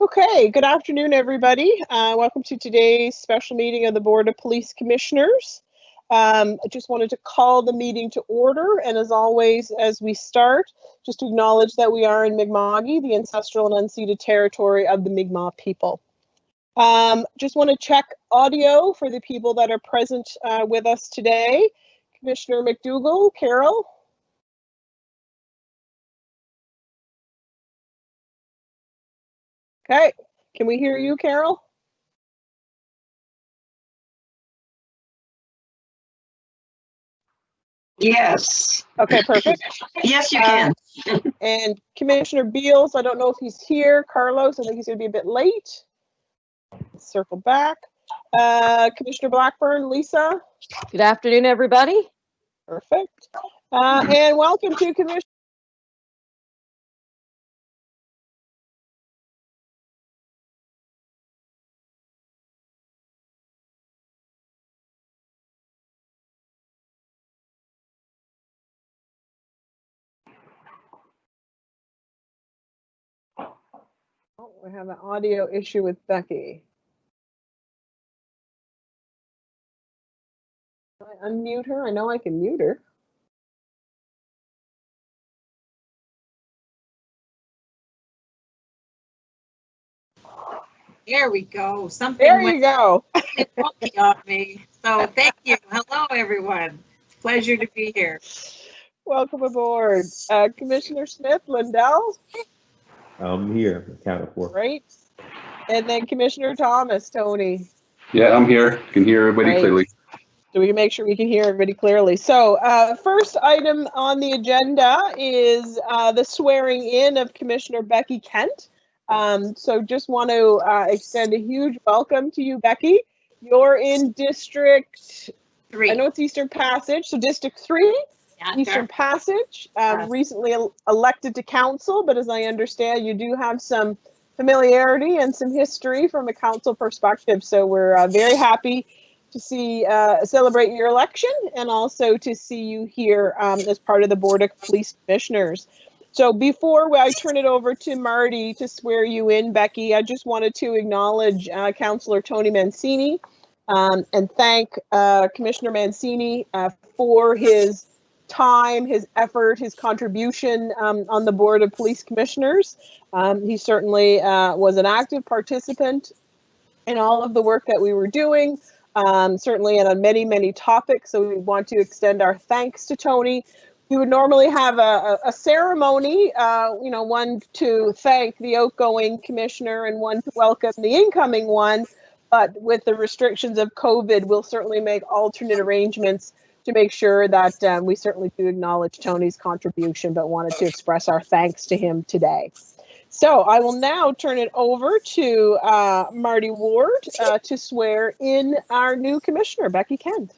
Okay, good afternoon, everybody. Welcome to today's special meeting of the Board of Police Commissioners. I just wanted to call the meeting to order, and as always, as we start, just to acknowledge that we are in Mi'kma'ki, the ancestral and unceded territory of the Mi'kmaq people. Just want to check audio for the people that are present with us today. Commissioner McDougall, Carol. Okay, can we hear you, Carol? Yes. Okay, perfect. Yes, you can. And Commissioner Beals, I don't know if he's here. Carlos, I think he's going to be a bit late. Circle back. Commissioner Blackburn, Lisa. Good afternoon, everybody. Perfect. And welcome to Commissioner. Oh, we have an audio issue with Becky. Can I unmute her? I know I can mute her. There we go. Something there you go. went on me. So thank you. Hello, everyone. It's a pleasure to be here. Welcome aboard. Commissioner Smith, Lindell. I'm here, accounted for. Great. And then Commissioner Thomas, Tony. Yeah, I'm here. Can hear everybody clearly. So we can make sure we can hear everybody clearly. So first item on the agenda is the swearing in of Commissioner Becky Kent. So just want to extend a huge welcome to you, Becky. You're in District 3. I know it's Eastern Passage, so District 3, Yeah, Eastern Passage, Yes. recently elected to council, but as I understand, you do have some familiarity and some history from a council perspective. So we're very happy to see celebrate your election and also to see you here as part of the Board of Police Commissioners. So before I turn it over to Marty to swear you in, Becky, I just wanted to acknowledge Councillor Tony Mancini and thank Commissioner Mancini for his time, his effort, his contribution on the Board of Police Commissioners. He certainly was an active participant in all of the work that we were doing, certainly and on many, many topics. So we want to extend our thanks to Tony. We would normally have a ceremony, one to thank the outgoing commissioner and one to welcome the incoming one. But with the restrictions of COVID, we'll certainly make alternate arrangements to make sure that we certainly do acknowledge Tony's contribution, but wanted to express our thanks to him today. So I will now turn it over to Marty Ward to swear in our new commissioner, Becky Kent.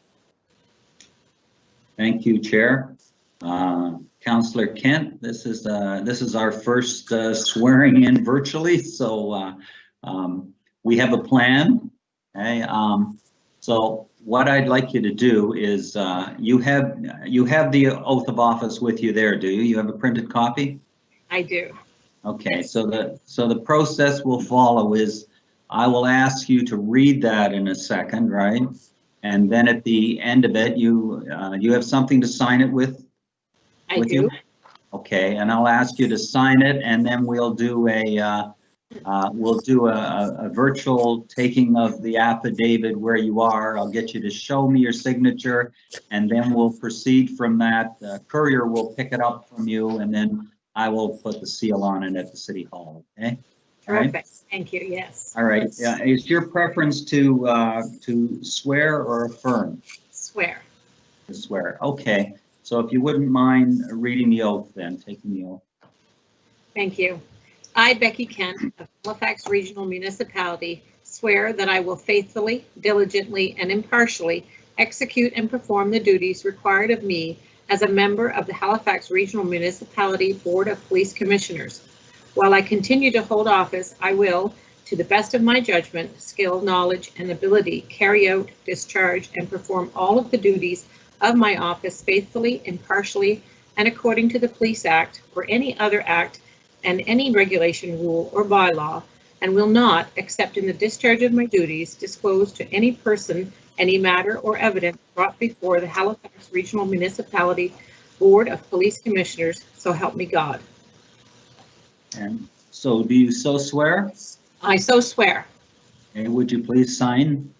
Thank you, Chair. Councillor Kent, this is our first swearing in virtually, so we have a plan. Okay, so what I'd like you to do is you have the oath of office with you there, do you? You have a printed copy? I do. Okay, so the process we'll follow is I will ask you to read that in a second, right? And then at the end of it, you have something to sign it with? I do. Okay, and I'll ask you to sign it, and then we'll do a virtual taking of the affidavit where you are. I'll get you to show me your signature, and then we'll proceed from that. The courier will pick it up from you, and then I will put the seal on it at the City Hall. Okay. Perfect. Right. Thank you. Yes. All right. Is your preference to swear or affirm? Swear. To swear. Okay. So if you wouldn't mind reading the oath, then taking the oath. Thank you. I, Becky Kent, of Halifax Regional Municipality, swear that I will faithfully, diligently, and impartially execute and perform the duties required of me as a member of the Halifax Regional Municipality Board of Police Commissioners. While I continue to hold office, I will, to the best of my judgment, skill, knowledge, and ability, carry out, discharge, and perform all of the duties of my office faithfully, impartially, and according to the Police Act or any other act and any regulation, rule, or bylaw, and will not, except in the discharge of my duties, disclose to any person any matter or evidence brought before the Halifax Regional Municipality Board of Police Commissioners, so help me God. And so do you so swear? I so swear. And would you please sign?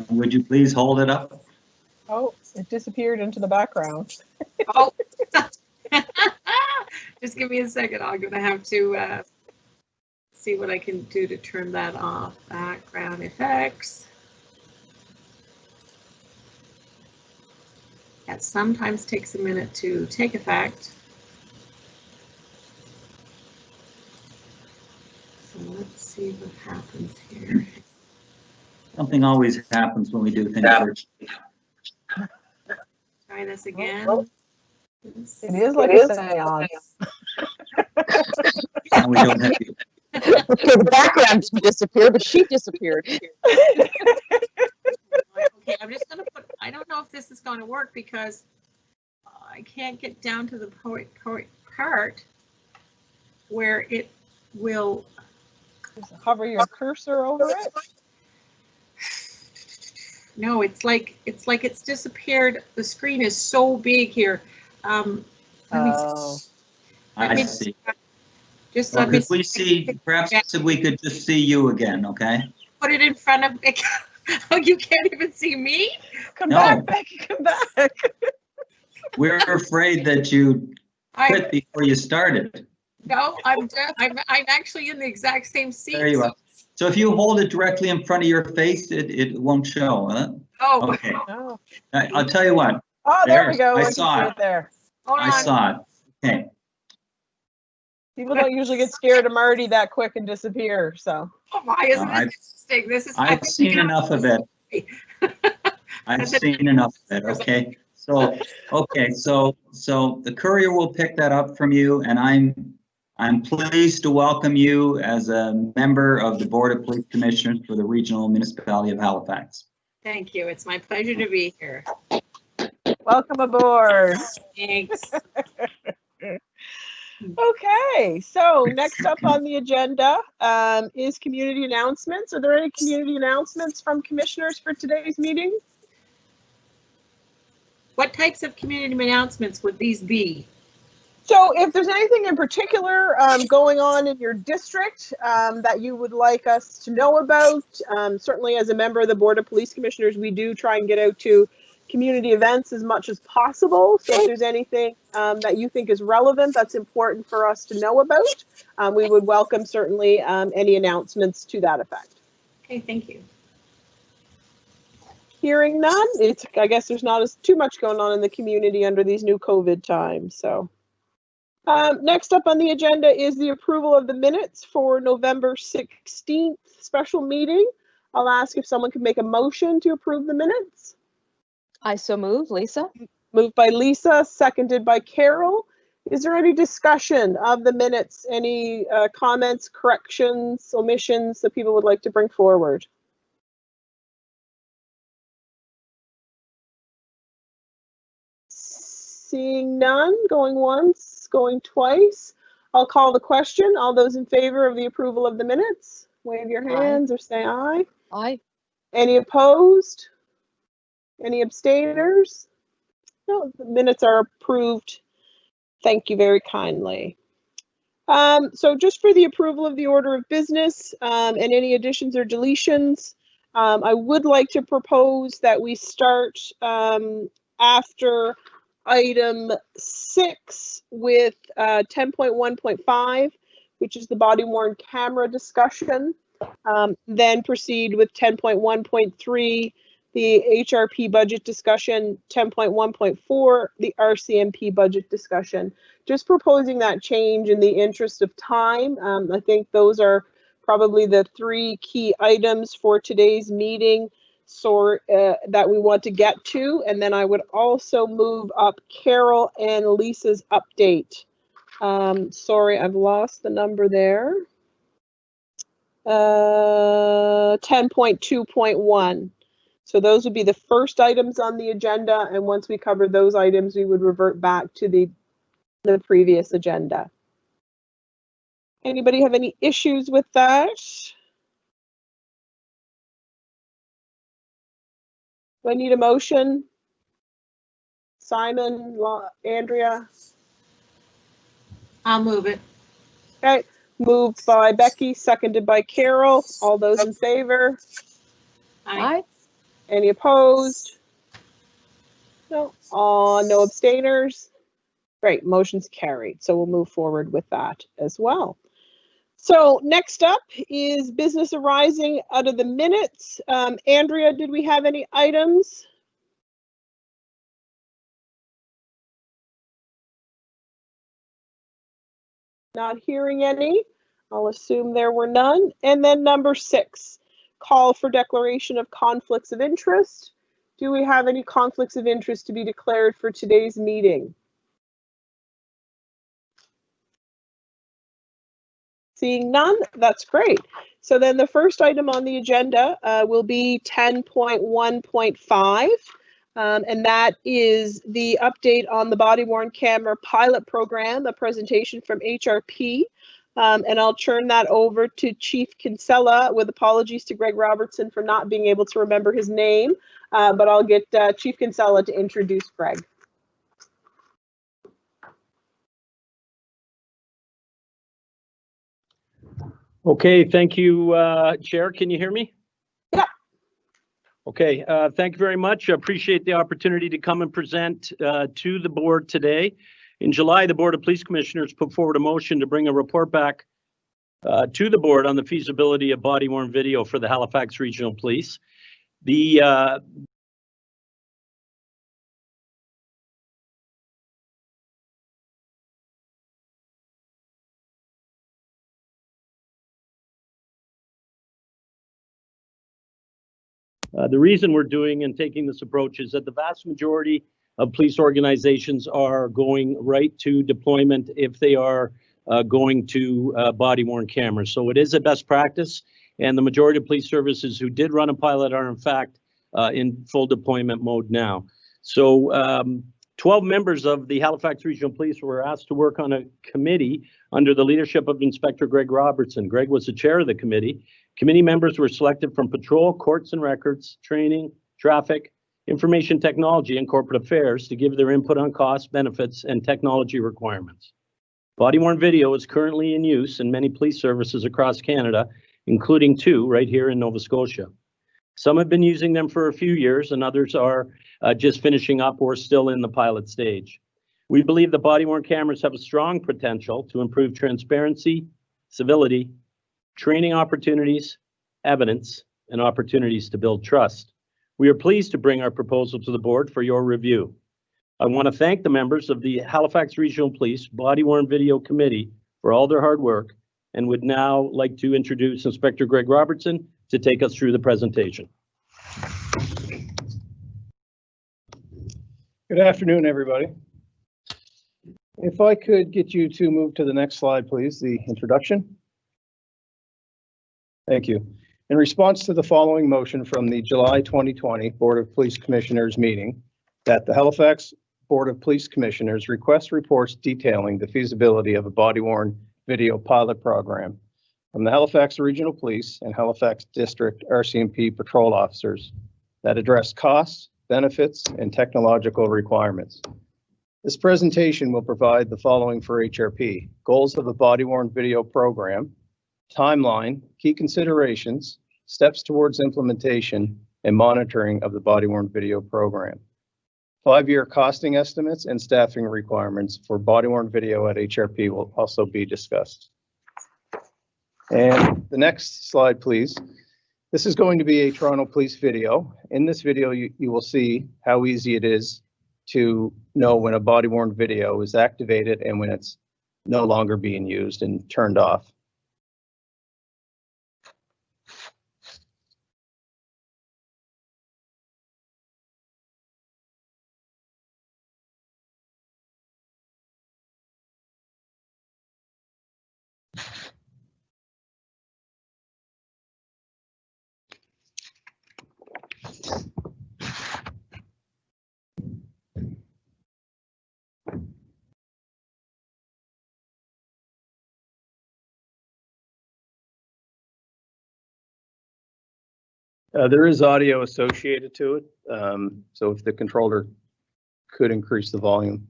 And would you please hold it up? Oh, it disappeared into the background. Oh, just give me a second. I'm going to have to see what I can do to turn that off. Background effects. That sometimes takes a minute to take effect. So let's see what happens here. Something always happens when we do things virtually. Try this again. Oh, it is like a seance. And we don't have you. Okay, the background didn't disappear, but she disappeared. Okay, I'm just going to put, I don't know if this is going to work because I can't get down to the part where it will. Just hover your cursor over it. No, it's like it's disappeared. The screen is so big here. Let me Oh. I see. Just Well, let me could we see, perhaps if we could just see you again, okay? put it in front of it. Oh, you can't even see me? Come No. back, Becky, come back. We're afraid that you quit before you started. No, I'm actually in the exact same seat. There you are. So if you hold it directly in front of your face, it won't show, huh? Oh, Okay, Oh, I'll tell you what, oh there we There, go. I can saw see it. there. hold I on. saw it. Okay, People don't usually get scared of Marty that quick and disappear, so. Oh my, isn't No, this interesting? This is. I've seen enough of it. I've seen enough of it, okay? So, okay, so the courier will pick that up from you, and I'm pleased to welcome you as a member of the Board of Police Commissioners for the Regional Municipality of Halifax. Thank you. It's my pleasure to be here. Welcome aboard. Thanks. Okay, so next up on the agenda is community announcements. Are there any community announcements from commissioners for today's meeting? What types of community announcements would these be? So if there's anything in particular going on in your district that you would like us to know about, certainly as a member of the Board of Police Commissioners, we do try and get out to community events as much as possible. So if there's anything that you think is relevant that's important for us to know about, we would welcome certainly any announcements to that effect. Okay, thank you. Hearing none, I guess there's not too much going on in the community under these new COVID times. So next up on the agenda is the approval of the minutes for November 16th special meeting. I'll ask if someone could make a motion to approve the minutes. I so move, Lisa. Moved by Lisa, seconded by Carol. Is there any discussion of the minutes? Any comments, corrections, omissions that people would like to bring forward? Seeing none, going once, going twice. I'll call the question. All those in favor of the approval of the minutes, wave your hands or say aye. Aye. Any opposed? Any abstainers? No, the minutes are approved. Thank you very kindly. So just for the approval of the order of business and any additions or deletions, I would like to propose that we start after item 6 with 10.1.5, which is the body worn camera discussion. Then proceed with 10.1.3, the HRP budget discussion, 10.1.4, the RCMP budget discussion. Just proposing that change in the interest of time. I think those are probably the 3 key items for today's meeting, so that we want to get to. And then I would also move up Carol and Lisa's update. Sorry, I've lost the number there. 10.2.1. So those would be the first items on the agenda, and once we cover those items, we would revert back to the previous agenda. Anybody have any issues with that? Do I need a motion? Simon, Andrea? I'll move it. Okay, moved by Becky, seconded by Carol. All those in favor? Aye. Any opposed? No. No abstainers? Great, motion's carried. So we'll move forward with that as well. So next up is business arising out of the minutes. Andrea, did we have any items? Not hearing any. I'll assume there were none. And then number 6, call for declaration of conflicts of interest. Do we have any conflicts of interest to be declared for today's meeting? Seeing none, that's great. So then the first item on the agenda will be 10.1.5. And that is the update on the body-worn camera pilot program, a presentation from HRP. And I'll turn that over to Chief Kinsella, with apologies to Greg Robertson for not being able to remember his name. But I'll get Chief Kinsella to introduce Greg. Okay, thank you, Chair. Can you hear me? Yeah. Okay, thank you very much. I appreciate the opportunity to come and present to the board today. In July, the Board of Police Commissioners put forward a motion to bring a report back to the board on the feasibility of body-worn video for the Halifax Regional Police. The reason we're doing and taking this approach is that the vast majority of police organizations are going right to deployment if they are going to body-worn cameras. So it is a best practice, and the majority of police services who did run a pilot are in fact in full deployment mode now. So 12 members of the Halifax Regional Police were asked to work on a committee under the leadership of Inspector Greg Robertson. Greg was the chair of the committee. Committee members were selected from patrol, courts and records, training, traffic, information technology, and corporate affairs to give their input on costs, benefits, and technology requirements. Body-worn video is currently in use in many police services across Canada, including 2 right here in Nova Scotia. Some have been using them for a few years, and others are just finishing up or still in the pilot stage. We believe the body-worn cameras have a strong potential to improve transparency, civility, training opportunities, evidence, and opportunities to build trust. We are pleased to bring our proposal to the board for your review. I want to thank the members of the Halifax Regional Police Body-Worn Video Committee for all their hard work, and would now like to introduce Inspector Greg Robertson to take us through the presentation. Good afternoon, everybody. If I could get you to move to the next slide, please, the introduction. Thank you. In response to the following motion from the July 2020 Board of Police Commissioners meeting, that the Halifax Board of Police Commissioners request reports detailing the feasibility of a body-worn video pilot program from the Halifax Regional Police and Halifax District RCMP patrol officers that address costs, benefits, and technological requirements. This presentation will provide the following for HRP: goals of a body-worn video program, timeline, key considerations, steps towards implementation, and monitoring of the body-worn video program. 5-year costing estimates and staffing requirements for body-worn video at HRP will also be discussed. And the next slide, please. This is going to be a Toronto Police video. In this video, you will see how easy it is to know when a body-worn video is activated and when it's no longer being used and turned off. There is audio associated to it, so if the controller could increase the volume.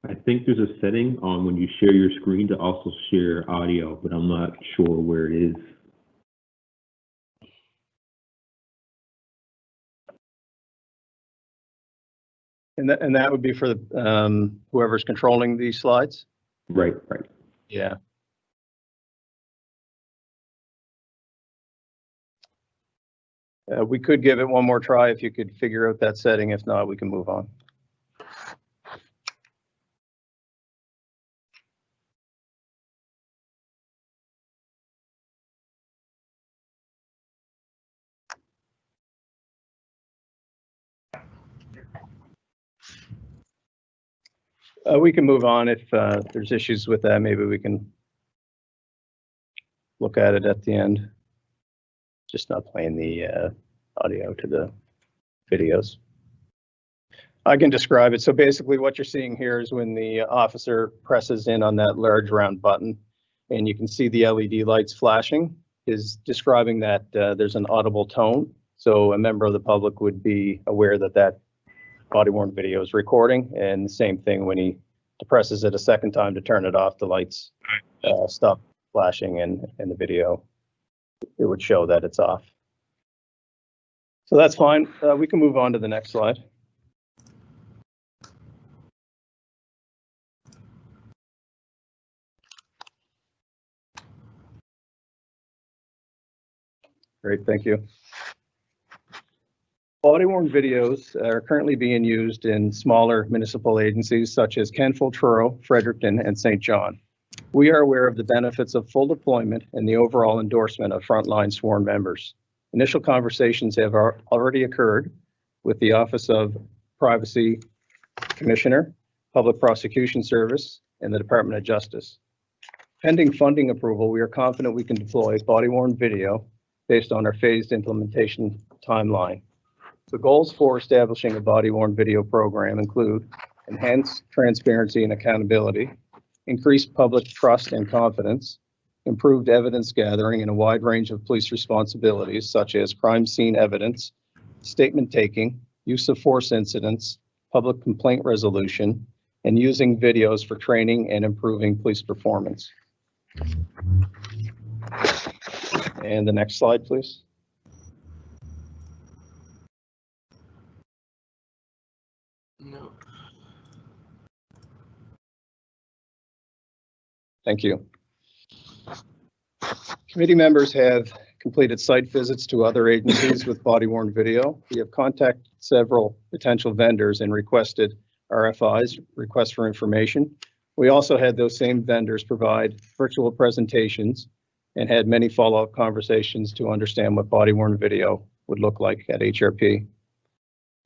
I think there's a setting on when you share your screen to also share audio, but I'm not sure where it is. And that would be for the, whoever's controlling these slides? Right. Yeah. We could give it one more try if you could figure out that setting. If not, we can move on. We can move on if there's issues with that. Maybe we can look at it at the end. Just not playing the audio to the videos. I can describe it. So basically what you're seeing here is when the officer presses in on that large round button and you can see the LED lights flashing, is describing that there's an audible tone. So a member of the public would be aware that that body-worn video is recording, and the same thing when he presses it a second time to turn it off, the lights stop flashing and the video, it would show that it's off. So that's fine. We can move on to the next slide. Great, thank you. Body-worn videos are currently being used in smaller municipal agencies such as Canfield, Truro, Fredericton, and St. John. We are aware of the benefits of full deployment and the overall endorsement of frontline sworn members. Initial conversations have already occurred with the Office of Privacy Commissioner, Public Prosecution Service, and the Department of Justice. Pending funding approval, we are confident we can deploy body-worn video based on our phased implementation timeline. The goals for establishing a body-worn video program include enhanced transparency and accountability, increased public trust and confidence, improved evidence gathering in a wide range of police responsibilities such as crime scene evidence, statement taking, use of force incidents, public complaint resolution, and using videos for training and improving police performance. And the next slide, please. No. Thank you. Committee members have completed site visits to other agencies with body-worn video. We have contacted several potential vendors and requested RFIs, requests for information. We also had those same vendors provide virtual presentations and had many follow-up conversations to understand what body-worn video would look like at HRP.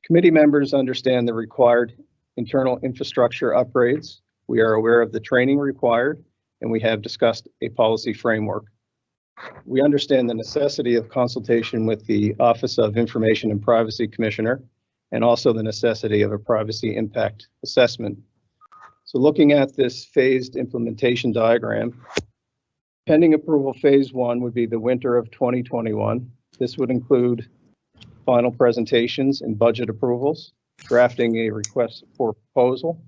Committee members understand the required internal infrastructure upgrades. We are aware of the training required, and we have discussed a policy framework. We understand the necessity of consultation with the Office of Information and Privacy Commissioner, and also the necessity of a privacy impact assessment. So looking at this phased implementation diagram, pending approval, phase 1 would be the winter of 2021. This would include final presentations and budget approvals, drafting a request for proposal,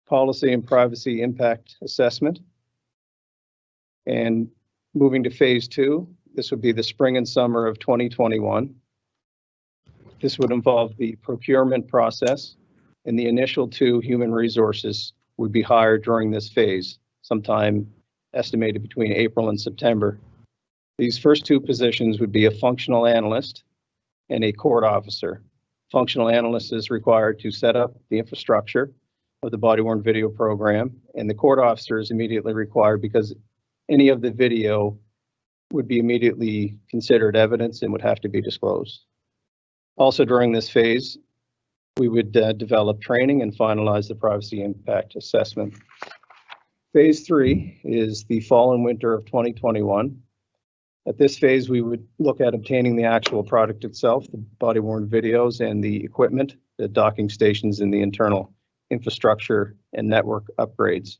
policy and privacy impact assessment, and moving to phase 2, this would be the spring and summer of 2021. This would involve the procurement process, and the initial 2 human resources would be hired during this phase, sometime estimated between April and September. These first 2 positions would be a functional analyst and a court officer. Functional analyst is required to set up the infrastructure of the body-worn video program, and the court officer is immediately required because any of the video would be immediately considered evidence and would have to be disclosed. Also during this phase, we would develop training and finalize the privacy impact assessment. Phase 3 is the fall and winter of 2021. At this phase, we would look at obtaining the actual product itself, the body-worn videos and the equipment, the docking stations and the internal infrastructure and network upgrades.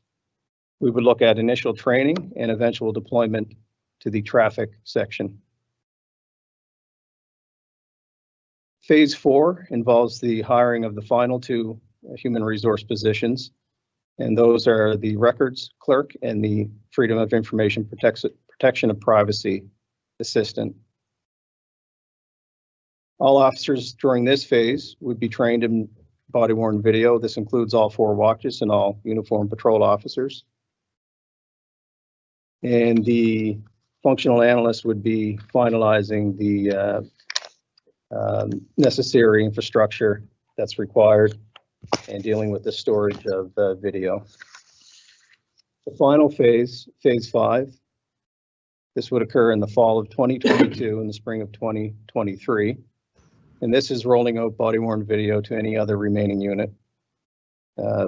We would look at initial training and eventual deployment to the traffic section. Phase 4 involves the hiring of the final 2 human resource positions, and those are the records clerk and the Freedom of Information Protection of Privacy assistant. All officers during this phase would be trained in body-worn video. This includes all 4 watches and all uniformed patrol officers. And the functional analyst would be finalizing the necessary infrastructure that's required and dealing with the storage of video. The final phase, phase 5, this would occur in the fall of 2022 and the spring of 2023. And this is rolling out body-worn video to any other remaining unit.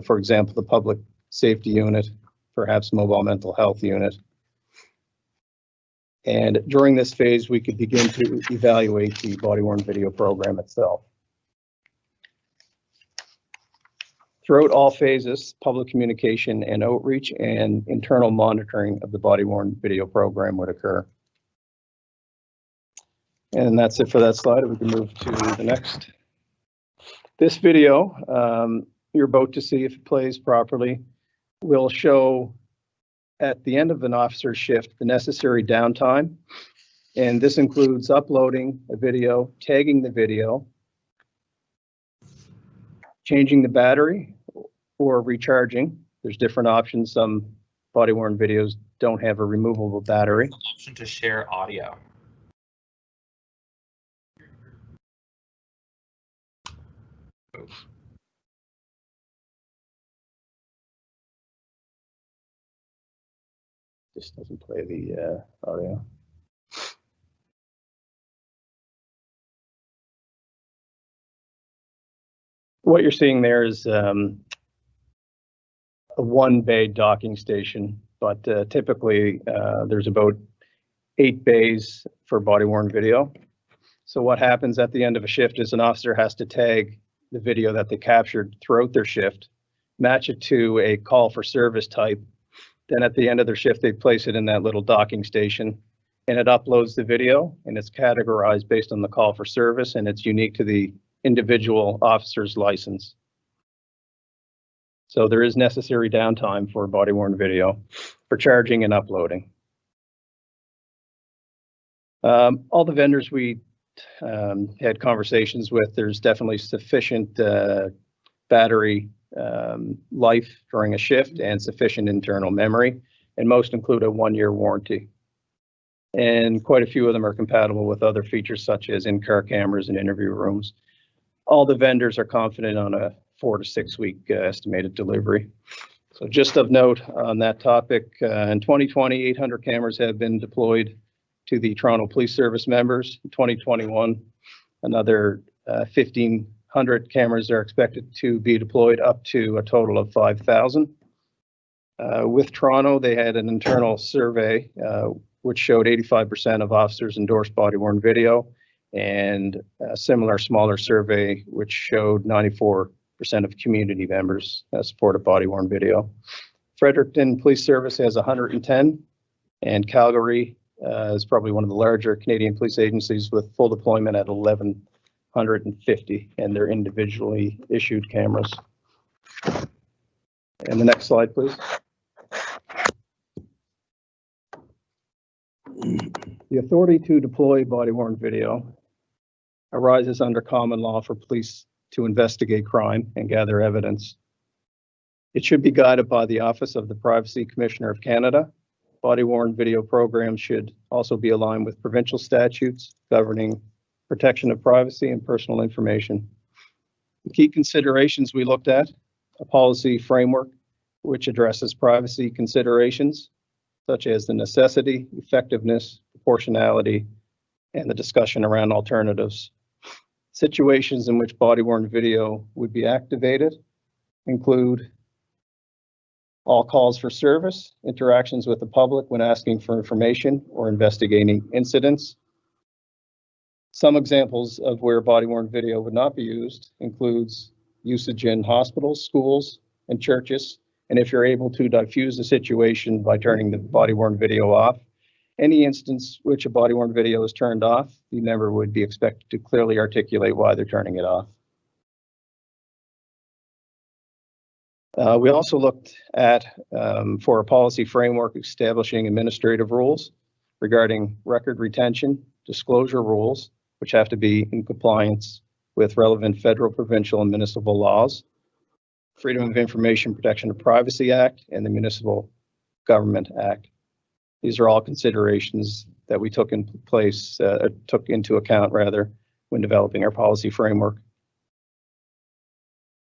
For example, the public safety unit, perhaps mobile mental health unit. And during this phase, we could begin to evaluate the body-worn video program itself. Throughout all phases, public communication and outreach and internal monitoring of the body-worn video program would occur. And that's it for that slide. We can move to the next. This video, you're about to see if it plays properly, will show at the end of an officer's shift the necessary downtime. And this includes uploading a video, tagging the video, changing the battery, or recharging. There's different options. Some body-worn videos don't have a removable battery. Option to share audio. This doesn't play the audio. What you're seeing there is a 1-bay docking station, but typically there's about 8 bays for body-worn video. So what happens at the end of a shift is an officer has to tag the video that they captured throughout their shift, match it to a call for service type. Then at the end of their shift, they place it in that little docking station and it uploads the video and it's categorized based on the call for service and it's unique to the individual officer's license. So there is necessary downtime for body-worn video for charging and uploading. All the vendors we had conversations with, there's definitely sufficient battery life during a shift and sufficient internal memory, and most include a 1-year warranty. And quite a few of them are compatible with other features such as in-car cameras and interview rooms. All the vendors are confident on a 4 to 6 week estimated delivery. So just of note on that topic, in 2020, 800 cameras have been deployed to the Toronto Police Service members. In 2021, another 1,500 cameras are expected to be deployed, up to a total of 5,000. With Toronto, they had an internal survey which showed 85% of officers endorsed body-worn video, and a similar smaller survey which showed 94% of community members supported body-worn video. Fredericton Police Service has 110, and Calgary is probably one of the larger Canadian police agencies with full deployment at 1,150, and they're individually issued cameras. And the next slide, please. The authority to deploy body-worn video arises under common law for police to investigate crime and gather evidence. It should be guided by the Office of the Privacy Commissioner of Canada. Body-worn video programs should also be aligned with provincial statutes governing protection of privacy and personal information. The key considerations we looked at: a policy framework which addresses privacy considerations such as the necessity, effectiveness, proportionality, and the discussion around alternatives. Situations in which body-worn video would be activated include all calls for service, interactions with the public when asking for information or investigating incidents. Some examples of where body-worn video would not be used includes usage in hospitals, schools, and churches. And if you're able to diffuse the situation by turning the body-worn video off, any instance which a body-worn video is turned off, the member would be expected to clearly articulate why they're turning it off. We also looked at for a policy framework establishing administrative rules regarding record retention, disclosure rules, which have to be in compliance with relevant federal, provincial, and municipal laws, Freedom of Information Protection and Privacy Act, and the Municipal Government Act. These are all considerations that we took into account when developing our policy framework.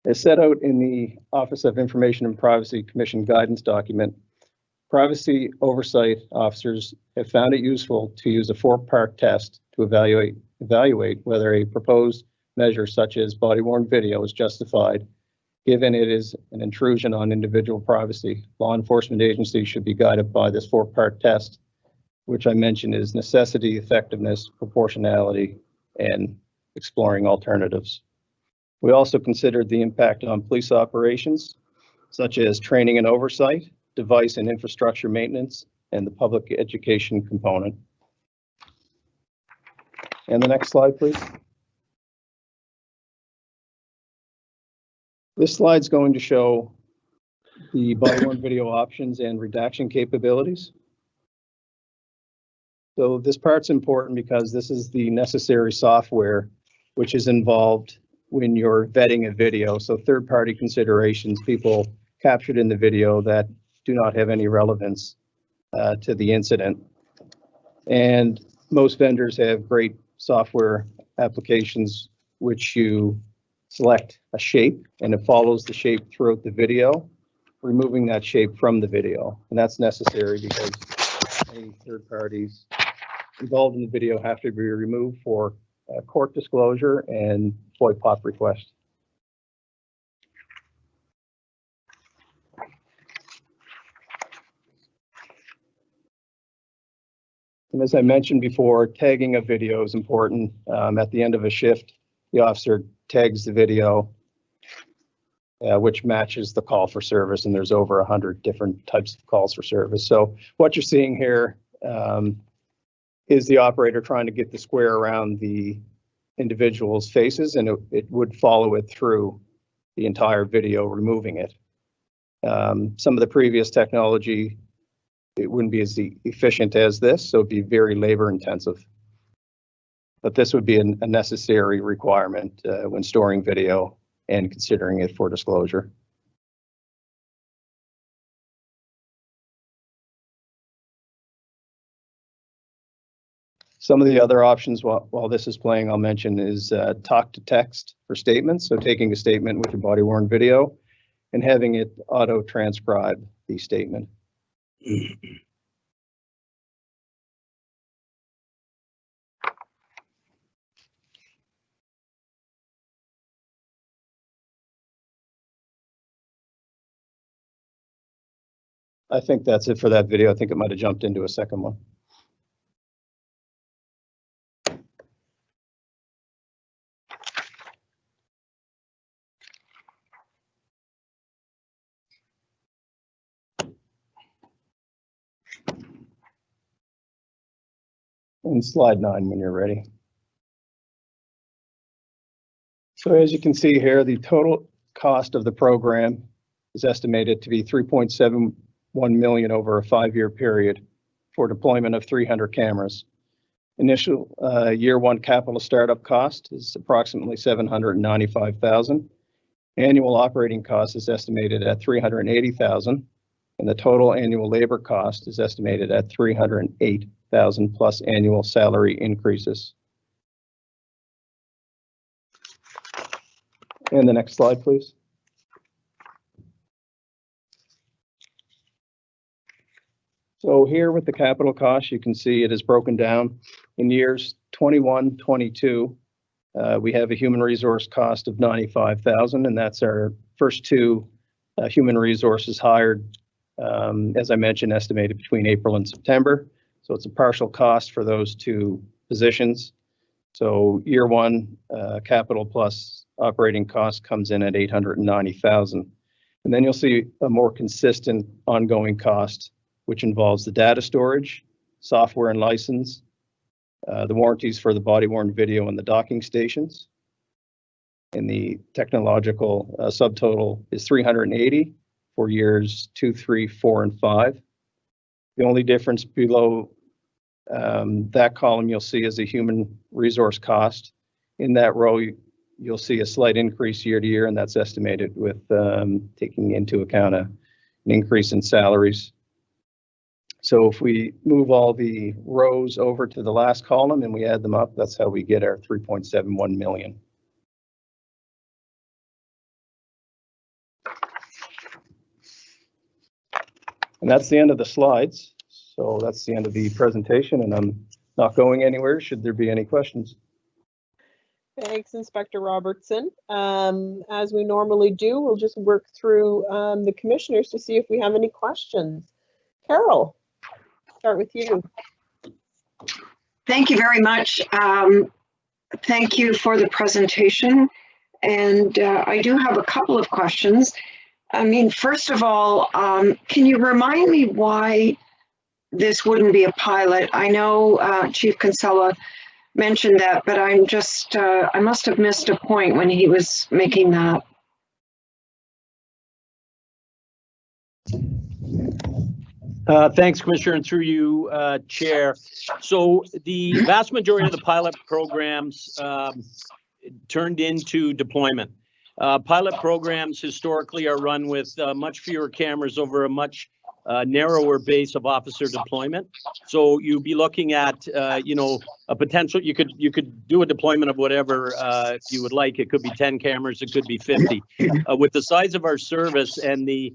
As set out in the Office of Information and Privacy Commission guidance document, privacy oversight officers have found it useful to use a 4-part test to evaluate whether a proposed measure such as body-worn video is justified, given it is an intrusion on individual privacy. Law enforcement agencies should be guided by this 4-part test, which I mentioned is necessity, effectiveness, proportionality, and exploring alternatives. We also considered the impact on police operations, such as training and oversight, device and infrastructure maintenance, and the public education component. And the next slide, please. This slide's going to show the body-worn video options and redaction capabilities. So this part's important because this is the necessary software which is involved when you're vetting a video. So third-party considerations, people captured in the video that do not have any relevance to the incident. And most vendors have great software applications which you select a shape and it follows the shape throughout the video, removing that shape from the video. And that's necessary because any third parties involved in the video have to be removed for court disclosure and FOIA POP request. And as I mentioned before, tagging a video is important. At the end of a shift, the officer tags the video, which matches the call for service, and there's over 100 different types of calls for service. So what you're seeing here is the operator trying to get the square around the individual's faces, and it would follow it through the entire video, removing it. Some of the previous technology, it wouldn't be as efficient as this, so it'd be very labor intensive. But this would be a necessary requirement when storing video and considering it for disclosure. Some of the other options while this is playing, I'll mention is talk to text for statements. So taking a statement with your body-worn video and having it auto transcribe the statement. I think that's it for that video. I think it might have jumped into a second one. And slide 9 when you're ready. So as you can see here, the total cost of the program is estimated to be $3.71 million over a 5-year period for deployment of 300 cameras. Initial year 1 capital startup cost is approximately $795,000. Annual operating cost is estimated at $380,000, and the total annual labor cost is estimated at $308,000 plus annual salary increases. And the next slide, please. So here with the capital cost, you can see it is broken down in years 21, 22. We have a human resource cost of $95,000, and that's our first 2 human resources hired, as I mentioned, estimated between April and September. So it's a partial cost for those 2 positions. So year 1 capital plus operating cost comes in at $890,000. And then you'll see a more consistent ongoing cost, which involves the data storage, software and license, the warranties for the body-worn video and the docking stations. And the technological subtotal is $380 for years 2, 3, 4, and 5. The only difference below that column you'll see is a human resource cost. In that row, you'll see a slight increase year to year, and that's estimated with taking into account an increase in salaries. So if we move all the rows over to the last column and we add them up, that's how we get our 3.71 million. And that's the end of the slides. So that's the end of the presentation, and I'm not going anywhere. Should there be any questions? Thanks, Inspector Robertson. As we normally do, we'll just work through the commissioners to see if we have any questions. Carol, start with you. Thank you very much. Thank you for the presentation. And I do have a couple of questions. I mean, first of all, can you remind me why this wouldn't be a pilot? I know Chief Kinsella mentioned that, but I'm just, I must have missed a point when he was making that. Thanks, Commissioner, and through you, Chair. So the vast majority of the pilot programs turned into deployment. Pilot programs historically are run with much fewer cameras over a much narrower base of officer deployment. So you'd be looking at, you know, a potential, you could do a deployment of whatever you would like. It could be 10 cameras, it could be 50. With the size of our service and the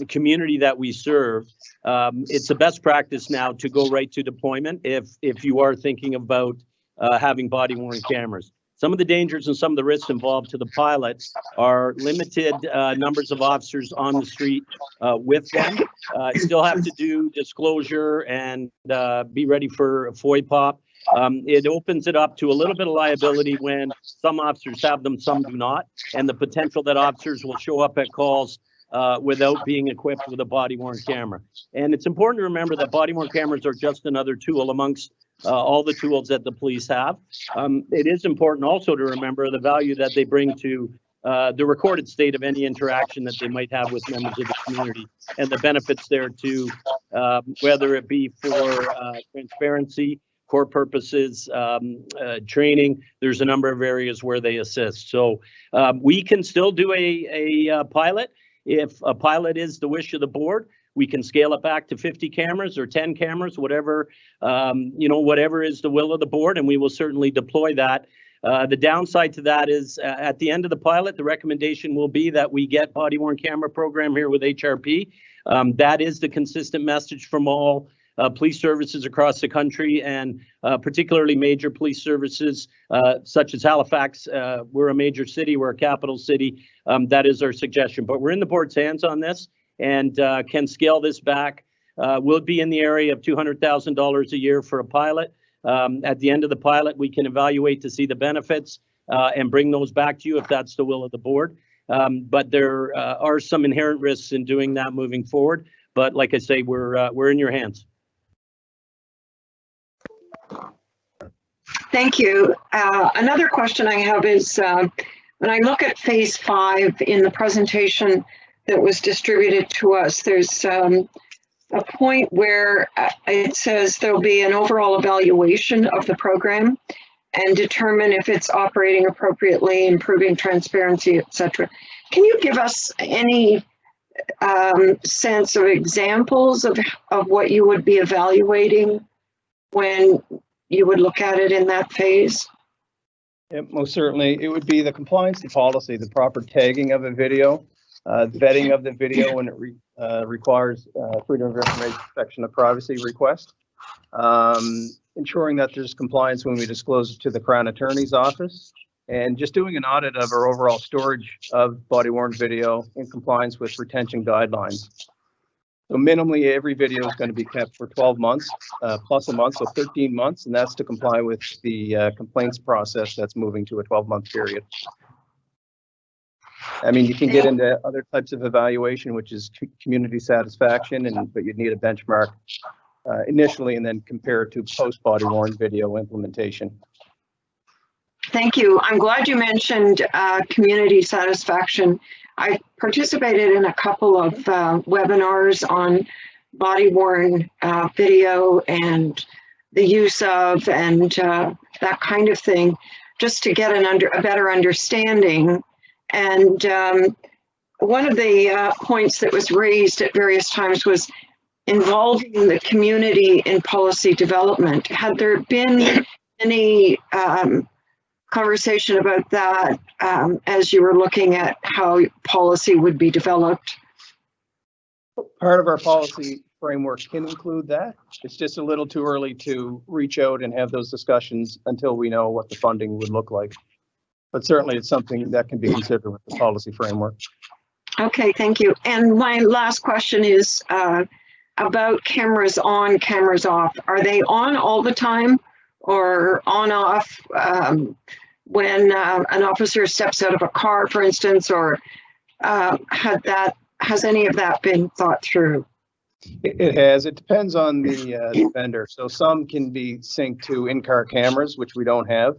community that we serve, it's a best practice now to go right to deployment if you are thinking about having body-worn cameras. Some of the dangers and some of the risks involved to the pilot are limited numbers of officers on the street with them. Still have to do disclosure and be ready for FOIPOP. It opens it up to a little bit of liability when some officers have them, some do not, and the potential that officers will show up at calls without being equipped with a body-worn camera. And it's important to remember that body-worn cameras are just another tool amongst all the tools that the police have. It is important also to remember the value that they bring to the recorded state of any interaction that they might have with members of the community, and the benefits there too, whether it be for transparency, court purposes, training. There's a number of areas where they assist. So we can still do a pilot. If a pilot is the wish of the board, we can scale it back to 50 cameras or 10 cameras, whatever, you know, whatever is the will of the board, and we will certainly deploy that. The downside to that is at the end of the pilot, the recommendation will be that we get body-worn camera program here with HRP. That is the consistent message from all police services across the country, and particularly major police services such as Halifax. We're a major city, we're a capital city. That is our suggestion, but we're in the board's hands on this and can scale this back. We'll be in the area of $200,000 a year for a pilot. At the end of the pilot, we can evaluate to see the benefits and bring those back to you if that's the will of the board. But there are some inherent risks in doing that moving forward. But like I say, we're in your hands. Thank you. Another question I have is when I look at phase 5 in the presentation that was distributed to us, there's a point where it says there'll be an overall evaluation of the program and determine if it's operating appropriately, improving transparency, etc. Can you give us any sense of examples of what you would be evaluating when you would look at it in that phase? Yeah, most certainly. It would be the compliance to policy, the proper tagging of a video, vetting of the video when it requires freedom of information protection of privacy request, ensuring that there's compliance when we disclose it to the Crown Attorney's office, and just doing an audit of our overall storage of body-worn video in compliance with retention guidelines. So minimally, every video is going to be kept for 12 months, plus a month, so 13 months, and that's to comply with the complaints process that's moving to a 12-month period. I mean, you can get into other types of evaluation, which is community satisfaction, but you'd need a benchmark initially and then compare it to post body worn video implementation. Thank you. I'm glad you mentioned community satisfaction. I participated in a couple of webinars on body worn video and the use of and that kind of thing, just to get a better understanding. And one of the points that was raised at various times was involving the community in policy development. Had there been any conversation about that as you were looking at how policy would be developed? Part of our policy framework can include that. It's just a little too early to reach out and have those discussions until we know what the funding would look like. But certainly it's something that can be considered with the policy framework. Okay, thank you. And my last question is about cameras on, cameras off. Are they on all the time or on off when an officer steps out of a car, for instance, or has any of that been thought through? It has. It depends on the vendor. So some can be synced to in-car cameras, which we don't have.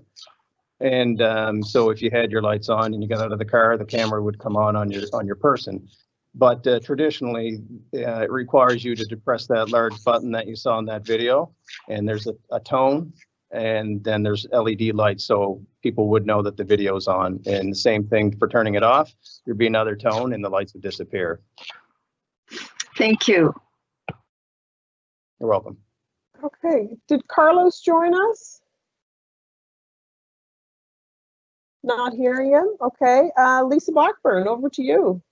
And so if you had your lights on and you got out of the car, the camera would come on your person. But traditionally, it requires you to press that large button that you saw in that video, and there's a tone, and then there's LED lights, so people would know that the video's on. And the same thing for turning it off. There'd be another tone, and the lights would disappear. Thank you. You're welcome. Okay, did Carlos join us? Not hearing him. Okay, Lisa Blackburn, over to you.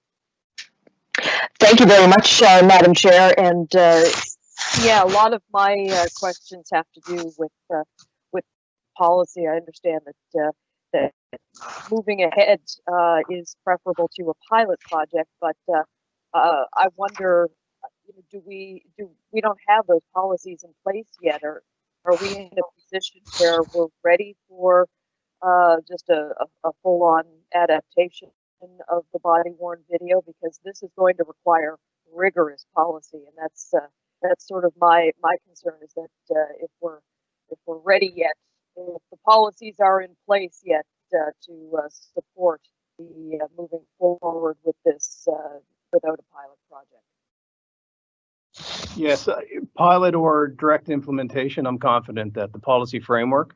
Thank you very much, Madam Chair. And yeah, a lot of my questions have to do with policy. I understand that moving ahead is preferable to a pilot project, but I wonder, we don't have those policies in place yet, or are we in a position where we're ready for just a full-on adaptation of the body-worn video? Because this is going to require rigorous policy, and that's sort of my concern, is that if we're ready yet, if the policies are in place yet to support the moving forward with this without a pilot project. Yes, pilot or direct implementation, I'm confident that the policy framework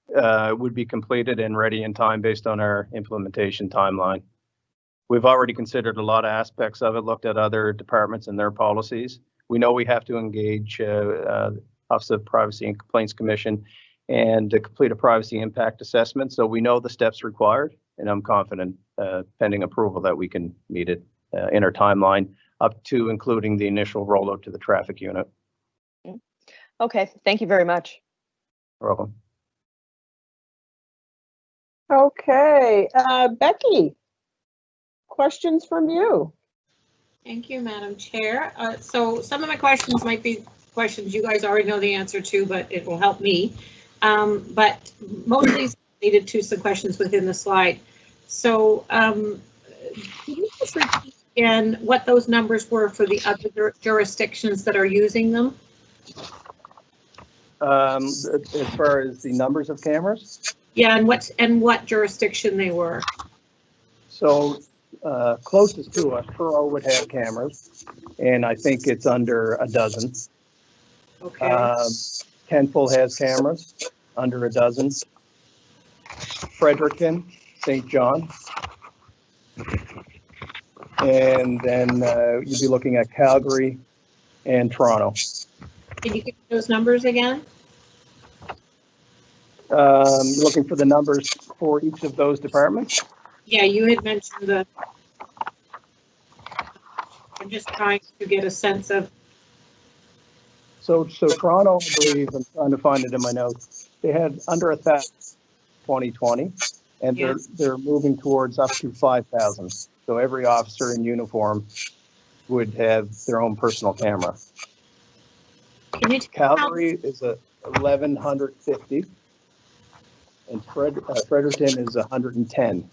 would be completed and ready in time based on our implementation timeline. We've already considered a lot of aspects of it, looked at other departments and their policies. We know we have to engage Office of Privacy and Complaints Commission and to complete a privacy impact assessment. So we know the steps required, and I'm confident, pending approval, that we can meet it in our timeline, up to including the initial rollout to the traffic unit. Okay, thank you very much. You're welcome. Okay, Becky, questions from you. Thank you, Madam Chair. So some of my questions might be questions you guys already know the answer to, but it will help me. But mostly related to some questions within the slide. So can you just repeat again what those numbers were for the other jurisdictions that are using them? As far as the numbers of cameras? Yeah, and what jurisdiction they were. So closest to us, Truro would have cameras, and I think it's under a dozen. Okay. Kentville has cameras, under a dozen. Fredericton, St. John. And then you'd be looking at Calgary and Toronto. Can you give those numbers again? You're looking for the numbers for each of those departments? Yeah, you had mentioned the, I'm just trying to get a sense of. So Toronto, I believe, I'm trying to find it in my notes, they had under 1,000 2020, and they're moving towards up to 5,000. So every officer in uniform would have their own personal camera. Calgary is 1,150, and Fredericton is 110.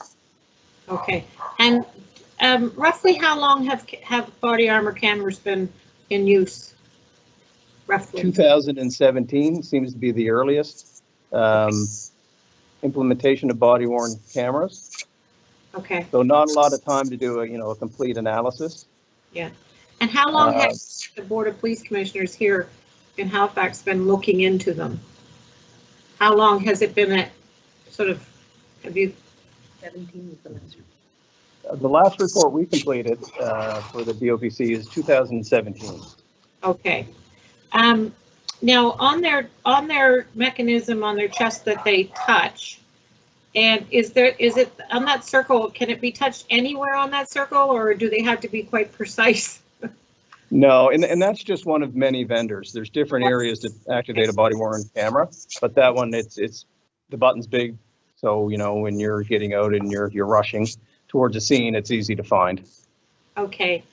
Okay. And roughly how long have body armor cameras been in use? Roughly. 2017 seems to be the earliest implementation of body worn cameras. Okay. So not a lot of time to do a complete analysis. Yeah. And how long has the Board of Police Commissioners here in Halifax been looking into them? How long has it been at sort of, have you? 17 was the last year. The last report we completed for the BOPC is 2017. Okay. Now on their mechanism on their chest that they touch, and is it on that circle, can it be touched anywhere on that circle, or do they have to be quite precise? No, and that's just one of many vendors. There's different areas to activate a body worn camera, but that one, it's the button's big, so when you're getting out and you're rushing towards a scene, it's easy to find. Okay.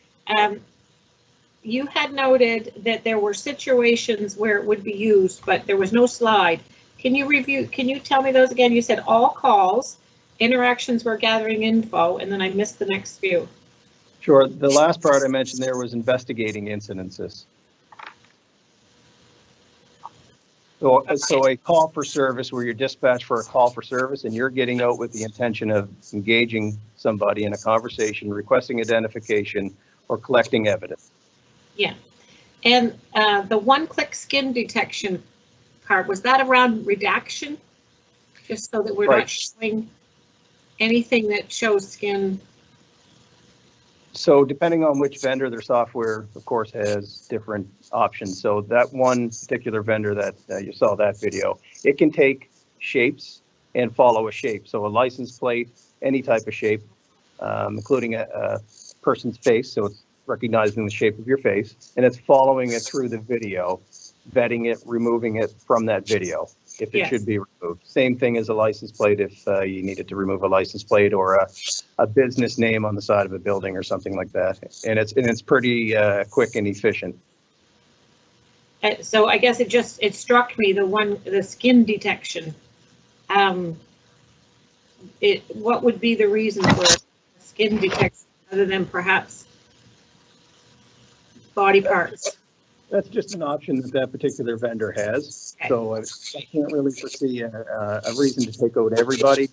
You had noted that there were situations where it would be used, but there was no slide. Can you tell me those again? You said all calls, interactions were gathering info, and then I missed the next few. Sure. The last part I mentioned there was investigating incidences. So a call for service where you're dispatched for a call for service and you're getting out with the intention of engaging somebody in a conversation, requesting identification, or collecting evidence. Yeah. And the one-click skin detection part, was that around redaction? Just so that we're not showing anything that shows skin? So depending on which vendor, their software, of course, has different options. So that one particular vendor that you saw that video, it can take shapes and follow a shape. So a license plate, any type of shape, including a person's face. So it's recognizing the shape of your face, and it's following it through the video, vetting it, removing it from that video if it should be removed. Same thing as a license plate if you needed to remove a license plate or a business name on the side of a building or something like that. And it's pretty quick and efficient. So I guess it struck me, the skin detection. What would be the reason for skin detection other than perhaps body parts? That's just an option that particular vendor has. Okay. So I can't really foresee a reason to take out everybody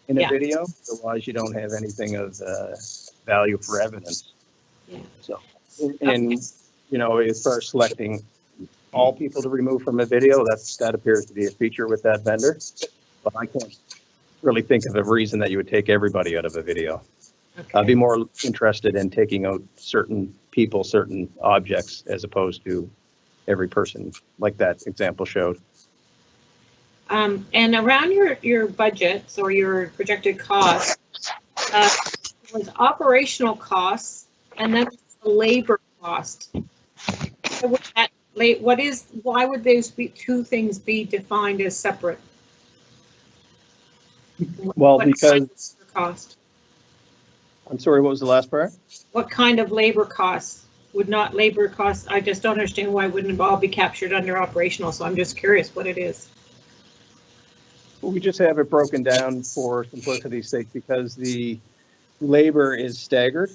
in a video. Otherwise, you don't have anything of value for evidence. Yeah. So, and as far as selecting all people to remove from a video, that appears to be a feature with that vendor. But I can't really think of a reason that you would take everybody out of a video. Okay. I'd be more interested in taking out certain people, certain objects, as opposed to every person, like that example showed. And around your budgets or your projected costs, was operational costs and then the labor cost. Why would those two things be defined as separate? Well, because cost. I'm sorry, what was the last part? What kind of labor costs? Would not labor costs, I just don't understand why wouldn't it all be captured under operational, so I'm just curious what it is. Well, we just have it broken down for simplicity's sake because the labor is staggered.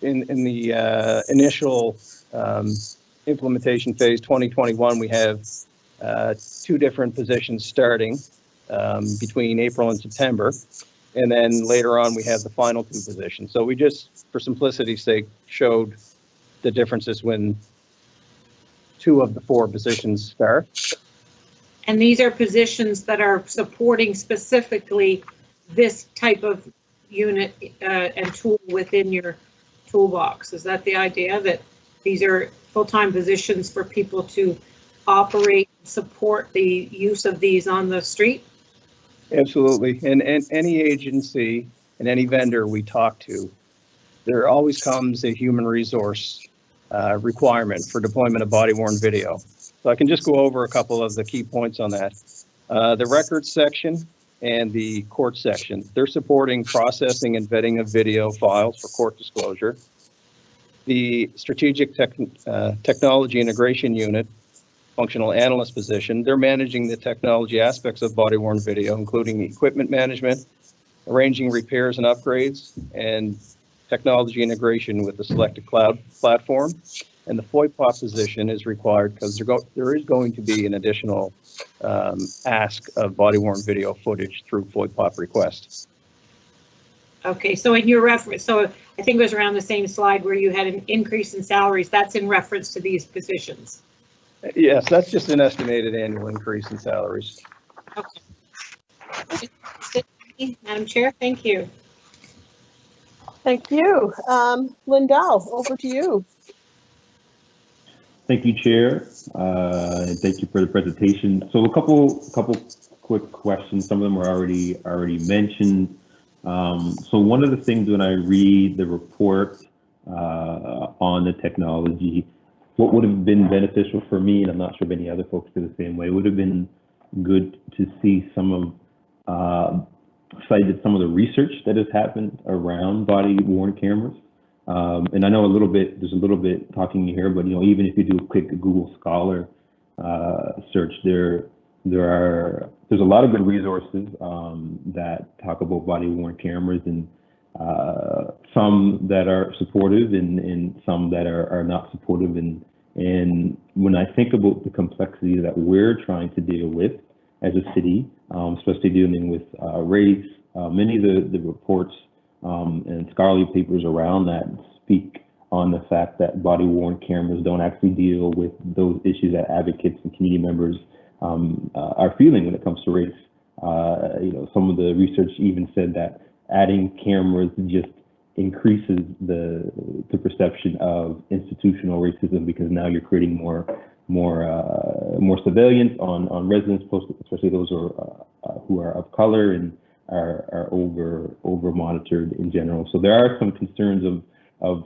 In the initial implementation phase 2021, we have 2 different positions starting between April and September. And then later on, we have the final 2 positions. So we just, for simplicity's sake, showed the differences when 2 of the 4 positions start. And these are positions that are supporting specifically this type of unit and tool within your toolbox. Is that the idea, that these are full-time positions for people to operate, support the use of these on the street? Absolutely. And any agency and any vendor we talk to, there always comes a human resource requirement for deployment of body-worn video. So I can just go over a couple of the key points on that. The records section and the court section, they're supporting processing and vetting of video files for court disclosure. The strategic technology integration unit, functional analyst position, they're managing the technology aspects of body-worn video, including equipment management, arranging repairs and upgrades, and technology integration with the selected cloud platform. And the FOIPOP position is required because there is going to be an additional ask of body-worn video footage through FOIPOP request. Okay, so in your reference, so I think it was around the same slide where you had an increase in salaries. That's in reference to these positions. Yes, that's just an estimated annual increase in salaries. Okay. Madam Chair, thank you. Thank you. Lindell, over to you. Thank you, Chair. And thank you for the presentation. So a couple quick questions. Some of them were already mentioned. So one of the things when I read the report on the technology, what would have been beneficial for me, and I'm not sure if any other folks feel the same way, would have been good to see some of cited some of the research that has happened around body-worn cameras. And I know there's a little bit talking here, but even if you do a quick Google Scholar search, there's a lot of good resources that talk about body-worn cameras, and some that are supportive and some that are not supportive. And when I think about the complexity that we're trying to deal with as a city, especially dealing with race, many of the reports and scholarly papers around that speak on the fact that body-worn cameras don't actually deal with those issues that advocates and community members are feeling when it comes to race. Some of the research even said that adding cameras just increases the perception of institutional racism, because now you're creating more surveillance on residents, especially those who are of color and are over monitored in general. So there are some concerns of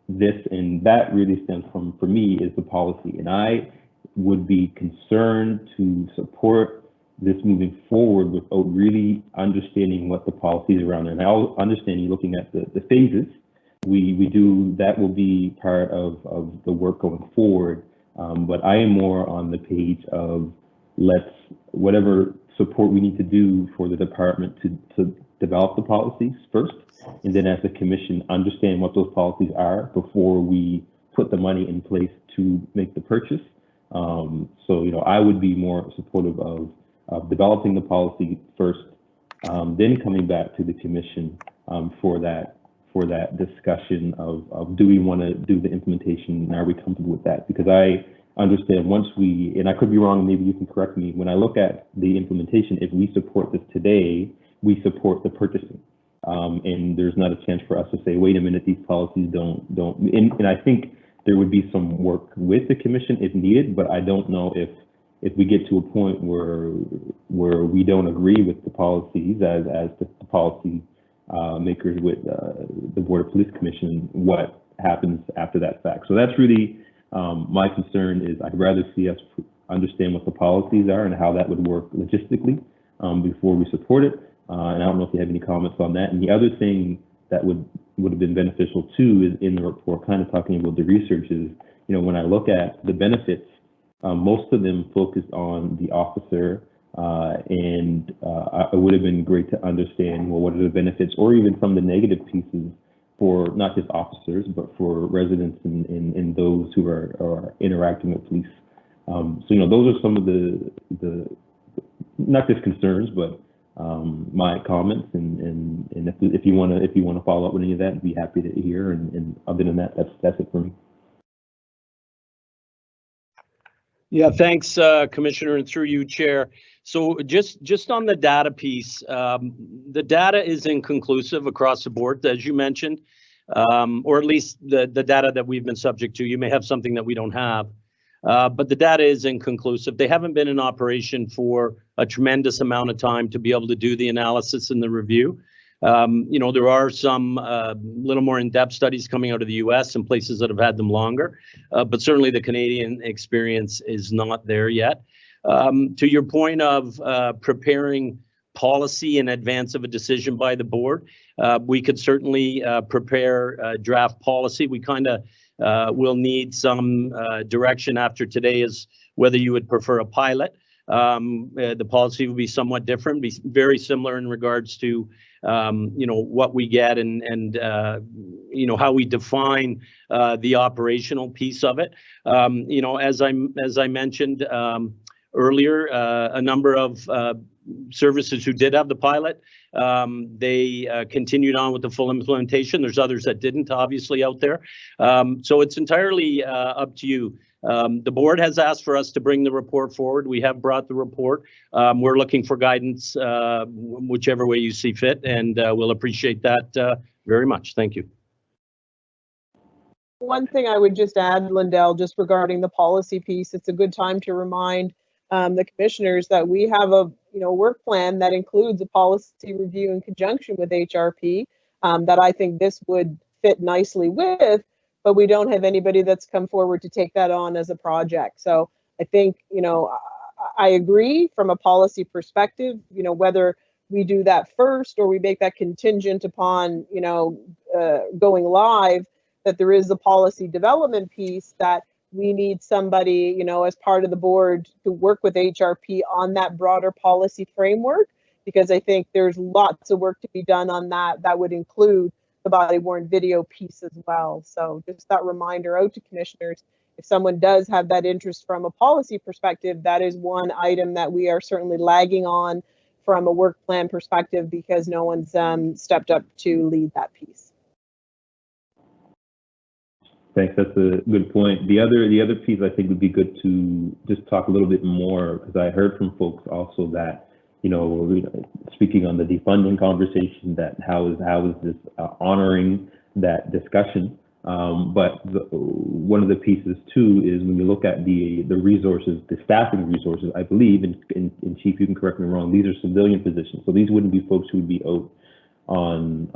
this, and that really stems from, for me, is the policy. And I would be concerned to support this moving forward without really understanding what the policies around it. And I understand you looking at the phases. We do, that will be part of the work going forward. But I am more on the page of whatever support we need to do for the department to develop the policies first, and then as a commission understand what those policies are before we put the money in place to make the purchase. So I would be more supportive of developing the policy first, then coming back to the commission for that discussion of do we want to do the implementation, and are we comfortable with that? Because I understand once we, and I could be wrong, maybe you can correct me, when I look at the implementation, if we support this today, we support the purchasing. And there's not a chance for us to say, wait a minute, these policies don't, and I think there would be some work with the commission if needed, but I don't know if we get to a point where we don't agree with the policies as the policy makers with the Board of Police Commission, what happens after that fact. So that's really my concern. Is I'd rather see us understand what the policies are and how that would work logistically before we support it. And I don't know if you have any comments on that. And the other thing that would have been beneficial too is in the report, kind of talking about the research, is when I look at the benefits, most of them focused on the officer, and it would have been great to understand, well, what are the benefits, or even some of the negative pieces for not just officers, but for residents and those who are interacting with police. So those are some of the not just concerns, but my comments, and if you want to follow up with any of that, I'd be happy to hear. And other than that, that's it for me. Yeah, thanks, Commissioner, and through you, Chair. So just on the data piece, the data is inconclusive across the board, as you mentioned, or at least the data that we've been subject to. You may have something that we don't have, but the data is inconclusive. They haven't been in operation for a tremendous amount of time to be able to do the analysis and the review. There are some little more in-depth studies coming out of the US and places that have had them longer, but certainly the Canadian experience is not there yet. To your point of preparing policy in advance of a decision by the board, we could certainly prepare draft policy. We kind of will need some direction after today as whether you would prefer a pilot The policy will be somewhat different, be very similar in regards to what we get and how we define the operational piece of it. As I mentioned earlier, a number of services who did have the pilot, they continued on with the full implementation. There's others that didn't, obviously, out there. So it's entirely up to you. The board has asked for us to bring the report forward. We have brought the report. We're looking for guidance, whichever way you see fit, and we'll appreciate that very much. Thank you. One thing I would just add, Lindell, just regarding the policy piece, it's a good time to remind the commissioners that we have a work plan that includes a policy review in conjunction with HRP that I think this would fit nicely with, but we don't have anybody that's come forward to take that on as a project. So I think, I agree from a policy perspective, whether we do that first or we make that contingent upon, going live, that there is a policy development piece that we need somebody, as part of the board to work with HRP on that broader policy framework, because I think there's lots of work to be done on that. That would include the body-worn video piece as well. So just that reminder out to commissioners, if someone does have that interest from a policy perspective, that is one item that we are certainly lagging on from a work plan perspective because no one's stepped up to lead that piece. Thanks. That's a good point. The other piece I think would be good to just talk a little bit more, because I heard from folks also that, speaking on the defunding conversation, that how is this honoring that discussion? But one of the pieces too is when you look at the resources, the staffing resources, I believe, and Chief, you can correct me wrong, these are civilian positions. So these wouldn't be folks who would be out on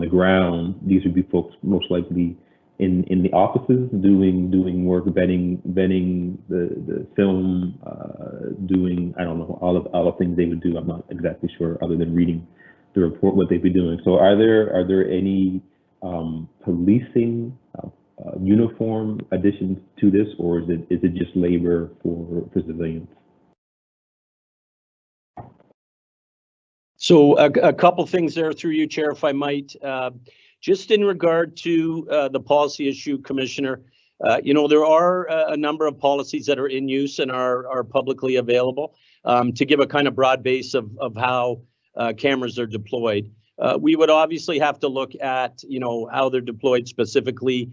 the ground. These would be folks most likely in the offices doing work, vetting the film, doing, I don't know, all the things they would do. I'm not exactly sure, other than reading the report, what they'd be doing. So are there any policing uniform additions to this, or is it just labor for civilians? So a couple things there through you, Chair, if I might. Just in regard to the policy issue, Commissioner, there are a number of policies that are in use and are publicly available to give a kind of broad base of how cameras are deployed. We would obviously have to look at, how they're deployed specifically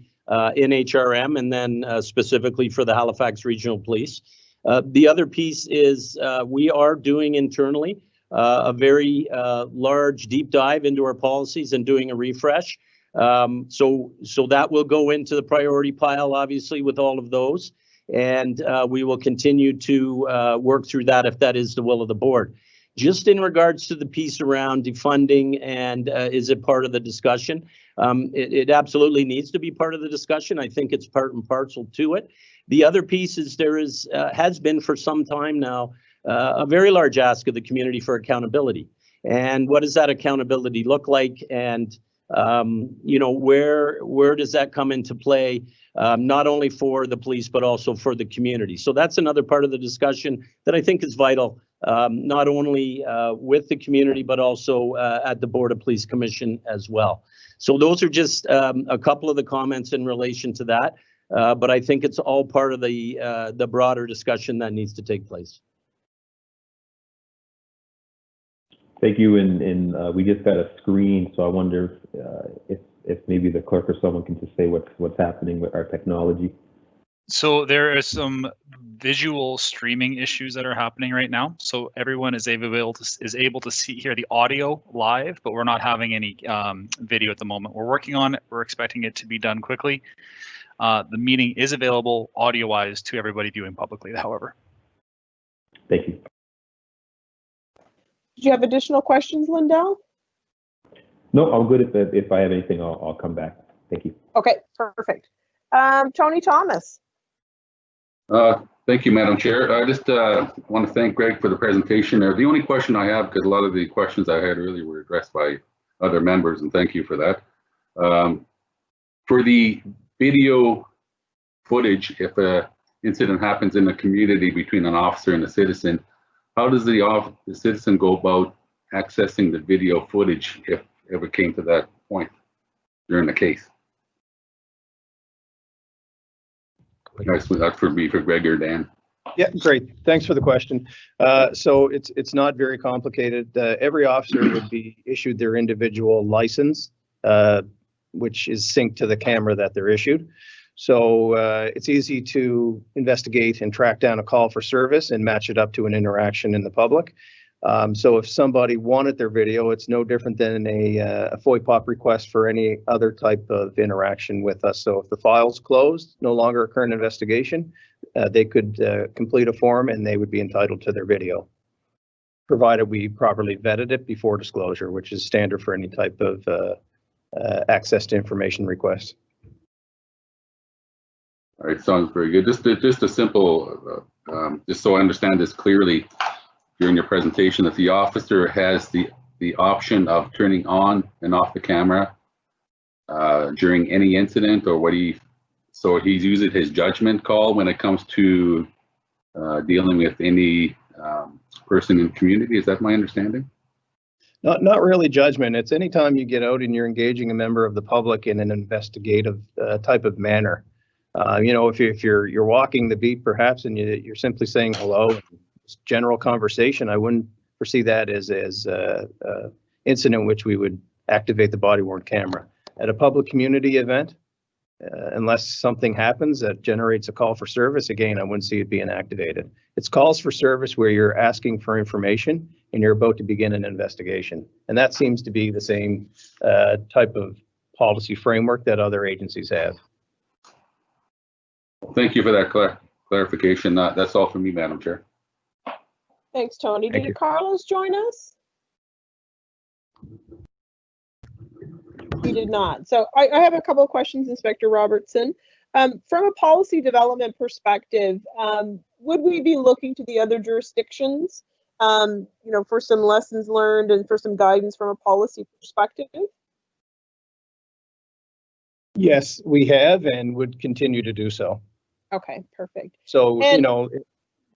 in HRM and then specifically for the Halifax Regional Police. The other piece is we are doing internally a very large deep dive into our policies and doing a refresh. So that will go into the priority pile, obviously, with all of those. And we will continue to work through that if that is the will of the board. Just in regards to the piece around defunding and is it part of the discussion? It absolutely needs to be part of the discussion. I think it's part and parcel to it. The other piece is has been for some time now a very large ask of the community for accountability. And what does that accountability look like? And where does that come into play, not only for the police, but also for the community? So that's another part of the discussion that I think is vital, not only with the community, but also at the Board of Police Commission as well. So those are just a couple of the comments in relation to that. But I think it's all part of the broader discussion that needs to take place. Thank you, and we just got a screen, so I wonder if maybe the clerk or someone can just say what's happening with our technology. So there are some visual streaming issues that are happening right now. So everyone is able to hear the audio live, but we're not having any video at the moment. We're working on it. We're expecting it to be done quickly. The meeting is available audio-wise to everybody viewing publicly, however. Thank you. Do you have additional questions, Lindell? No, I'm good. If I have anything, I'll come back. Thank you. Okay, perfect. Tony Thomas. Thank you, Madam Chair. I just want to thank Greg for the presentation. The only question I have, because a lot of the questions I had earlier were addressed by other members, and thank you for that. For the video footage, if incident happens in the community between an officer and a citizen, how does the citizen go about accessing the video footage if ever came to that point during the case? That's for me, for Greg or Dan. Yeah, great. Thanks for the question. So it's not very complicated. Every officer would be issued their individual license, which is synced to the camera that they're issued. So it's easy to investigate and track down a call for service and match it up to an interaction in the public. So if somebody wanted their video, it's no different than a FOIPOP request for any other type of interaction with us. So if the file's closed, no longer a current investigation, they could complete a form and they would be entitled to their video, provided we properly vetted it before disclosure, which is standard for any type of access to information request. All right, sounds very good. Just a simple, just so I understand this clearly during your presentation, that the officer has the option of turning on and off the camera during any incident, or so he's using his judgment call when it comes to dealing with any person in the community. Is that my understanding? Not really judgment. It's anytime you get out and you're engaging a member of the public in an investigative type of manner. You know, if you're walking the beat perhaps and you're simply saying hello, general conversation, I wouldn't foresee that as incident in which we would activate the body-worn camera. At a public community event, unless something happens that generates a call for service, again, I wouldn't see it being activated. It's calls for service where you're asking for information and you're about to begin an investigation. And that seems to be the same type of policy framework that other agencies have. Thank you for that clarification. That's all for me, Madam Chair. Thanks, Tony. Thank Did you. Carlos join us? He did not. So I have a couple of questions, Inspector Robertson. From a policy development perspective, would we be looking to the other jurisdictions, you know, for some lessons learned and for some guidance from a policy perspective? Yes, we have and would continue to do so. Okay, perfect. So, And- you know,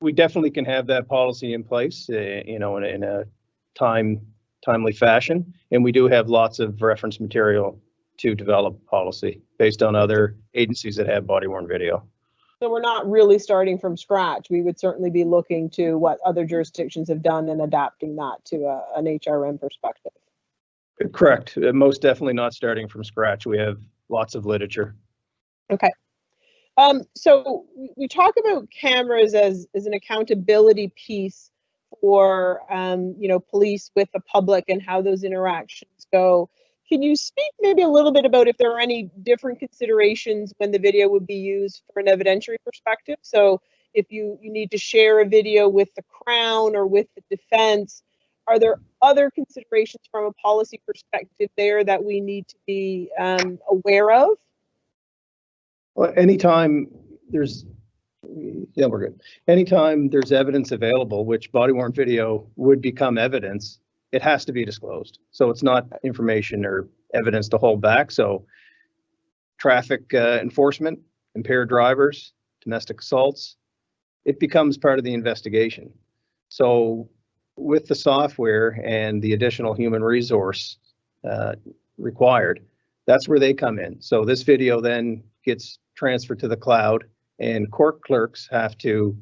we definitely can have that policy in place, you know, in a timely fashion. And we do have lots of reference material to develop policy based on other agencies that have body-worn video. So we're not really starting from scratch. We would certainly be looking to what other jurisdictions have done and adapting that to an HRM perspective. Correct. Most definitely not starting from scratch. We have lots of literature. Okay. So we talk about cameras as an accountability piece for, you know, police with the public and how those interactions go. Can you speak maybe a little bit about if there are any different considerations when the video would be used for an evidentiary perspective? So if you need to share a video with the Crown or with the defense, are there other considerations from a policy perspective there that we need to be aware of? Well, anytime there's, yeah, we're good. Anytime there's evidence available, which body-worn video would become evidence, it has to be disclosed. So it's not information or evidence to hold back. So traffic enforcement, impaired drivers, domestic assaults, it becomes part of the investigation. So with the software and the additional human resource required, that's where they come in. So this video then gets transferred to the cloud and court clerks have to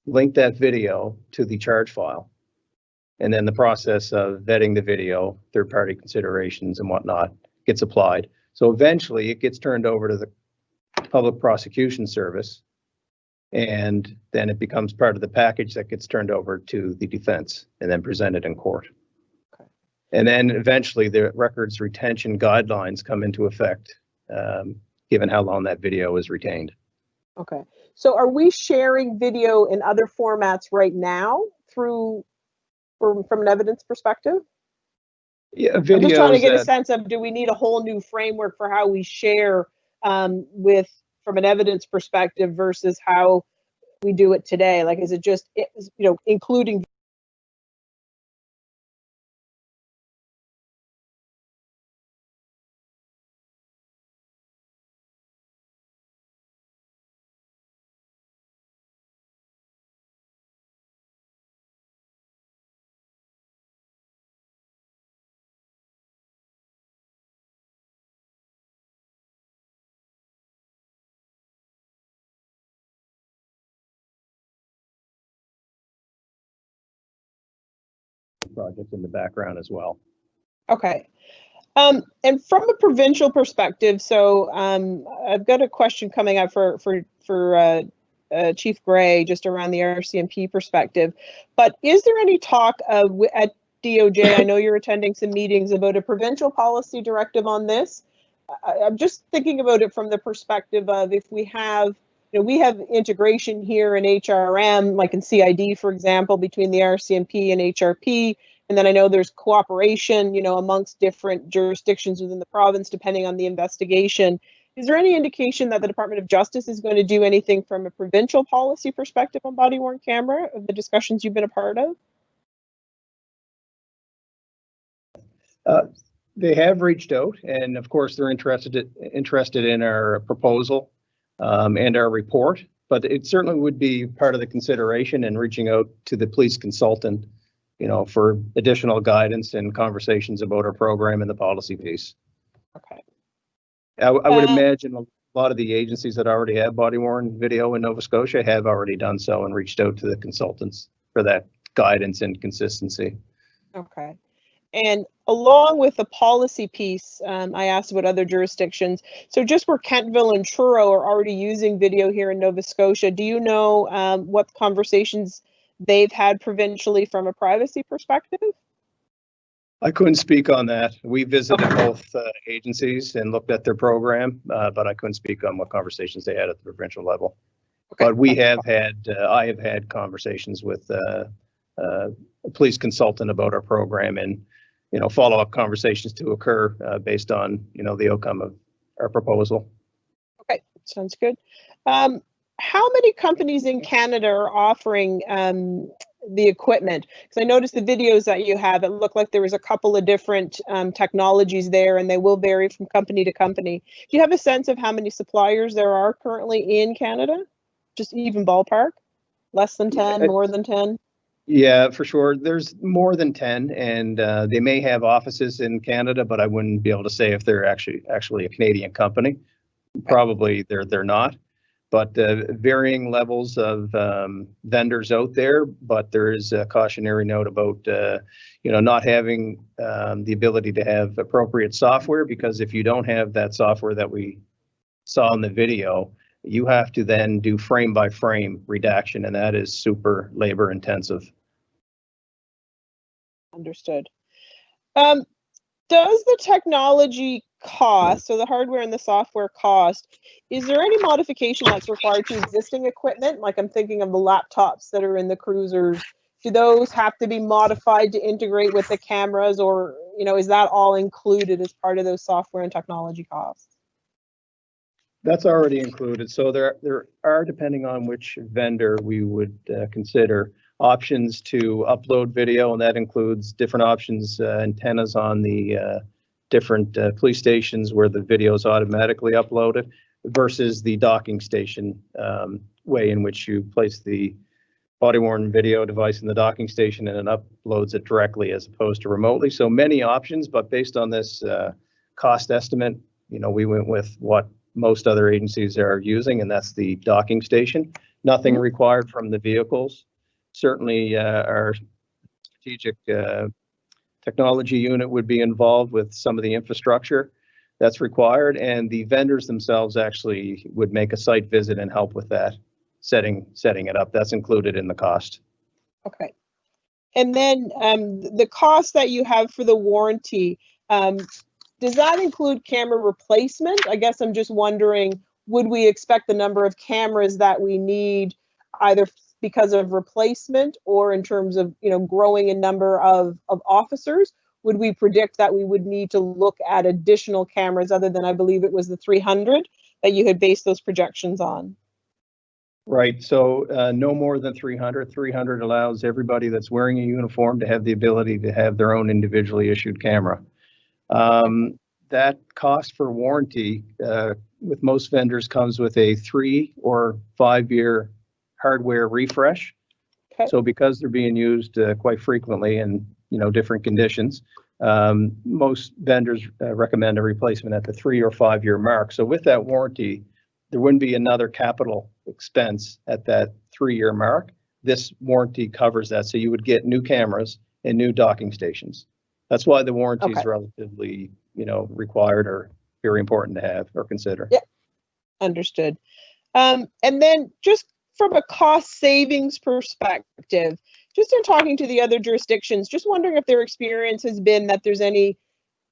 link that video to the charge file. And then the process of vetting the video, third-party considerations and whatnot gets applied. So eventually it gets turned over to the Public Prosecution Service, and then it becomes part of the package that gets turned over to the defense and then presented in court. Okay. And then eventually the records retention guidelines come into effect, given how long that video is retained. Okay. So are we sharing video in other formats right now through from an evidence perspective? Yeah, I'm just trying to get a sense of, do we need a whole new framework for how we share from an evidence perspective versus how we do it today? Like, is it just, you know, including projects in the background as well. Okay. And from a provincial perspective, so I've got a question coming up for Chief Gray, just around the RCMP perspective. But is there any talk of at DOJ? I know you're attending some meetings about a provincial policy directive on this. I'm just thinking about it from the perspective of if we have, we have integration here in HRM, like in CID, for example, between the RCMP and HRP. And then I know there's cooperation, amongst different jurisdictions within the province, depending on the investigation. Is there any indication that the Department of Justice is going to do anything from a provincial policy perspective on body-worn camera of the discussions you've been a part of? They have reached out, and of course they're interested in our proposal and our report, but it certainly would be part of the consideration in reaching out to the police consultant, for additional guidance and conversations about our program and the policy piece. Okay. I would imagine a lot of the agencies that already have body-worn video in Nova Scotia have already done so and reached out to the consultants for that guidance and consistency. Okay. And along with the policy piece, I asked about other jurisdictions. So just where Kentville and Truro are already using video here in Nova Scotia, do you know what conversations they've had provincially from a privacy perspective? I couldn't speak on that. We visited both agencies and looked at their program, but I couldn't speak on what conversations they had at the provincial level. Okay. But we have had, I have had conversations with a police consultant about our program, and follow-up conversations to occur based on the outcome of our proposal. Okay, sounds good. How many companies in Canada are offering the equipment? Because I noticed the videos that you have, it looked like there was a couple of different technologies there, and they will vary from company to company. Do you have a sense of how many suppliers there are currently in Canada? Just even ballpark? Less than 10, more than 10? Yeah, for sure. There's more than 10, and they may have offices in Canada, but I wouldn't be able to say if they're actually a Canadian company. Probably they're not. But varying levels of vendors out there, but there is a cautionary note about not having the ability to have appropriate software, because if you don't have that software that we saw in the video, you have to then do frame by frame redaction, and that is super labor intensive. Understood. Does the technology cost, so the hardware and the software cost, is there any modification that's required to existing equipment? Like I'm thinking of the laptops that are in the cruisers. Do those have to be modified to integrate with the cameras, or is that all included as part of those software and technology costs? That's already included. So there are, depending on which vendor we would consider, options to upload video, and that includes different options, antennas on the different police stations where the video is automatically uploaded, versus the docking station way in which you place the body-worn video device in the docking station and it uploads it directly as opposed to remotely. So many options, but based on this cost estimate, we went with what most other agencies are using, and that's the docking station. Nothing required from the vehicles. Certainly our strategic technology unit would be involved with some of the infrastructure that's required, and the vendors themselves actually would make a site visit and help with that, setting it up. That's included in the cost. Okay. And then the cost that you have for the warranty, does that include camera replacement? I guess I'm just wondering, would we expect the number of cameras that we need either because of replacement or in terms of, growing in number of officers? Would we predict that we would need to look at additional cameras other than, I believe it was the 300 that you had based those projections on? Right. So no more than 300. 300 allows everybody that's wearing a uniform to have the ability to have their own individually issued camera. That cost for warranty with most vendors comes with a 3 or 5 year hardware refresh. Okay. So because they're being used quite frequently in different conditions, most vendors recommend a replacement at the 3 or 5 year mark. So with that warranty, there wouldn't be another capital expense at that 3 year mark. This warranty covers that. So you would get new cameras and new docking stations. That's why the warranty is Okay. relatively, required or very important to have or consider. Yeah. Understood. And then just from a cost savings perspective, just in talking to the other jurisdictions, just wondering if their experience has been that there's any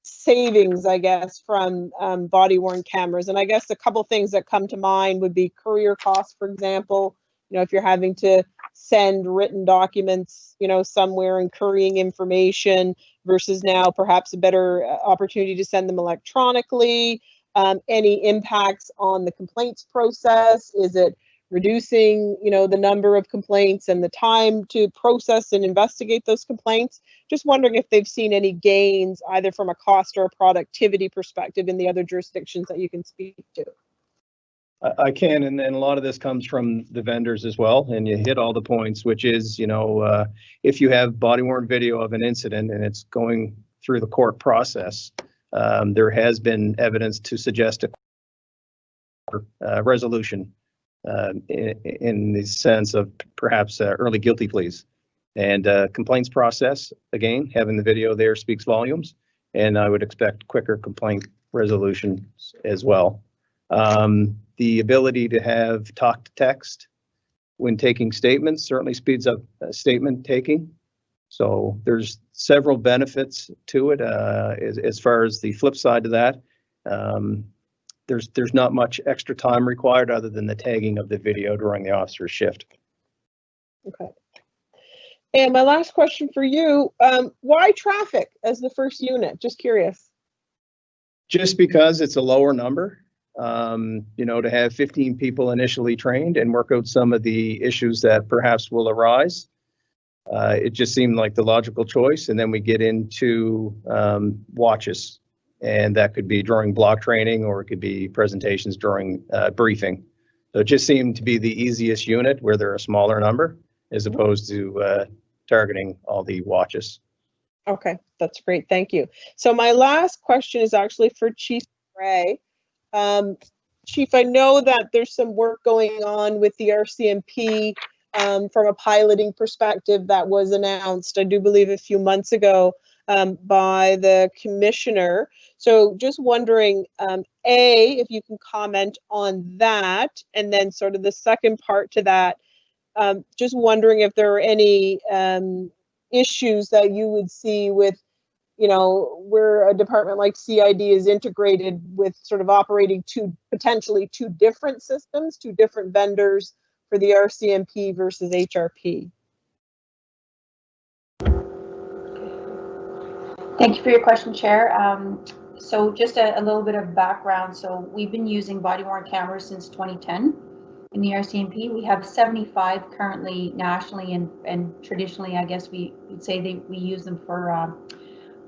savings, I guess, from body-worn cameras. And I guess a couple things that come to mind would be courier costs, for example. If you're having to send written documents, somewhere and couriering information versus now perhaps a better opportunity to send them electronically. Any impacts on the complaints process? Is it reducing, the number of complaints and the time to process and investigate those complaints? Just wondering if they've seen any gains either from a cost or a productivity perspective in the other jurisdictions that you can speak to. I can, and a lot of this comes from the vendors as well, and you hit all the points, which is, if you have body-worn video of an incident and it's going through the court process, there has been evidence to suggest a resolution in the sense of perhaps early guilty pleas. And complaints process, again, having the video there speaks volumes, and I would expect quicker complaint resolutions as well. The ability to have talk to text when taking statements certainly speeds up statement taking. So there's several benefits to it. As far as the flip side of that, there's not much extra time required other than the tagging of the video during the officer's shift. Okay. And my last question for you, why traffic as the first unit? Just curious. Just because it's a lower number, to have 15 people initially trained and work out some of the issues that perhaps will arise. It just seemed like the logical choice. And then we get into watches, and that could be during block training or it could be presentations during briefing. So it just seemed to be the easiest unit where they're a smaller number as opposed to targeting all the watches. Okay, that's great. Thank you. So my last question is actually for Chief Ray. Chief, I know that there's some work going on with the RCMP from a piloting perspective that was announced, I do believe, a few months ago by the commissioner. So just wondering, A, if you can comment on that, and then sort of the second part to that, just wondering if there are any issues that you would see with, where a department like CID is integrated with sort of operating potentially two different systems, two different vendors for the RCMP versus HRP. Thank you for your question, Chair. So just a little bit of background. So we've been using body-worn cameras since 2010 in the RCMP. We have 75 currently nationally, and traditionally, I guess we'd say we use them for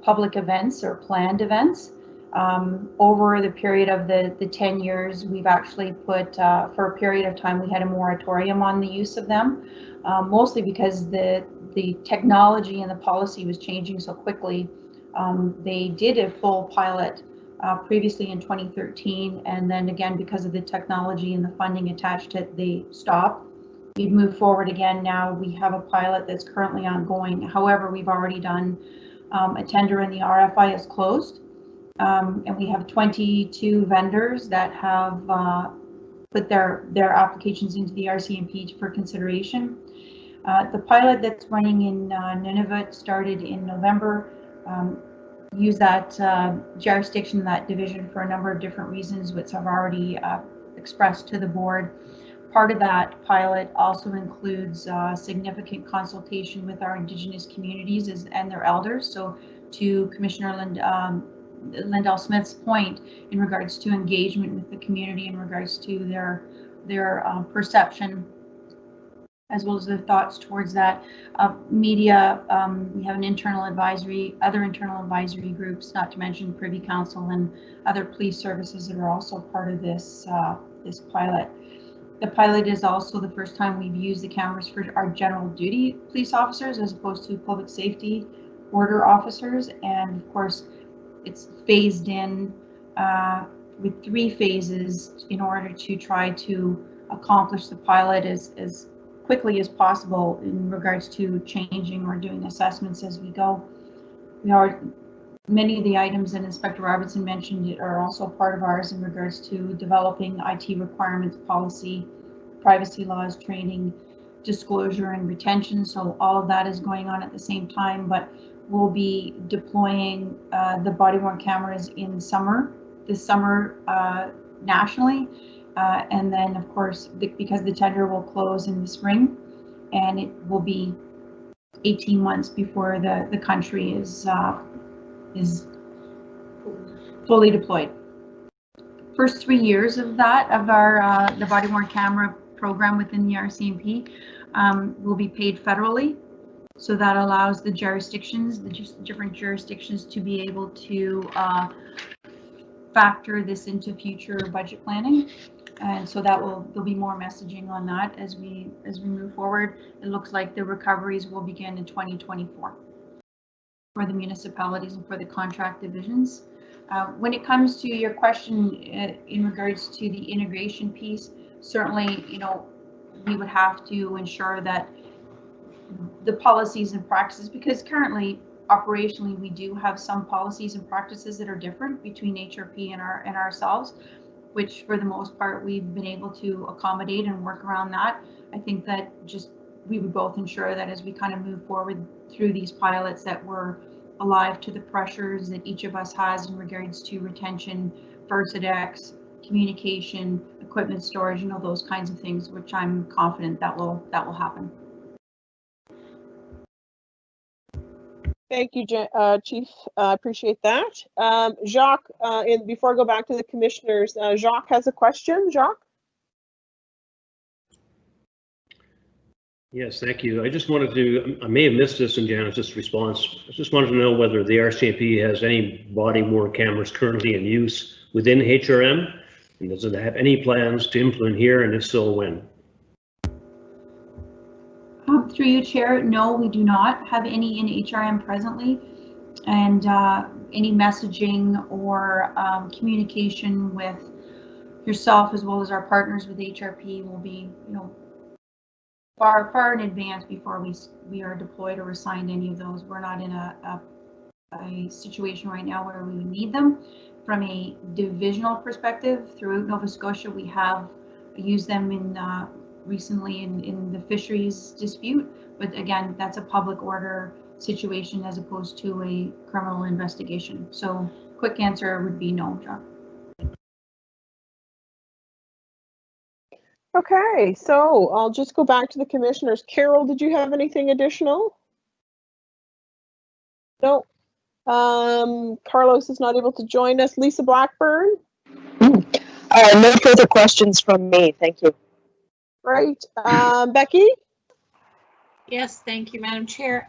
public events or planned events. Over the period of the 10 years, we've actually put, for a period of time, we had a moratorium on the use of them, mostly because the technology and the policy was changing so quickly. They did a full pilot previously in 2013, and then again, because of the technology and the funding attached to it, they stopped. We've moved forward again. Now we have a pilot that's currently ongoing. However, we've already done a tender, and the RFI is closed. And we have 22 vendors that have put their applications into the RCMP for consideration. The pilot that's running in Nunavut started in November. Use that jurisdiction, that division, for a number of different reasons, which I've already expressed to the board. Part of that pilot also includes significant consultation with our Indigenous communities and their elders. So to Commissioner Lindell Smith's point in regards to engagement with the community, in regards to their perception, as well as their thoughts towards that. Media, we have an other internal advisory groups, not to mention Privy Council and other police services that are also part of this pilot. The pilot is also the first time we've used the cameras for our general duty police officers as opposed to public safety order officers. And of course, it's phased in with 3 phases in order to try to accomplish the pilot as quickly as possible in regards to changing or doing assessments as we go. Many of the items that Inspector Robertson mentioned are also part of ours in regards to developing IT requirements, policy, privacy laws, training, disclosure, and retention. So all of that is going on at the same time, but we'll be deploying the body-worn cameras this summer nationally. And then, of course, because the tender will close in the spring, and it will be 18 months before the country is fully deployed. First 3 years of our the body-worn camera program within the RCMP will be paid federally. So that allows the jurisdictions, the different jurisdictions, to be able to factor this into future budget planning. And so there'll be more messaging on that as we move forward. It looks like the recoveries will begin in 2024 for the municipalities and for the contract divisions. When it comes to your question in regards to the integration piece, certainly, we would have to ensure that the policies and practices, because currently operationally we do have some policies and practices that are different between HRP and ourselves, which for the most part we've been able to accommodate and work around that. I think that we would both ensure that as we kind of move forward through these pilots, that we're alive to the pressures that each of us has in regards to retention, Versadex, communication, equipment storage, those kinds of things, which I'm confident that will happen. Thank you, Chief. Appreciate that. Jacques, before I go back to the commissioners, Jacques has a question. Jacques? Yes, thank you. I just wanted to, I may have missed this in Janice's response. I just wanted to know whether the RCMP has any body-worn cameras currently in use within HRM, and does it have any plans to implement here, and if so, when? Through you, Chair, no, we do not have any in HRM presently, and any messaging or communication with yourself as well as our partners with HRP will be, far in advance before we are deployed or assigned any of those. We're not in a situation right now where we would need them. From a divisional perspective, throughout Nova Scotia, we have used them in recently in the fisheries dispute, but again, that's a public order situation as opposed to a criminal investigation. So quick answer would be no, John. Okay, so I'll just go back to the commissioners. Carol, did you have anything additional? No. Carlos is not able to join us. Lisa Blackburn? No further questions from me. Thank you. Right. Becky? Yes, thank you, Madam Chair.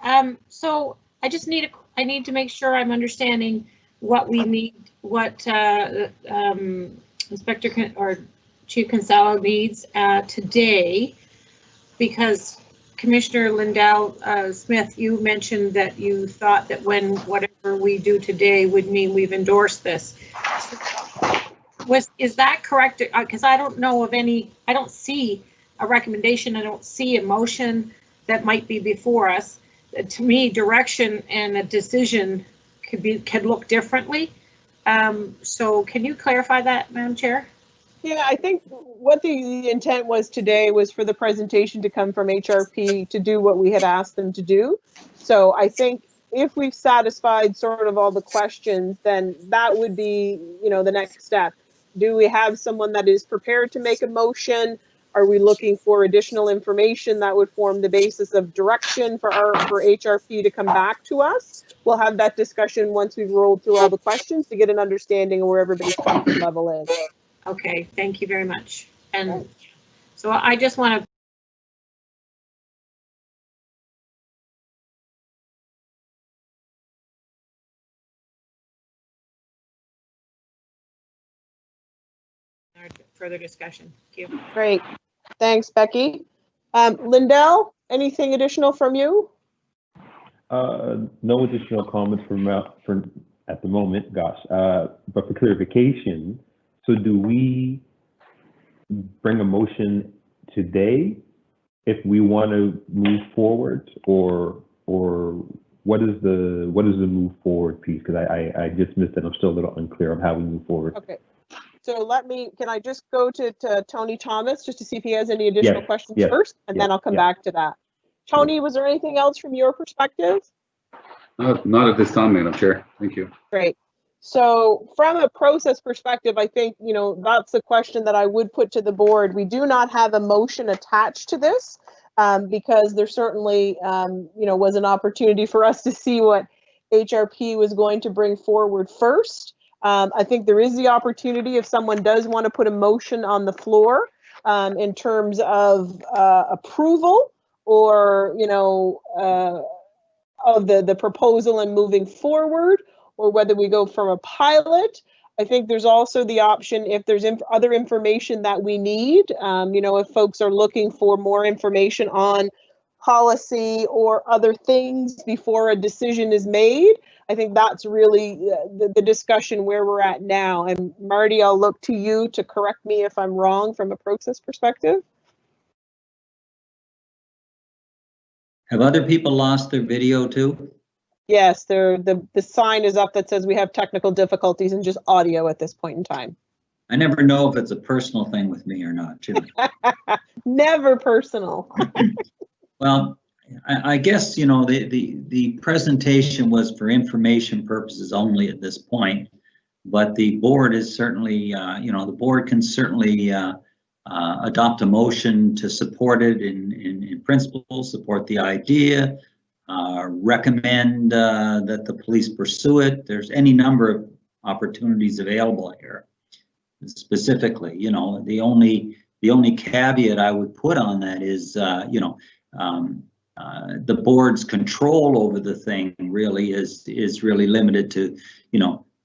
So I just I need to make sure I'm understanding what we need, what Inspector or Chief Kinsella needs today, because Commissioner Lindell Smith, you mentioned that you thought that whatever we do today would mean we've endorsed this. Is that correct? Because I don't know of any, I don't see a recommendation, I don't see a motion that might be before us. To me, direction and a decision could look differently. So can you clarify that, Madam Chair? Yeah, I think what the intent was today was for the presentation to come from HRP to do what we had asked them to do. So I think if we've satisfied sort of all the questions, then that would be, the next step. Do we have someone that is prepared to make a motion? Are we looking for additional information that would form the basis of direction for HRP to come back to us? We'll have that discussion once we've rolled through all the questions to get an understanding of where everybody's comfort level is. Okay, thank you very much. And so I just want to further discussion. Thank you. Great. Thanks, Becky. Lindell, anything additional from you? No additional comments for at the moment, gosh. But for clarification, so do we bring a motion today if we want to move forward, or what is the move forward piece? Because I just missed it. I'm still a little unclear of how we move forward. Okay. So can I just go to Tony Thomas just to see if he has any additional questions first, and then I'll come back to that. Tony, was there anything else from your perspective? Not at this time, Madam Chair. Thank you. Great. So from a process perspective, I think, that's the question that I would put to the board. We do not have a motion attached to this because there certainly, was an opportunity for us to see what HRP was going to bring forward first. I think there is the opportunity if someone does want to put a motion on the floor in terms of approval or, of the proposal and moving forward, or whether we go from a pilot. I think there's also the option if there's other information that we need, if folks are looking for more information on policy or other things before a decision is made. I think that's really the discussion where we're at now. And Marty, I'll look to you to correct me if I'm wrong from a process perspective. Have other people lost their video too? Yes, the sign is up that says we have technical difficulties and just audio at this point in time. I never know if it's a personal thing with me or not, Jimmy. Never personal. Well, I guess, the presentation was for information purposes only at this point, but the board is certainly, the board can certainly adopt a motion to support it in principle, support the idea, recommend that the police pursue it. There's any number of opportunities available here. Specifically, the only caveat I would put on that is, the board's control over the thing really is really limited to,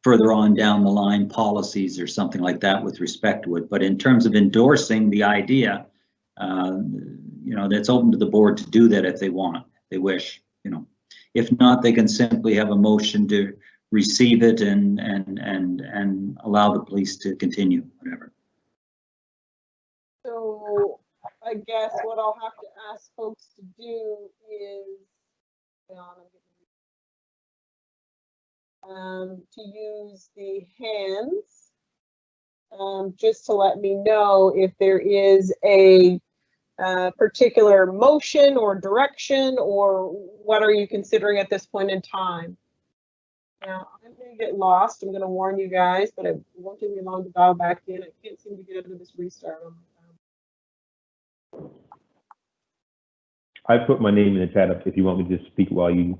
further on down the line policies or something like that with respect to it. But in terms of endorsing the idea, that's open to the board to do that if they want, if they wish. If not, they can simply have a motion to receive it and allow the police to continue, whatever. So I guess what I'll have to ask folks to do is to use the hands just to let me know if there is a particular motion or direction, or what are you considering at this point in time? Now, I'm going to get lost. I'm going to warn you guys, but it won't take me long to dial back in. I can't seem to get into this restart on my phone. I put my name in the chat if you want me to speak while you.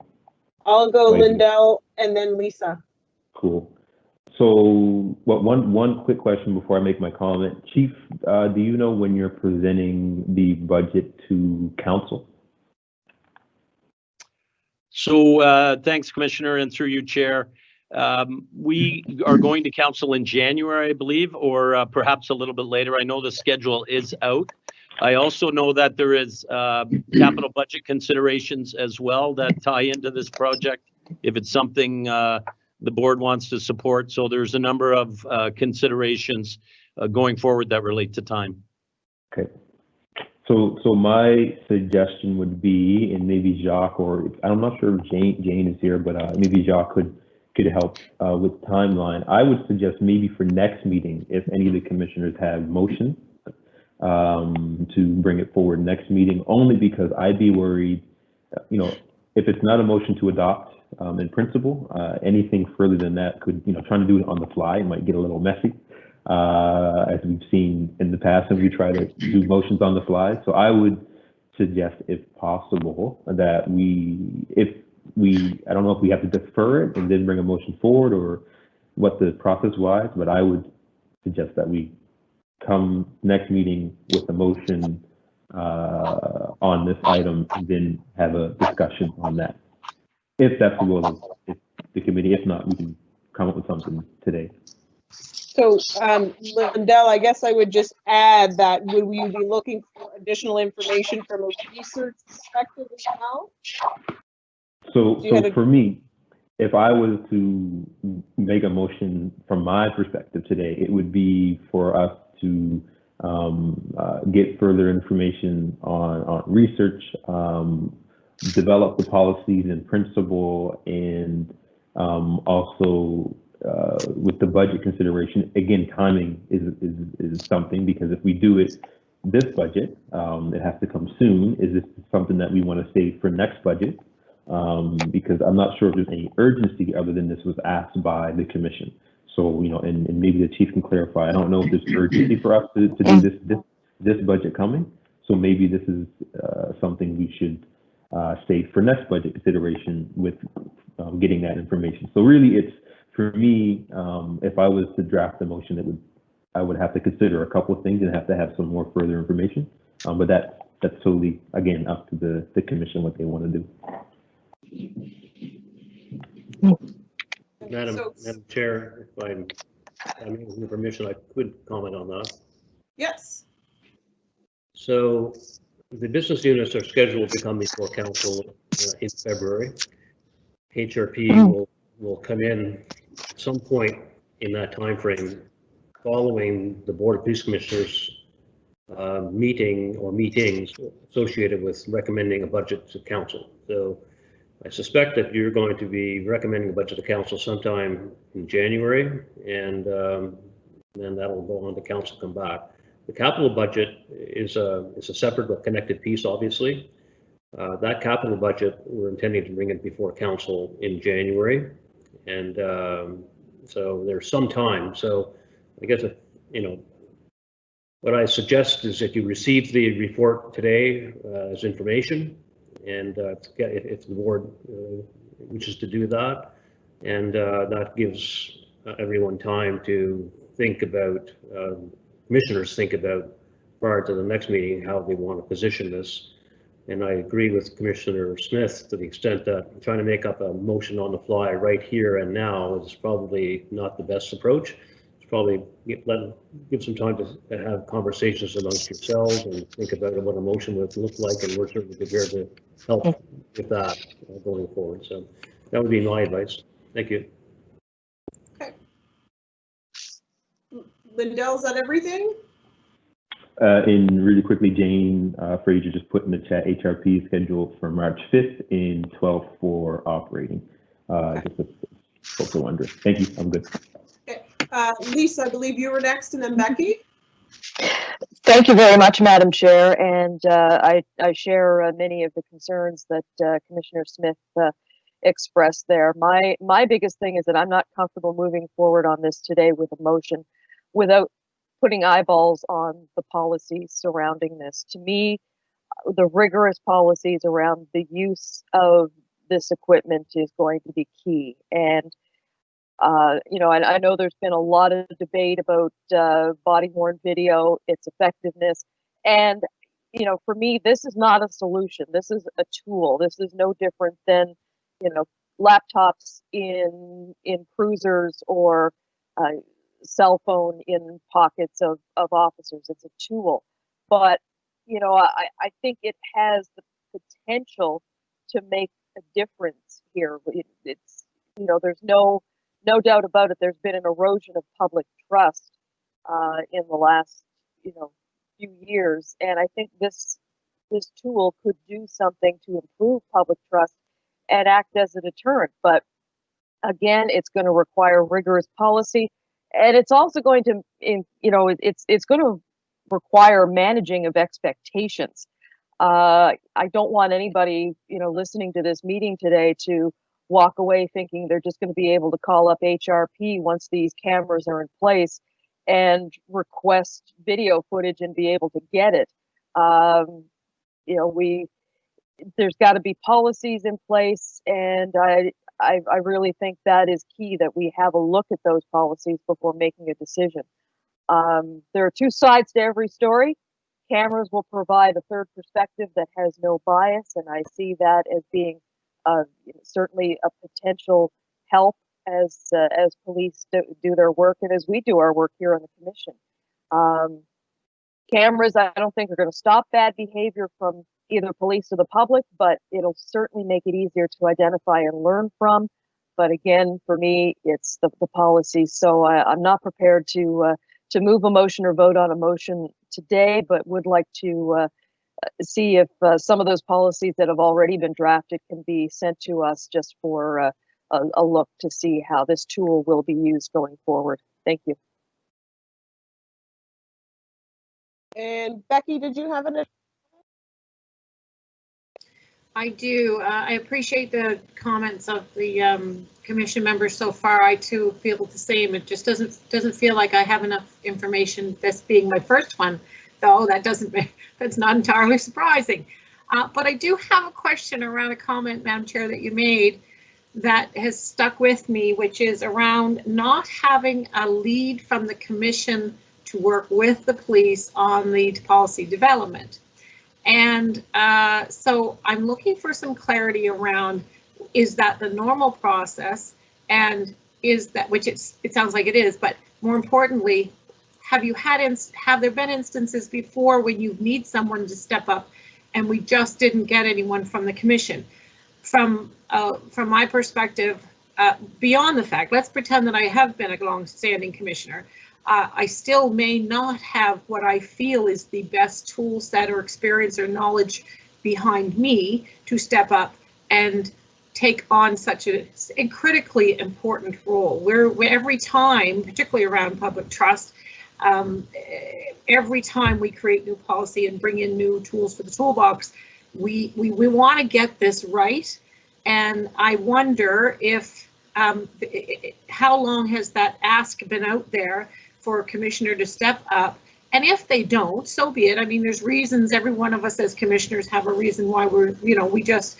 I'll go Lindell and then Lisa. Cool. So, one quick question before I make my comment. Chief, do you know when you're presenting the budget to council? So thanks, Commissioner, and through you, Chair. We are going to council in January, I believe, or perhaps a little bit later. I know the schedule is out. I also know that there is capital budget considerations as well that tie into this project, if it's something the board wants to support. So there's a number of considerations going forward that relate to time. Okay. So my suggestion would be, and maybe Jacques, or I'm not sure if Jane is here, but maybe Jacques could help with timeline. I would suggest maybe for next meeting, if any of the commissioners have motion to bring it forward next meeting, only because I'd be worried, if it's not a motion to adopt in principle, anything further than that could, trying to do it on the fly, it might get a little messy. As we've seen in the past, and we try to do motions on the fly. So I would suggest, if possible, that I don't know if we have to defer it and then bring a motion forward or what the process was, but I would suggest that we come next meeting with a motion on this item and then have a discussion on that. If that's the will of the committee. If not, we can come up with something today. So, Lindell, I guess I would just add that would we be looking for additional information from a research perspective as well? So for me, if I was to make a motion from my perspective today, it would be for us to get further information on research, develop the policies in principle, and also with the budget consideration, again, timing is something, because if we do it this budget, it has to come soon. Is this something that we want to save for next budget? Because I'm not sure if there's any urgency other than this was asked by the commission. So, you know, and maybe the chief can clarify. I don't know if there's urgency for us to do this budget coming. So maybe this is something we should save for next budget consideration with getting that information. So really, it's, for me, if I was to draft the motion, I would have to consider a couple of things and have to have some more further information. But that's totally, again, up to the commission what they want to do. Madam Chair, if I'm with your permission, I could comment on that. Yes. So the business units are scheduled to come before council in February. HRP will come in at some point in that time frame following the Board of Police Commissioners meeting or meetings associated with recommending a budget to council. So I suspect that you're going to be recommending a budget to council sometime in January, and then that'll go on to council, come back. The capital budget is a separate but connected piece, obviously. That capital budget, we're intending to bring it before council in January, and so there's some time. So I guess, what I suggest is that you receive the report today as information, and if the board wishes to do that, and that gives everyone time to think about, commissioners think about, prior to the next meeting, how they want to position this. And I agree with Commissioner Smith to the extent that trying to make up a motion on the fly right here and now is probably not the best approach. It's probably give some time to have conversations amongst yourselves and think about what a motion would look like, and we're certainly prepared to help with that going forward. So that would be my advice. Thank you. Okay. Lindell, is that everything? And really quickly, Jane Fraser just put in the chat, HRP scheduled for March 5th in 12 for operating. Just a folks are wondering. Thank you. I'm good. Okay. Lisa, I believe you were next, and then Becky. Thank you very much, Madam Chair, and I share many of the concerns that Commissioner Smith expressed there. My biggest thing is that I'm not comfortable moving forward on this today with a motion without putting eyeballs on the policies surrounding this. To me, the rigorous policies around the use of this equipment is going to be key. And and I know there's been a lot of debate about body-worn video, its effectiveness. And, for me, this is not a solution. This is a tool. This is no different than, laptops in cruisers or cell phone in pockets of officers. It's a tool. But, I think it has the potential to make a difference here. It's, there's no doubt about it. There's been an erosion of public trust in the last, few years, and I think this tool could do something to improve public trust and act as a deterrent. But again, it's going to require rigorous policy, and it's also going to, it's going to require managing of expectations. I don't want anybody, listening to this meeting today to walk away thinking they're just going to be able to call up HRP once these cameras are in place and request video footage and be able to get it. There's got to be policies in place, and I really think that is key, that we have a look at those policies before making a decision. There are two sides to every story. Cameras will provide a third perspective that has no bias, and I see that as being certainly a potential help as police do their work and as we do our work here on the commission. Cameras, I don't think are going to stop bad behavior from either police or the public, but it'll certainly make it easier to identify and learn from. But again, for me, it's the policy. So I'm not prepared to move a motion or vote on a motion today, but would like to see if some of those policies that have already been drafted can be sent to us just for a look to see how this tool will be used going forward. Thank you. And Becky, did you have an? I do. I appreciate the comments of the commission members so far. I too feel the same. It just doesn't feel like I have enough information. This being my first one, though, that's not entirely surprising. But I do have a question around a comment, Madam Chair, that you made that has stuck with me, which is around not having a lead from the commission to work with the police on the policy development. And so I'm looking for some clarity around, is that the normal process, and is that, which it sounds like it is, but more importantly, have there been instances before when you need someone to step up and we just didn't get anyone from the commission? From my perspective, beyond the fact, let's pretend that I have been a long-standing commissioner, I still may not have what I feel is the best tool set or experience or knowledge behind me to step up and take on such a critically important role. Where every time, particularly around public trust, every time we create new policy and bring in new tools for the toolbox, we want to get this right. And I wonder if how long has that ask been out there for a commissioner to step up? And if they don't, so be it. I mean, there's reasons. Every one of us as commissioners have a reason why we're, we just,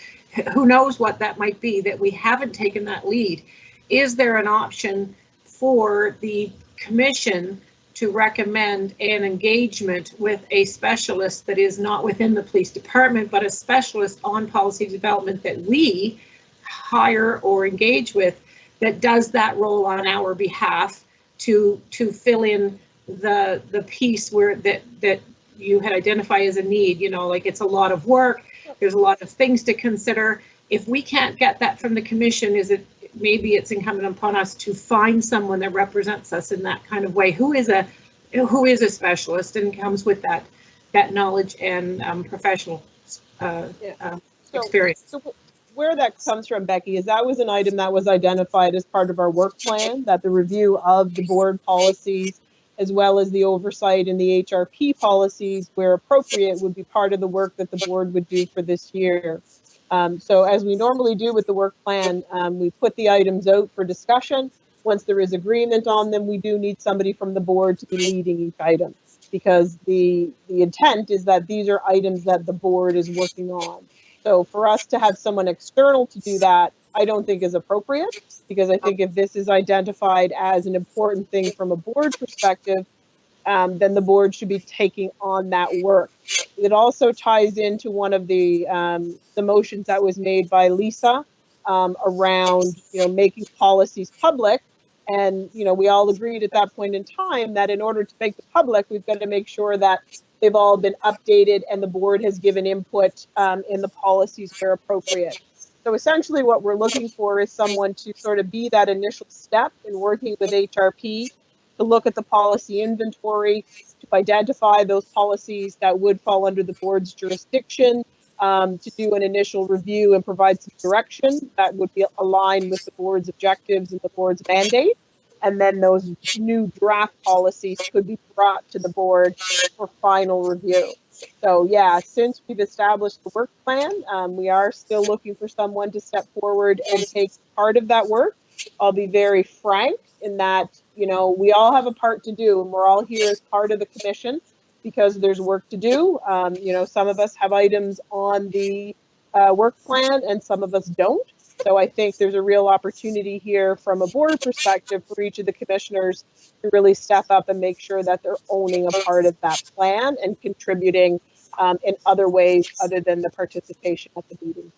who knows what that might be, that we haven't taken that lead. Is there an option for the commission to recommend an engagement with a specialist that is not within the police department, but a specialist on policy development that we hire or engage with, that does that role on our behalf to fill in the piece where that you had identified as a need? Like, it's a lot of work, there's a lot of things to consider. If we can't get that from the commission, maybe it's incumbent upon us to find someone that represents us in that kind of way, who is a specialist and comes with that knowledge and professional experience. So where that comes from, Becky, is that was an item that was identified as part of our work plan, that the review of the board policies as well as the oversight in the HRP policies, where appropriate, would be part of the work that the board would do for this year. So as we normally do with the work plan, we put the items out for discussion. Once there is agreement on them, we do need somebody from the board to be leading each item, because the intent is that these are items that the board is working on. So for us to have someone external to do that, I don't think is appropriate, because I think if this is identified as an important thing from a board perspective, then the board should be taking on that work. It also ties into one of the motions that was made by Lisa around making policies public. And we all agreed at that point in time that in order to make the public, we've got to make sure that they've all been updated and the board has given input in the policies where appropriate. So essentially what we're looking for is someone to sort of be that initial step in working with HRP to look at the policy inventory, to identify those policies that would fall under the board's jurisdiction, to do an initial review and provide some direction that would be aligned with the board's objectives and the board's mandate. And then those new draft policies could be brought to the board for final review. So yeah, since we've established the work plan, we are still looking for someone to step forward and take part of that work. I'll be very frank in that, we all have a part to do, and we're all here as part of the commission because there's work to do. Some of us have items on the work plan and some of us don't. So I think there's a real opportunity here from a board perspective for each of the commissioners to really step up and make sure that they're owning a part of that plan and contributing in other ways other than the participation at the meetings.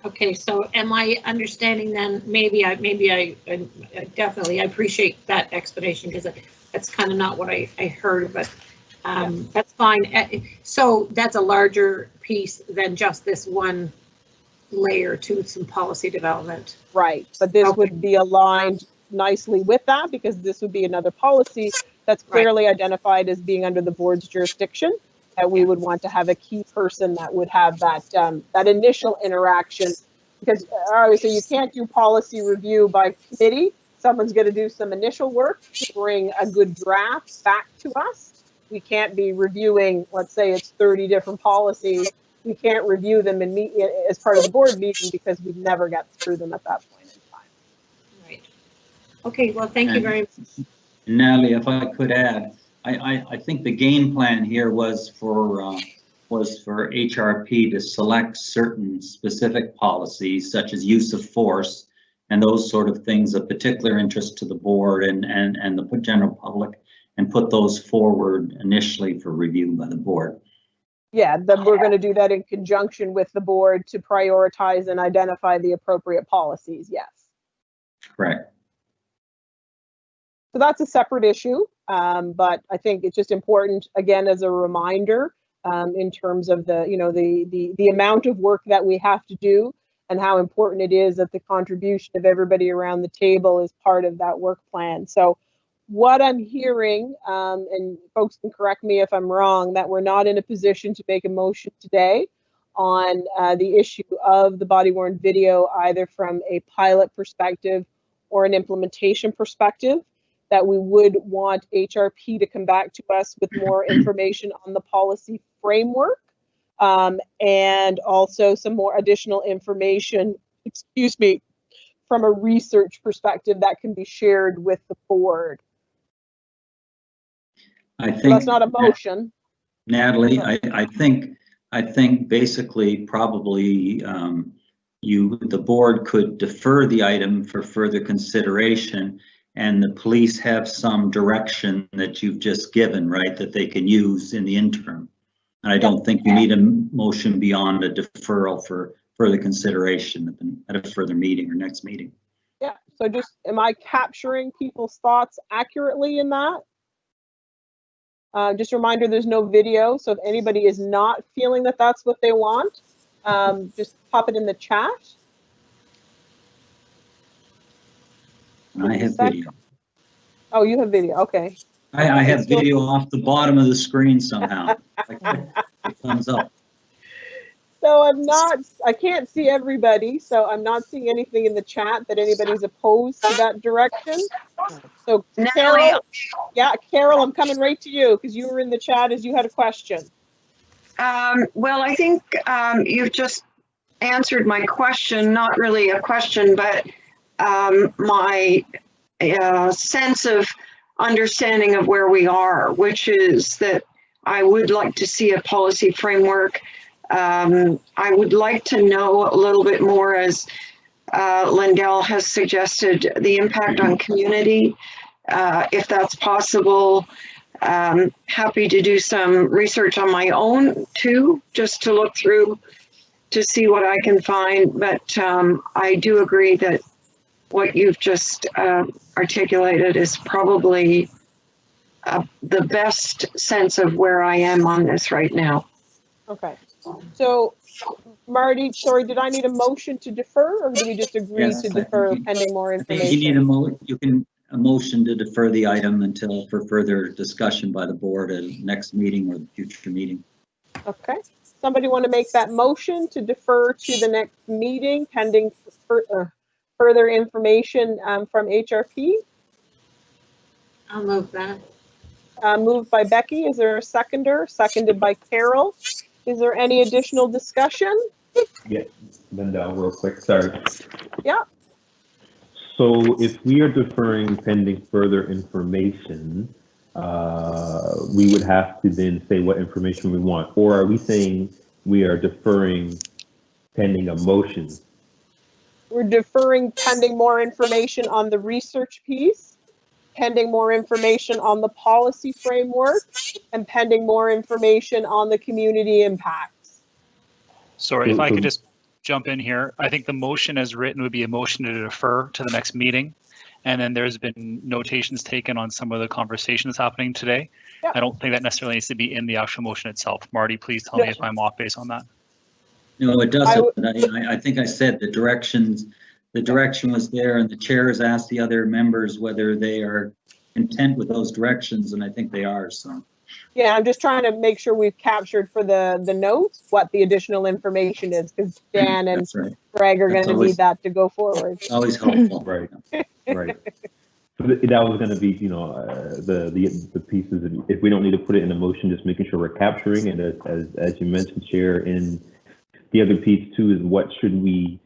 Okay, so am I understanding then? Maybe I definitely appreciate that explanation, because that's kind of not what I heard, but that's fine. So that's a larger piece than just this one layer to some policy development. Right, but this would be aligned nicely with that, because this would be another policy that's clearly identified as being under the board's jurisdiction, that we would want to have a key person that would have that, that initial interaction. Because obviously you can't do policy review by committee. Someone's going to do some initial work to bring a good draft back to us. We can't be reviewing, let's say it's 30 different policies. We can't review them and meet as part of the board meeting because we'd never get through them at that point in time. Right. Okay, well, thank you very much. Natalie, if I could add, I think the game plan here was for HRP to select certain specific policies such as use of force and those sort of things of particular interest to the board and the general public, and put those forward initially for review by the board. Yeah, then we're going to do that in conjunction with the board to prioritize and identify the appropriate policies. Yes. Correct. So that's a separate issue, but I think it's just important, again, as a reminder, in terms of the, you know, the amount of work that we have to do and how important it is that the contribution of everybody around the table is part of that work plan. So what I'm hearing, and folks can correct me if I'm wrong, that we're not in a position to make a motion today on the issue of the body-worn video, either from a pilot perspective or an implementation perspective, that we would want HRP to come back to us with more information on the policy framework, and also some more additional information, excuse me, from a research perspective that can be shared with the board. I think so that's not a motion. Natalie, I think basically probably the board could defer the item for further consideration, and the police have some direction that you've just given, right, that they can use in the interim. And I don't think you need a motion beyond a deferral for further consideration at a further meeting or next meeting. Yeah, so just, am I capturing people's thoughts accurately in that? Just a reminder, there's no video, so if anybody is not feeling that that's what they want, just pop it in the chat. I have video. Oh, you have video, okay. I have video off the bottom of the screen somehow. It comes up. So I can't see everybody, so I'm not seeing anything in the chat that anybody's opposed to that direction. So Carol, yeah, Carol, I'm coming right to you because you were in the chat as you had a question. Well, I think you've just answered my question, not really a question, but my sense of understanding of where we are, which is that I would like to see a policy framework. I would like to know a little bit more, as Lindell has suggested, the impact on community, if that's possible. Happy to do some research on my own too, just to look through to see what I can find. But I do agree that what you've just articulated is probably the best sense of where I am on this right now. Okay. So, Marty, sorry, did I need a motion to defer, or do we just agree to defer pending more information? I think you need a motion to defer the item until for further discussion by the board at next meeting or the future meeting. Okay. Somebody want to make that motion to defer to the next meeting pending further information from HRP? I'll move that. Moved by Becky. Is there a seconder? Seconded by Carol. Is there any additional discussion? Yeah, Linda, real quick, sorry. Yeah. So if we are deferring pending further information, we would have to then say what information we want, or are we saying we are deferring pending a motion? We're deferring pending more information on the research piece, pending more information on the policy framework, and pending more information on the community impacts. Sorry, if I could just jump in here. I think the motion as written would be a motion to defer to the next meeting. And then there's been notations taken on some of the conversations happening today. Yeah. I don't think that necessarily needs to be in the actual motion itself. Marty, please tell me if I'm off base on that. No, it doesn't. I think I said the direction was there, and the chair has asked the other members whether they are content with those directions, and I think they are, so. Yeah, I'm just trying to make sure we've captured for the notes what the additional information is, because Dan and That's right. Greg are going That's to always- need that to go forward. Always helpful. Right, right. So that was going to be, you know, the pieces. If we don't need to put it in a motion, just making sure we're capturing. And as you mentioned, Chair, and the other piece too is what should we,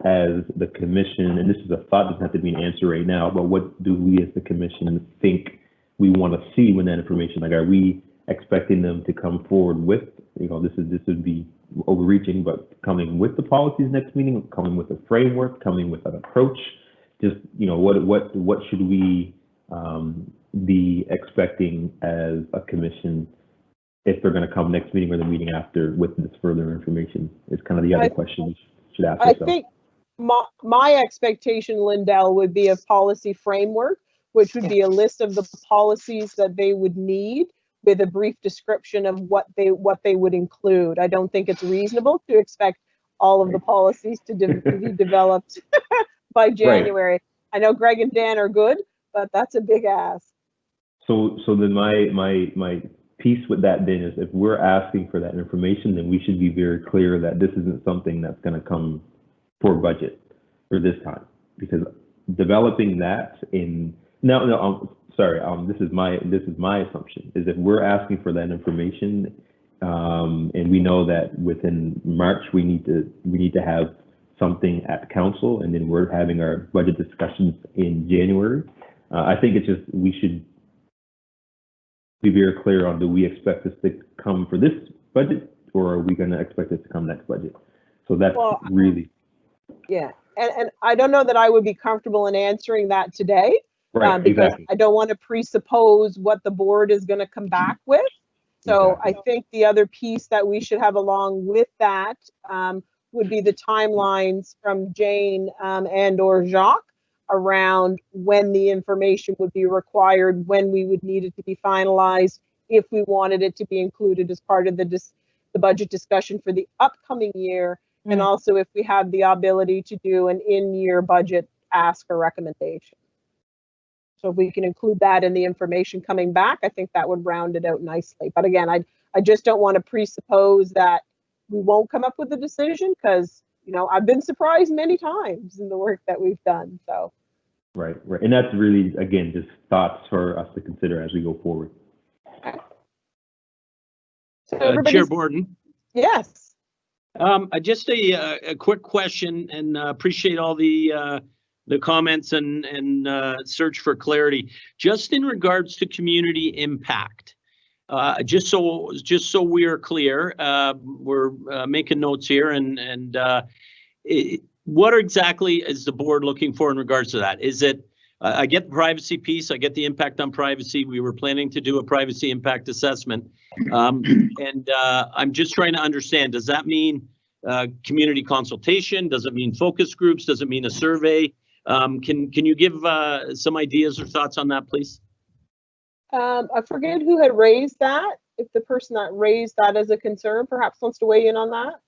as the commission, and this is a thought, doesn't have to be an answer right now, but what do we as the commission think we want to see when that information? Like, are we expecting them to come forward with, you know, this would be overreaching, but coming with the policies next meeting, coming with a framework, coming with an approach? Just, you know, what should we be expecting as a commission if they're going to come next meeting or the meeting after with this further information? Is kind of the other question we should ask ourselves. I think my expectation, Lindell, would be a policy framework, which would be a list of the policies that they would need with a brief description of what they would include. I don't think it's reasonable to expect all of the policies to be developed by January. Right. I know Greg and Dan are good, but that's a big ask. So then my piece with that then is, if we're asking for that information, then we should be very clear that this isn't something that's going to come for budget for this time, because developing that in this is my assumption, is if we're asking for that information, and we know that within March we need to have something at council, and then we're having our budget discussions in January. I think it's just, we should be very clear on, do we expect this to come for this budget, or are we going to expect it to come next budget? So that's really. Yeah, and I don't know that I would be comfortable in answering that today. Right, because exactly. I don't want to presuppose what the board is going to come back with. So exactly. I think the other piece that we should have along with that would be the timelines from Jane and or Jacques around when the information would be required, when we would need it to be finalized, if we wanted it to be included as part of the budget discussion for the upcoming year, and also if we have the ability to do an in-year budget ask or recommendation. So if we can include that in the information coming back, I think that would round it out nicely. But again, I just don't want to presuppose that we won't come up with a decision, because, you know, I've been surprised many times in the work that we've done. So. Right. And that's really, again, just thoughts for us to consider as we go forward. Okay. So Chair Borden. Yes. Just a quick question, and appreciate all the comments and search for clarity. Just in regards to community impact, just so we are clear, we're making notes here, and what exactly is the board looking for in regards to that? Is it, I get the privacy piece, I get the impact on privacy. We were planning to do a privacy impact assessment, and I'm just trying to understand, does that mean community consultation? Does it mean focus groups? Does it mean a survey? Can you give some ideas or thoughts on that, please? I forget who had raised that. If the person that raised that as a concern perhaps wants to weigh in on that.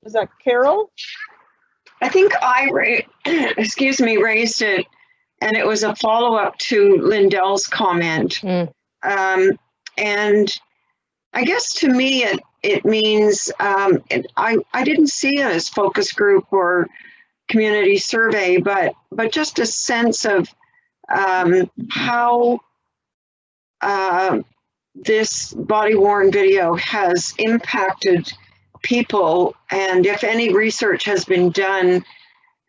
Was that Carol? I think I raised it, and it was a follow-up to Lindell's comment. And I guess to me it means, I didn't see it as focus group or community survey, but just a sense of how this body-worn video has impacted people, and if any research has been done.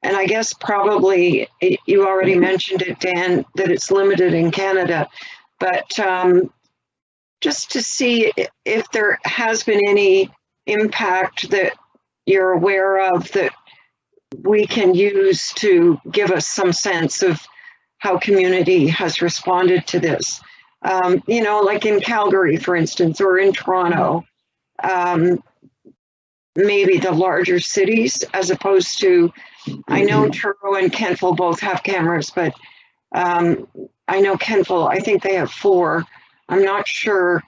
And I guess probably you already mentioned it, Dan, that it's limited in Canada, but just to see if there has been any impact that you're aware of that we can use to give us some sense of how community has responded to this. You know, like in Calgary, for instance, or in Toronto, maybe the larger cities, as opposed to, I know Truro and Kentville both have cameras, but I know Kentville, I think they have 4. I'm not sure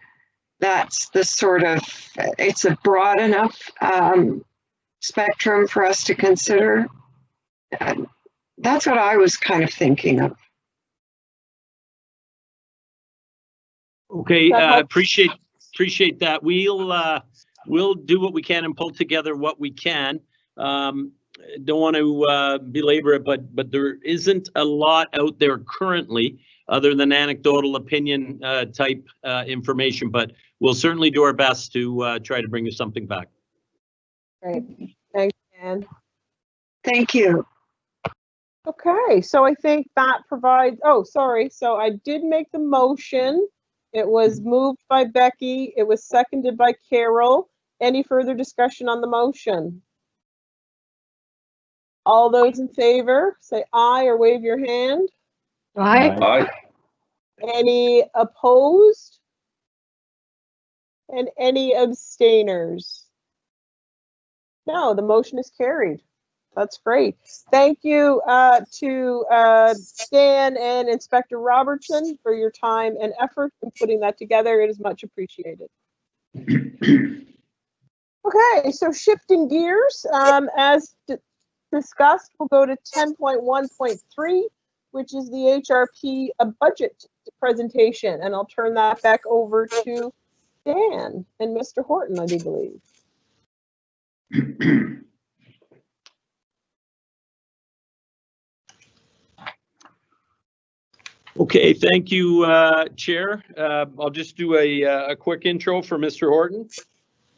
that's the sort of, it's a broad enough spectrum for us to consider. That's what I was kind of thinking of. Okay, That helps. appreciate that. We'll do what we can and pull together what we can. Don't want to belabor it, but there isn't a lot out there currently other than anecdotal opinion type information, but we'll certainly do our best to try to bring you something back. Great. Thanks, Ann. Thank you. Okay, so I think that provides, oh, sorry. So I did make the motion. It was moved by Becky. It was seconded by Carol. Any further discussion on the motion? All those in favor, say aye or wave your hand. Aye. Aye. Any opposed? And any abstainers? No, the motion is carried. That's great. Thank you to Stan and Inspector Robertson for your time and effort in putting that together. It is much appreciated. Okay, so shifting gears, as discussed, we'll go to 10.1.3, which is the HRP budget presentation, and I'll turn that back over to Dan and Mr. Horton, I do believe. Okay, thank you, Chair. I'll just do a quick intro for Mr. Horton.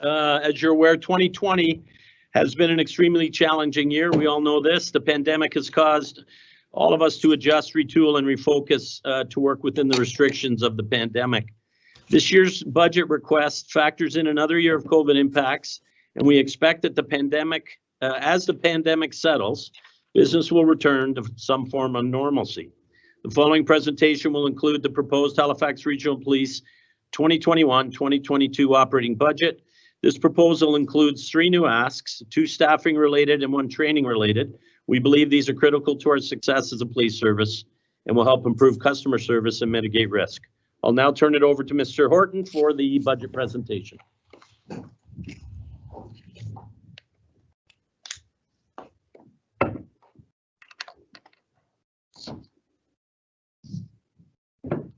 As you're aware, 2020 has been an extremely challenging year. We all know this. The pandemic has caused all of us to adjust, retool, and refocus to work within the restrictions of the pandemic. This year's budget request factors in another year of COVID impacts, and we expect that the pandemic, as the pandemic settles, business will return to some form of normalcy. The following presentation will include the proposed Halifax Regional Police 2021-2022 operating budget. This proposal includes 3 new asks, 2 staffing related and 1 training related. We believe these are critical to our success as a police service and will help improve customer service and mitigate risk. I'll now turn it over to Mr. Horton for the budget presentation.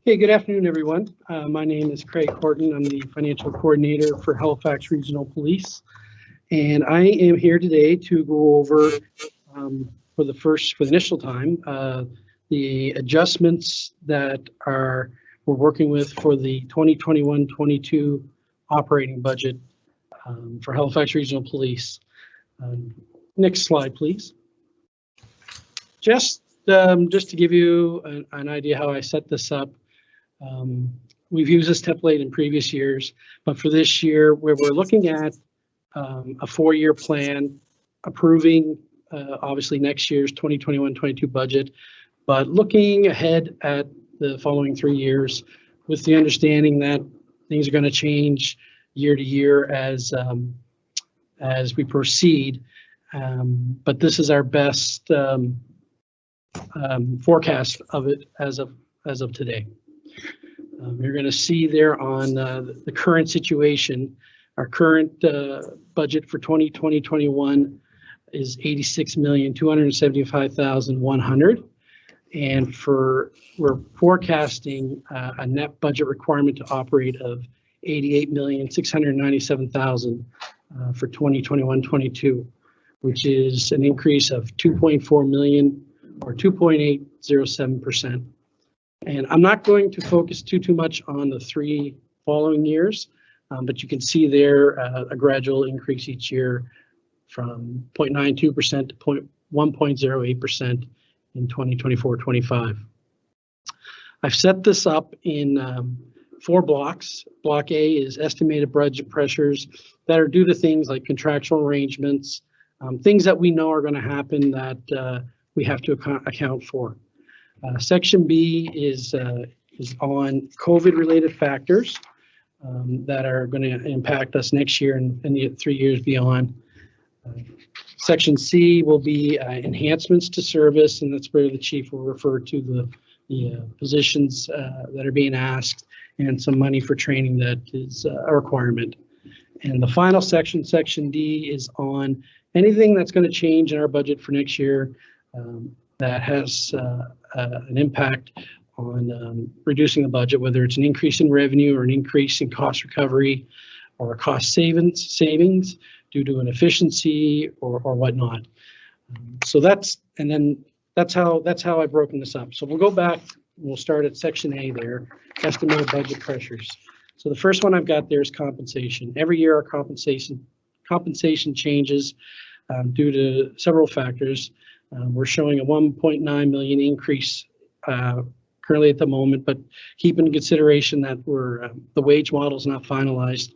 Hey, good afternoon, everyone. My name is Craig Horton. I'm the financial coordinator for Halifax Regional Police. And I am here today to go over, for the initial time, the adjustments that we're working with for the 2021-22 operating budget for Halifax Regional Police. Next slide, please. Just to give you an idea how I set this up, we've used this template in previous years, but for this year, where we're looking at a 4-year plan, approving obviously next year's 2021-22 budget, but looking ahead at the following 3 years with the understanding that things are going to change year to year as we proceed. But this is our best forecast of it as of today. You're going to see there on the current situation, our current budget for 2020-21 is $86,275,100, and we're forecasting a net budget requirement to operate of $88,697,000 for 2021-22, which is an increase of $2.4 million or 2.807%. And I'm not going to focus too much on the 3 following years, but you can see there a gradual increase each year from 0.92% to 1.08% in 2024-25. I've set this up in 4 blocks. Block A is estimated budget pressures that are due to things like contractual arrangements, things that we know are going to happen that we have to account for. Section B is on COVID-related factors that are going to impact us next year and the 3 years beyond. Section C will be enhancements to service, and that's where the chief will refer to the positions that are being asked and some money for training that is a requirement. And the final section, Section D, is on anything that's going to change in our budget for next year. that has an impact on reducing the budget, whether it's an increase in revenue or an increase in cost recovery or a cost savings due to an efficiency or whatnot. So that's how I've broken this up. So we'll go back, we'll start at section A there, estimated budget pressures. So the first one I've got there is compensation. Every year our compensation changes due to several factors. We're showing a 1.9 million increase currently at the moment, but keep in consideration that the wage model is not finalized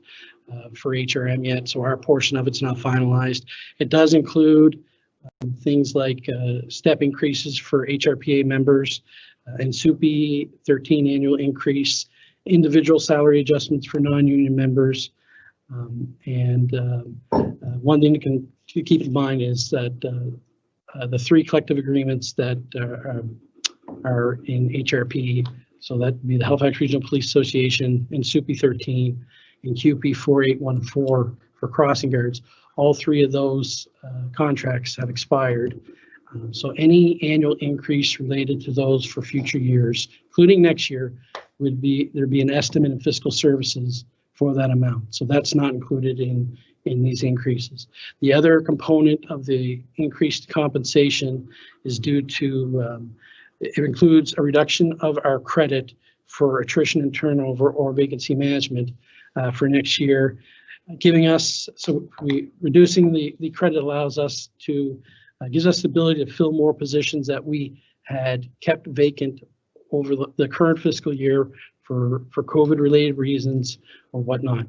for HRM yet, so our portion of it's not finalized. It does include things like step increases for HRPA members and SUPE 13 annual increase, individual salary adjustments for non-union members. One thing to keep in mind is that the 3 collective agreements that are in HRP, so that would be the Halifax Regional Police Association and SUPE 13 and QP 4814 for crossing guards. All 3 of those contracts have expired. So any annual increase related to those for future years, including next year, there'd be an estimate in fiscal services for that amount. So that's not included in these increases. The other component of the increased compensation is due to, it includes a reduction of our credit for attrition and turnover or vacancy management for next year, giving us, reducing the credit allows us to, gives us the ability to fill more positions that we had kept vacant over the current fiscal year for COVID-related reasons or whatnot.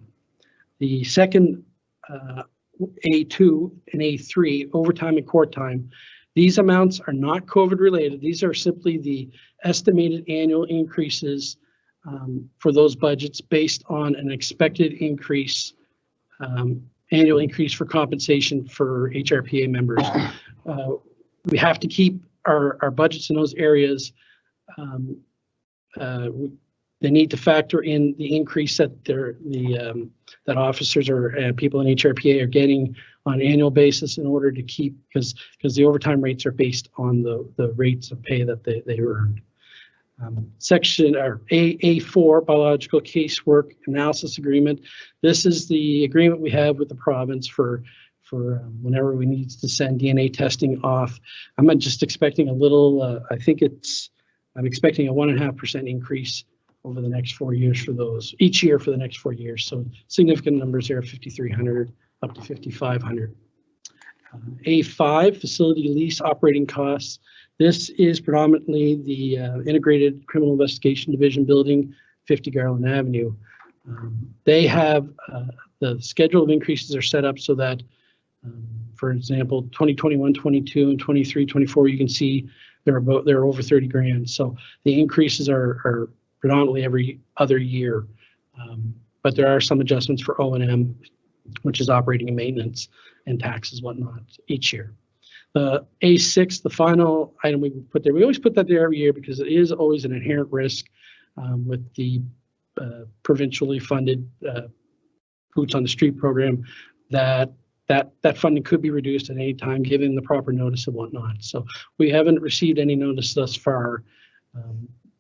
The second A2 and A3, overtime and court time, these amounts are not COVID-related. These are simply the estimated annual increases for those budgets based on an expected increase, annual increase for compensation for HRPA members. We have to keep our budgets in those areas. They need to factor in the increase that that officers or people in HRPA are getting on an annual basis in order to keep, because the overtime rates are based on the rates of pay that they earned. Section or A4, biological casework analysis agreement. This is the agreement we have with the province for whenever we need to send DNA testing off. I'm just expecting a little, I'm expecting a 1.5% increase over the next 4 years for those, each year for the next 4 years. So significant numbers there, 5,300 up to 5,500. A5, facility lease operating costs. This is predominantly the Integrated Criminal Investigation Division building, 50 Garland Avenue. They have, the schedule of increases are set up so that, for example, 2021, 22, and 23, 24, you can see they're over 30 grand. So the increases are predominantly every other year. But there are some adjustments for O&M, which is operating and maintenance and taxes, whatnot, each year. The A6, the final item we put there, we always put that there every year because it is always an inherent risk with the provincially funded Boots on the Street program that funding could be reduced at any time given the proper notice and whatnot. So we haven't received any notice thus far.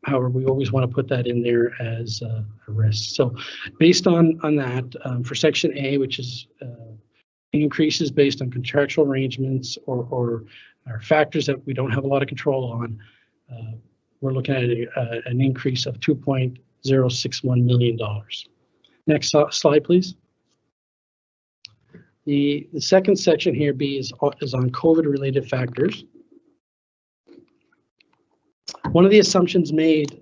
However, we always want to put that in there as a risk. So based on that, for Section A, which is increases based on contractual arrangements or factors that we don't have a lot of control on, we're looking at an increase of $2.061 million. Next slide, please. The second section here, B, is on COVID-related factors. One of the assumptions made,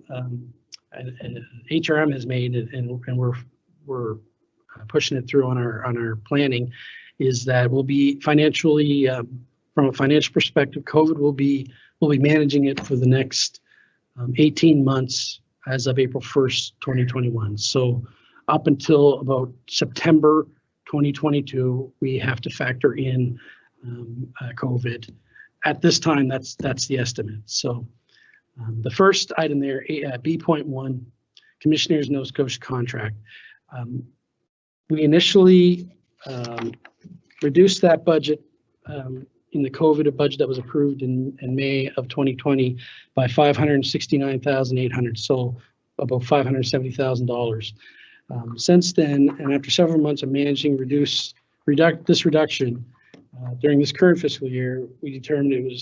HRM has made, and we're pushing it through on our planning, is that we'll be financially, from a financial perspective, COVID we'll be managing it for the next 18 months as of April 1st, 2021. So up until about September 2022, we have to factor in COVID. At this time, that's the estimate. So the first item there, B.1, Commissioners Nova Scotia contract. We initially reduced that budget in the COVID budget that was approved in May of 2020 by $569,800, so about $570,000. Since then, and after several months of managing this reduction, during this current fiscal year, we determined it was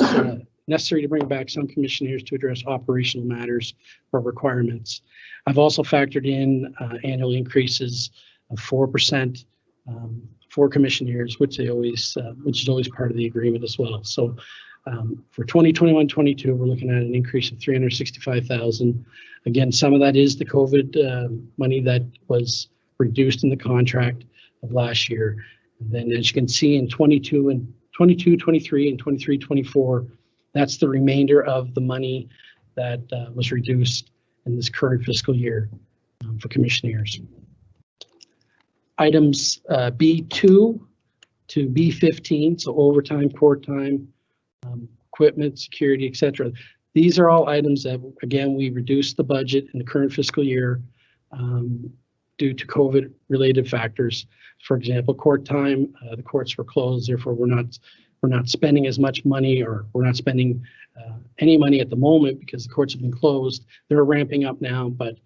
necessary to bring back some commissioners to address operational matters or requirements. I've also factored in annual increases of 4% for commissioners, which is always part of the agreement as well. So for 2021-22, we're looking at an increase of $365,000. Again, some of that is the COVID money that was reduced in the contract of last year. And then, as you can see, in 22, 23, and 23, 24, that's the remainder of the money that was reduced in this current fiscal year for commissioners. Items B2 to B15, so overtime, court time, equipment, security, etc. These are all items that, again, we reduced the budget in the current fiscal year due to COVID-related factors. For example, court time, the courts were closed, therefore we're not spending as much money, or we're not spending any money at the moment because the courts have been closed. They're ramping up now, but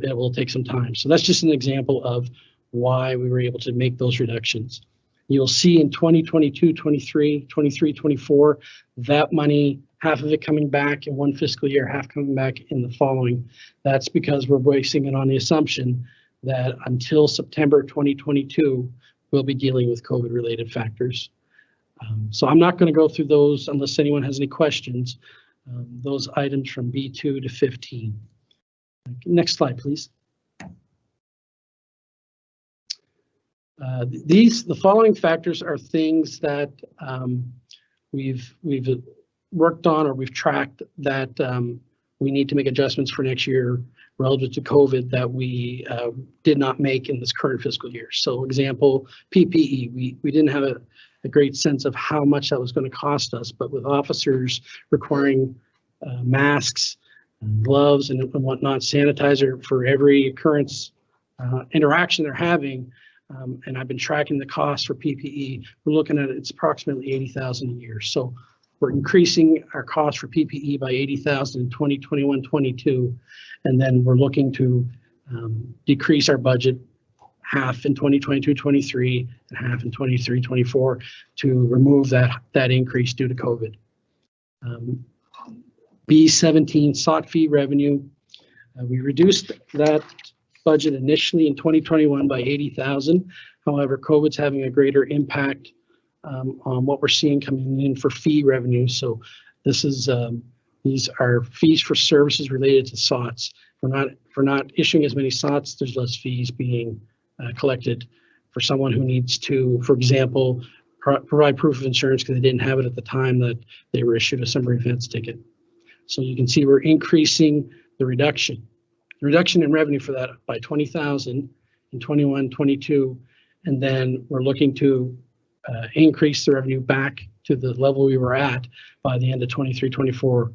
it will take some time. So that's just an example of why we were able to make those reductions. You'll see in 2022, 23, 23, 24, that money, half of it coming back in one fiscal year, half coming back in the following. That's because we're basing it on the assumption that until September 2022, we'll be dealing with COVID-related factors. So I'm not going to go through those unless anyone has any questions. Those items from B2 to 15. Next slide, please. The following factors are things that we've worked on or we've tracked that we need to make adjustments for next year relative to COVID that we did not make in this current fiscal year. So example, PPE, we didn't have a great sense of how much that was going to cost us, but with officers requiring masks and gloves and whatnot, sanitizer for every occurrence interaction they're having, and I've been tracking the cost for PPE, we're looking at it's approximately $80,000 a year. So we're increasing our cost for PPE by $80,000 in 2021-22, and then we're looking to decrease our budget half in 2022-23 and half in 23-24 to remove that increase due to COVID. B17 SOT fee revenue. We reduced that budget initially in 2021 by $80,000. However, COVID's having a greater impact on what we're seeing coming in for fee revenue. So this is these are fees for services related to SOTs. If we're not issuing as many SOTs, there's less fees being collected for someone who needs to, for example, provide proof of insurance because they didn't have it at the time that they were issued a summer events ticket. So you can see we're increasing the reduction in revenue for that by $20,000 in 21-22, and then we're looking to increase the revenue back to the level we were at by the end of 23-24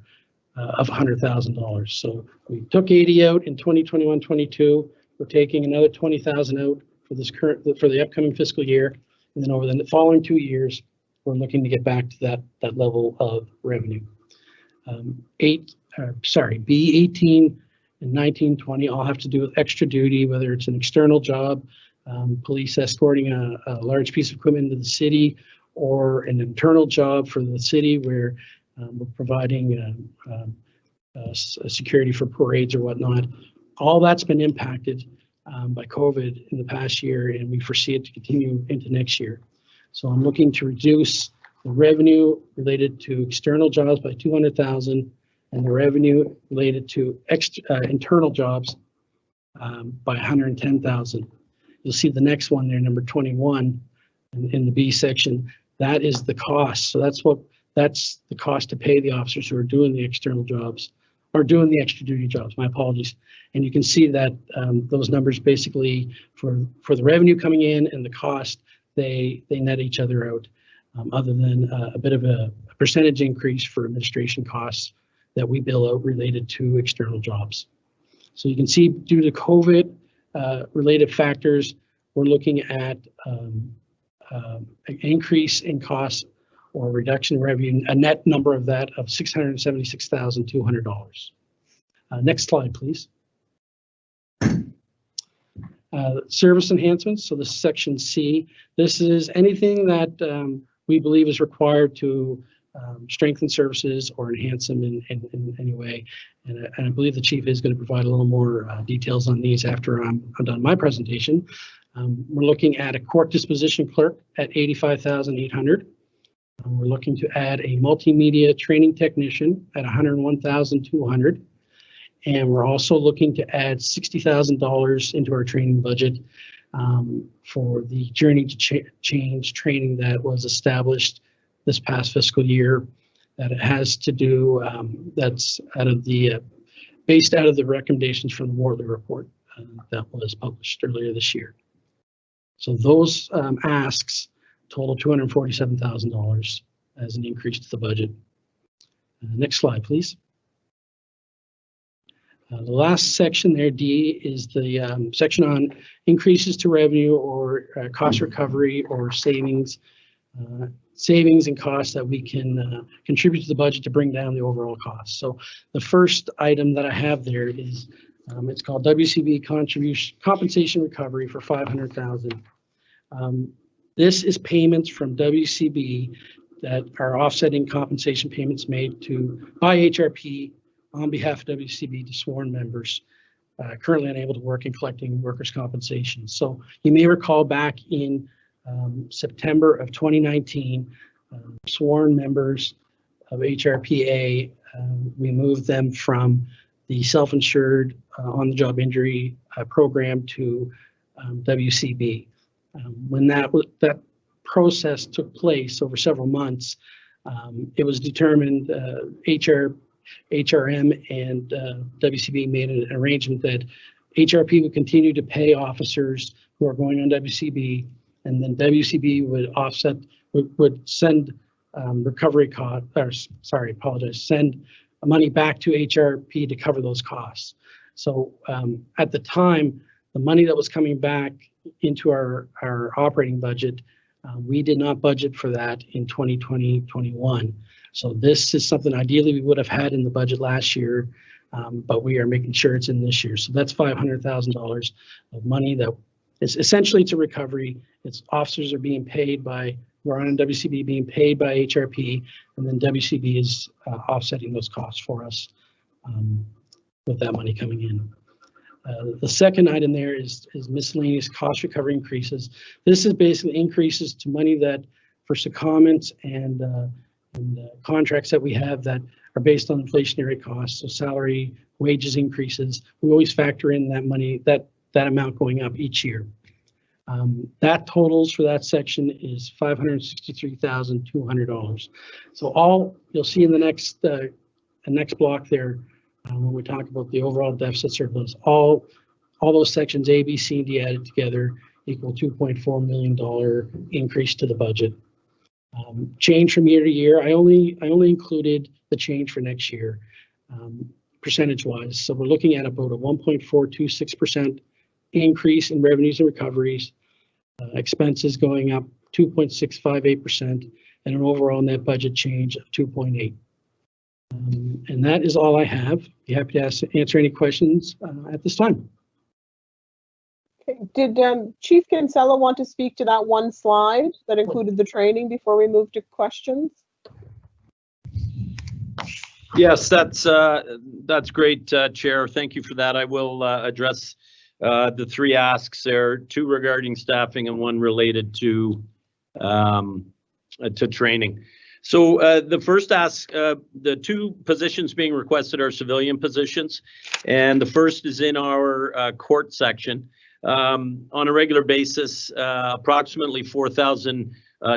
of $100,000. So we took 80 out in 2021-22. We're taking another 20,000 out for the upcoming fiscal year, and then over the following 2 years, we're looking to get back to that level of revenue. B18 and 19-20 all have to do with extra duty, whether it's an external job, police escorting a large piece of equipment into the city, or an internal job for the city where we're providing security for parades or whatnot. All that's been impacted by COVID in the past year, and we foresee it to continue into next year. So I'm looking to reduce the revenue related to external jobs by $200,000 and the revenue related to internal jobs by $110,000. You'll see the next one there, number 21, in the B section. That is the cost. So that's the cost to pay the officers who are doing the external jobs or doing the extra duty jobs. My apologies. And you can see that those numbers basically for the revenue coming in and the cost, they net each other out, other than a bit of a percentage increase for administration costs that we bill out related to external jobs. So you can see due to COVID related factors, we're looking at an increase in costs or reduction in revenue, a net number of that of $676,200. Next slide, please. Service enhancements, so this is section C. This is anything that we believe is required to strengthen services or enhance them in any way. And I believe the chief is going to provide a little more details on these after I'm done my presentation. We're looking at a court disposition clerk at $85,800. We're looking to add a multimedia training technician at $101,200. And we're also looking to add $60,000 into our training budget for the Journey to Change training that was established this past fiscal year. That it has to do, that's out of the, based out of the recommendations from the Wortley report that was published earlier this year. So those asks total $247,000 as an increase to the budget. Next slide, please. The last section there, D, is the section on increases to revenue or cost recovery or savings and costs that we can contribute to the budget to bring down the overall cost. So the first item that I have there is it's called WCB compensation recovery for $500,000. This is payments from WCB that are offsetting compensation payments made by HRP on behalf of WCB to sworn members currently unable to work and collecting workers' compensation. So you may recall back in September of 2019, sworn members of HRPA, we moved them from the self-insured on-the-job injury program to WCB. When that process took place over several months, it was determined HRM and WCB made an arrangement that HRP would continue to pay officers who are going on WCB, and then WCB would send recovery cost, or sorry, apologize, send money back to HRP to cover those costs. So at the time, the money that was coming back into our operating budget, we did not budget for that in 2020-21. So this is something ideally we would have had in the budget last year, but we are making sure it's in this year. So that's $500,000 of money that is essentially to recovery. It's officers are being paid by, we're on WCB being paid by HRP, and then WCB is offsetting those costs for us with that money coming in. The second item there is miscellaneous cost recovery increases. This is basically increases to money that for secondments and contracts that we have that are based on inflationary costs, so salary, wages increases. We always factor in that money, that amount going up each year. That totals for that section is $563,200. So all you'll see in the next block there, when we talk about the overall deficit surplus, all those sections A, B, C, and D added together equal $2.4 million increase to the budget. Change from year to year, I only included the change for next year, percentage-wise. So we're looking at about a 1.426% increase in revenues and recoveries, expenses going up 2.658%, and an overall net budget change of 2.8. And that is all I have. Be happy to answer any questions at this time. Okay. Did Chief Kinsella want to speak to that one slide that included the training before we move to questions? Yes, that's great, Chair. Thank you for that. I will address the three asks there, two regarding staffing and one related to training. So the first ask, the two positions being requested are civilian positions, and the first is in our court section. On a regular basis, approximately 4,000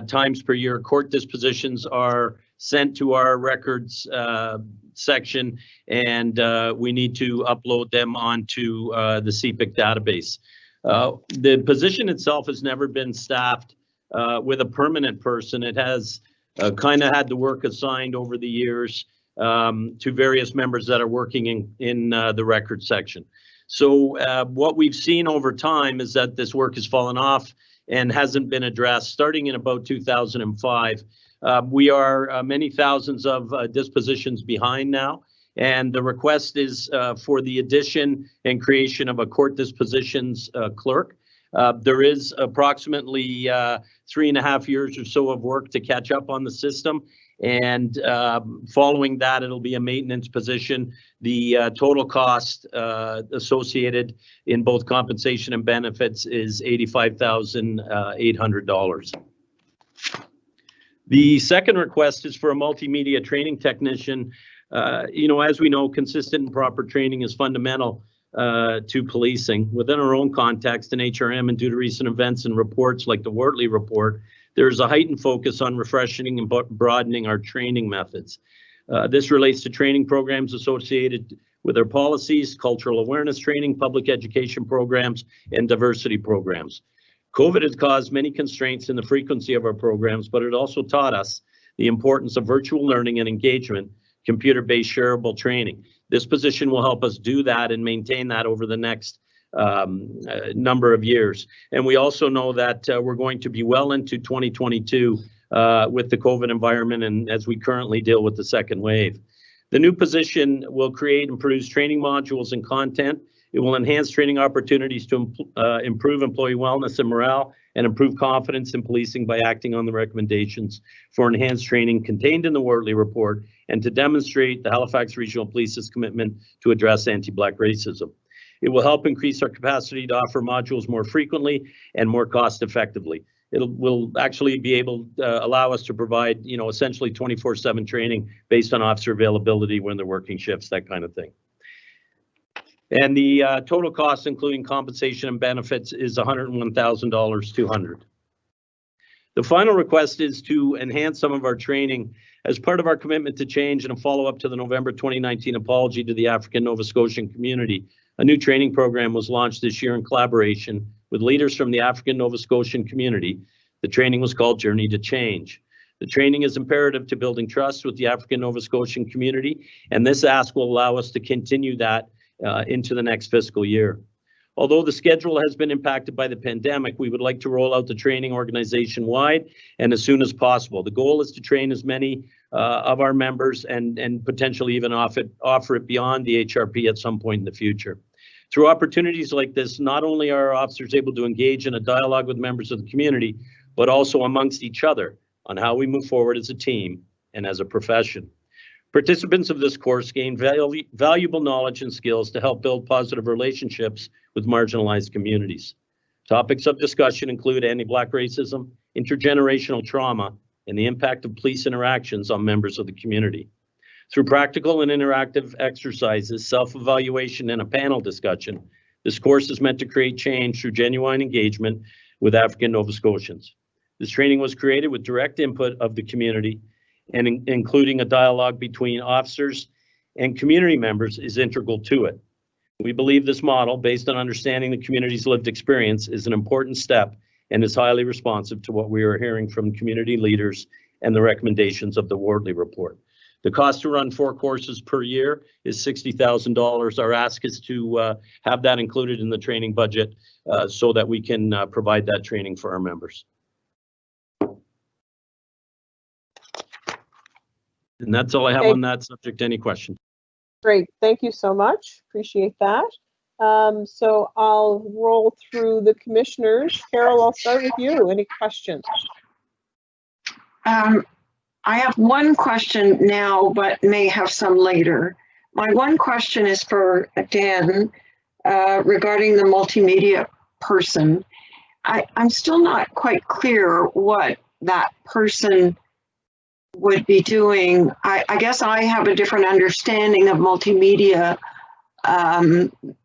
times per year, court dispositions are sent to our records section, and we need to upload them onto the CPIC database. The position itself has never been staffed with a permanent person. It has kind of had the work assigned over the years to various members that are working in the record section. So what we've seen over time is that this work has fallen off and hasn't been addressed. Starting in about 2005, We are many thousands of dispositions behind now, and the request is for the addition and creation of a court dispositions clerk. There is approximately 3.5 years or so of work to catch up on the system, and following that, it'll be a maintenance position. The total cost associated in both compensation and benefits is $85,800. The second request is for a multimedia training technician. As we know, consistent and proper training is fundamental to policing. Within our own context in HRM and due to recent events and reports like the Wortley report, there's a heightened focus on refreshing and broadening our training methods. This relates to training programs associated with our policies, cultural awareness training, public education programs, and diversity programs. COVID has caused many constraints in the frequency of our programs, but it also taught us the importance of virtual learning and engagement, computer-based shareable training. This position will help us do that and maintain that over the next number of years. And we also know that we're going to be well into 2022 with the COVID environment and as we currently deal with the second wave. The new position will create and produce training modules and content. It will enhance training opportunities to improve employee wellness and morale and improve confidence in policing by acting on the recommendations for enhanced training contained in the Wortley report and to demonstrate the Halifax Regional Police's commitment to address anti-Black racism. It will help increase our capacity to offer modules more frequently and more cost effectively. It will actually be able to allow us to provide, essentially 24/7 training based on officer availability when they're working shifts, that kind of thing. And the total cost, including compensation and benefits, is $101,200. The final request is to enhance some of our training as part of our commitment to change and a follow-up to the November 2019 apology to the African Nova Scotian community. A new training program was launched this year in collaboration with leaders from the African Nova Scotian community. The training was called Journey to Change. The training is imperative to building trust with the African Nova Scotian community, and this ask will allow us to continue that into the next fiscal year. Although the schedule has been impacted by the pandemic, we would like to roll out the training organization-wide and as soon as possible. The goal is to train as many of our members and potentially even offer it beyond the HRP at some point in the future. Through opportunities like this, not only are our officers able to engage in a dialogue with members of the community, but also amongst each other on how we move forward as a team and as a profession. Participants of this course gain valuable knowledge and skills to help build positive relationships with marginalized communities. Topics of discussion include anti-Black racism, intergenerational trauma, and the impact of police interactions on members of the community. Through practical and interactive exercises, self-evaluation, and a panel discussion, this course is meant to create change through genuine engagement with African Nova Scotians. This training was created with direct input of the community, and including a dialogue between officers and community members is integral to it. We believe this model, based on understanding the community's lived experience, is an important step and is highly responsive to what we are hearing from community leaders and the recommendations of the Wortley report. The cost to run 4 courses per year is $60,000. Our ask is to have that included in the training budget so that we can provide that training for our members. And that's all I have on that subject. Any questions? Great, thank you so much. Appreciate that. So I'll roll through the commissioners. Carol, I'll start with you. Any questions? I have one question now, but may have some later. My one question is for Dan regarding the multimedia person. I'm still not quite clear what that person would be doing. I guess I have a different understanding of multimedia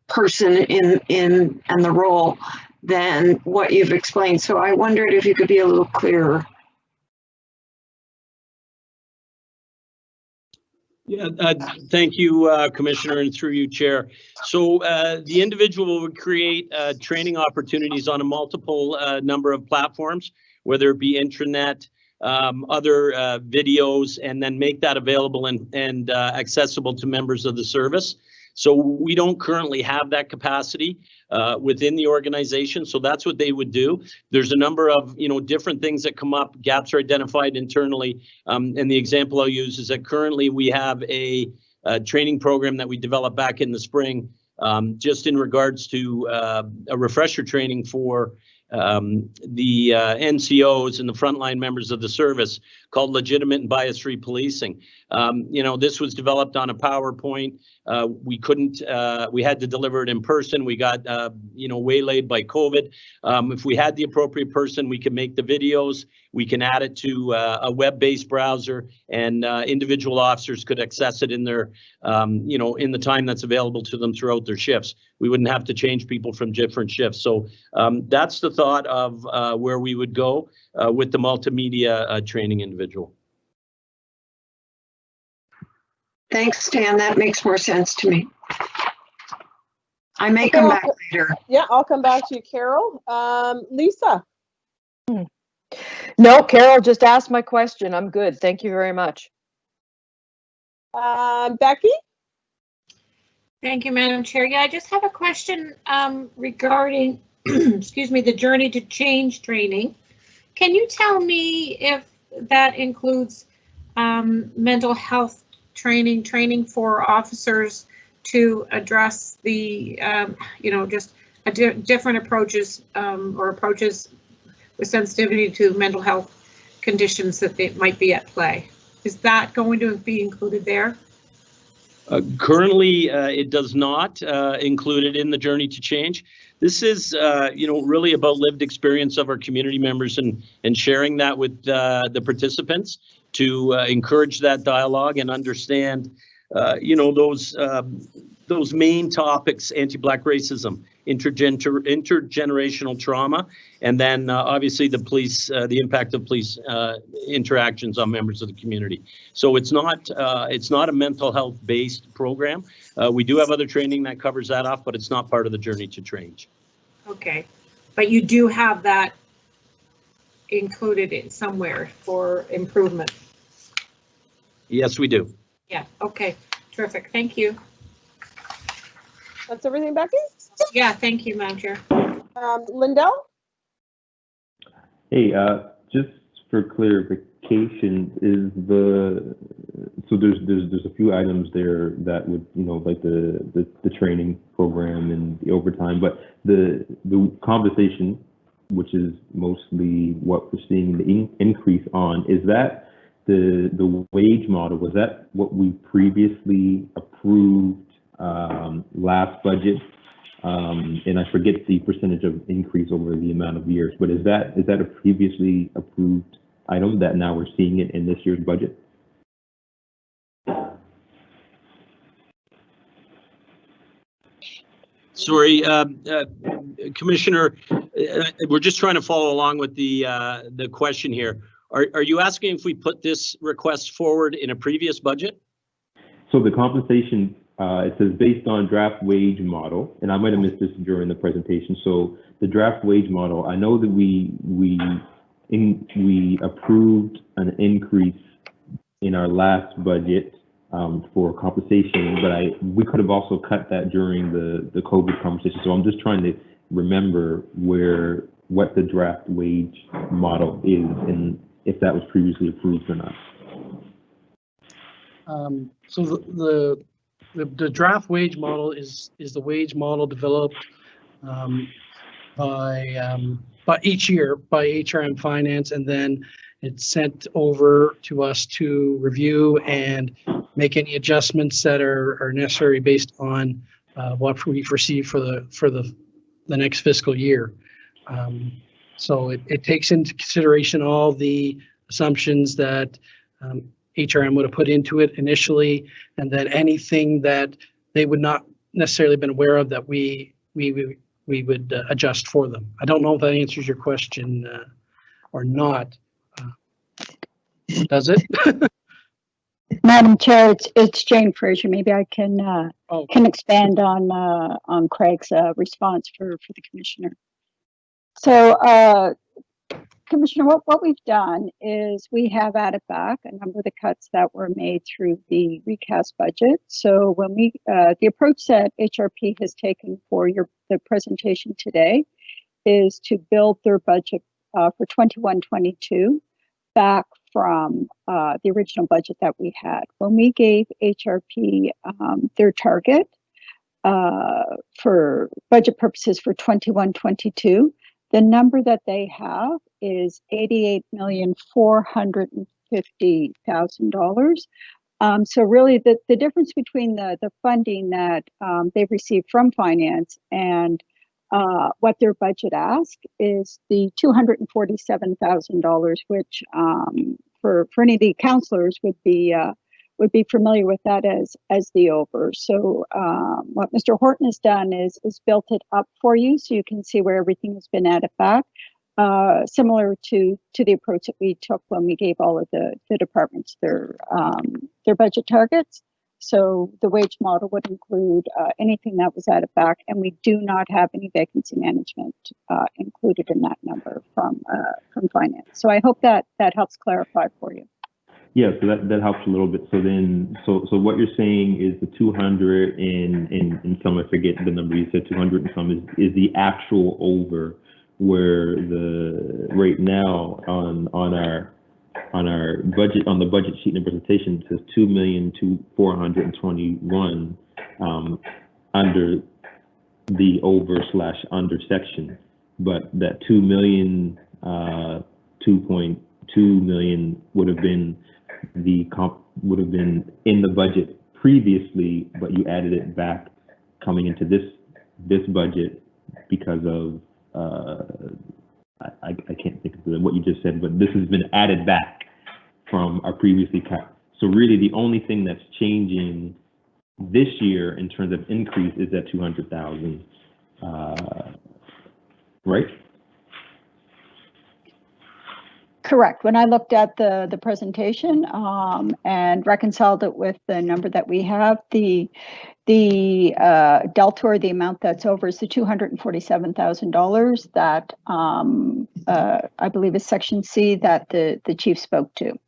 person in the role than what you've explained. So I wondered if you could be a little clearer. Yeah, thank you, Commissioner, and through you, Chair. So the individual would create training opportunities on a multiple number of platforms, whether it be intranet, other videos, and then make that available and accessible to members of the service. So we don't currently have that capacity within the organization. So that's what they would do. There's a number of, different things that come up. Gaps are identified internally. And the example I'll use is that currently we have a training program that we developed back in the spring, just in regards to a refresher training for the NCOs and the frontline members of the service, called Legitimate and Bias-Free Policing. This was developed on a PowerPoint. We had to deliver it in person. We got, waylaid by COVID. If we had the appropriate person, we could make the videos. We can add it to a web-based browser, and individual officers could access it in their, in the time that's available to them throughout their shifts. We wouldn't have to change people from different shifts. So that's the thought of where we would go with the multimedia training individual. Thanks, Stan. That makes more sense to me. I may come back later. Yeah, I'll come back to you, Carol. Lisa. No, Carol just asked my question. I'm good. Thank you very much. Becky? Thank you, Madam Chair. Yeah, I just have a question regarding, excuse me, the Journey to Change training. Can you tell me if that includes mental health training for officers to address the, just different approaches or approaches with sensitivity to mental health conditions that they might be at play? Is that going to be included there? Currently, it does not include it in the Journey to Change. This is, really about lived experience of our community members and sharing that with the participants to encourage that dialogue and understand, those main topics: anti-Black racism, intergenerational trauma, and then obviously the police, the impact of police interactions on members of the community. So it's not a mental health based program. We do have other training that covers that off, but it's not part of the Journey to Change. Okay, but you do have that included in somewhere for improvement. Yes, we do. Yeah, okay, terrific, thank you. That's everything, Becky? Yeah, thank you, Madam Chair. Lindell? Hey, just for clarification, so there's a few items there that would, like the training program and the overtime, but the compensation, which is mostly what we're seeing the increase on, is that the wage model? Was that what we previously approved last budget? And I forget the percentage of increase over the amount of years, but is that a previously approved item that now we're seeing it in this year's budget? Sorry, Commissioner, we're just trying to follow along with the question here. Are you asking if we put this request forward in a previous budget? So the compensation, it says based on draft wage model, and I might have missed this during the presentation. So the draft wage model, I know that we approved an increase in our last budget for compensation, but we could have also cut that during the COVID conversation. So I'm just trying to remember what the draft wage model is and if that was previously approved or not. So the draft wage model is the wage model developed by each year by HRM Finance, and then it's sent over to us to review and make any adjustments that are necessary based on what we foresee for the next fiscal year. So it takes into consideration all the assumptions that HRM would have put into it initially, and then anything that they would not necessarily been aware of that we would adjust for them. I don't know if that answers your question or not. Does it? Madam Chair, it's Jane Fraser. Maybe I can expand on Craig's response for the commissioner. So Commissioner, what we've done is we have added back a number of the cuts that were made through the recast budget. So when we, the approach that HRP has taken for the presentation today is to build their budget for 21-22 back from the original budget that we had. When we gave HRP their target for budget purposes for 21-22, the number that they have is $88,450,000. So really the difference between the funding that they've received from finance and what their budget ask is the $247,000, which for any of the counselors would be familiar with that as the over. So what Mr. Horton has done is built it up for you so you can see where everything has been added back, similar to the approach that we took when we gave all of the departments their budget targets. So the wage model would include anything that was added back, and we do not have any vacancy management included in that number from finance. So I hope that helps clarify for you. Yeah, so that helps a little bit. So then, so what you're saying is the 200 and some, I forget the number you said, 200 and some is the actual over, where the right now on our budget, on the budget sheet in the presentation, it says 2,421 under the over/under section, but that 2.2 million would have been in the budget previously, but you added it back coming into this budget because of I can't think of what you just said, but this has been added back from our previously cut. So really the only thing that's changing this year in terms of increase is that 200,000, right? Correct. When I looked at the presentation and reconciled it with the number that we have, the delta, or the amount that's over, is the $247,000 that I believe is section C that the chief spoke to.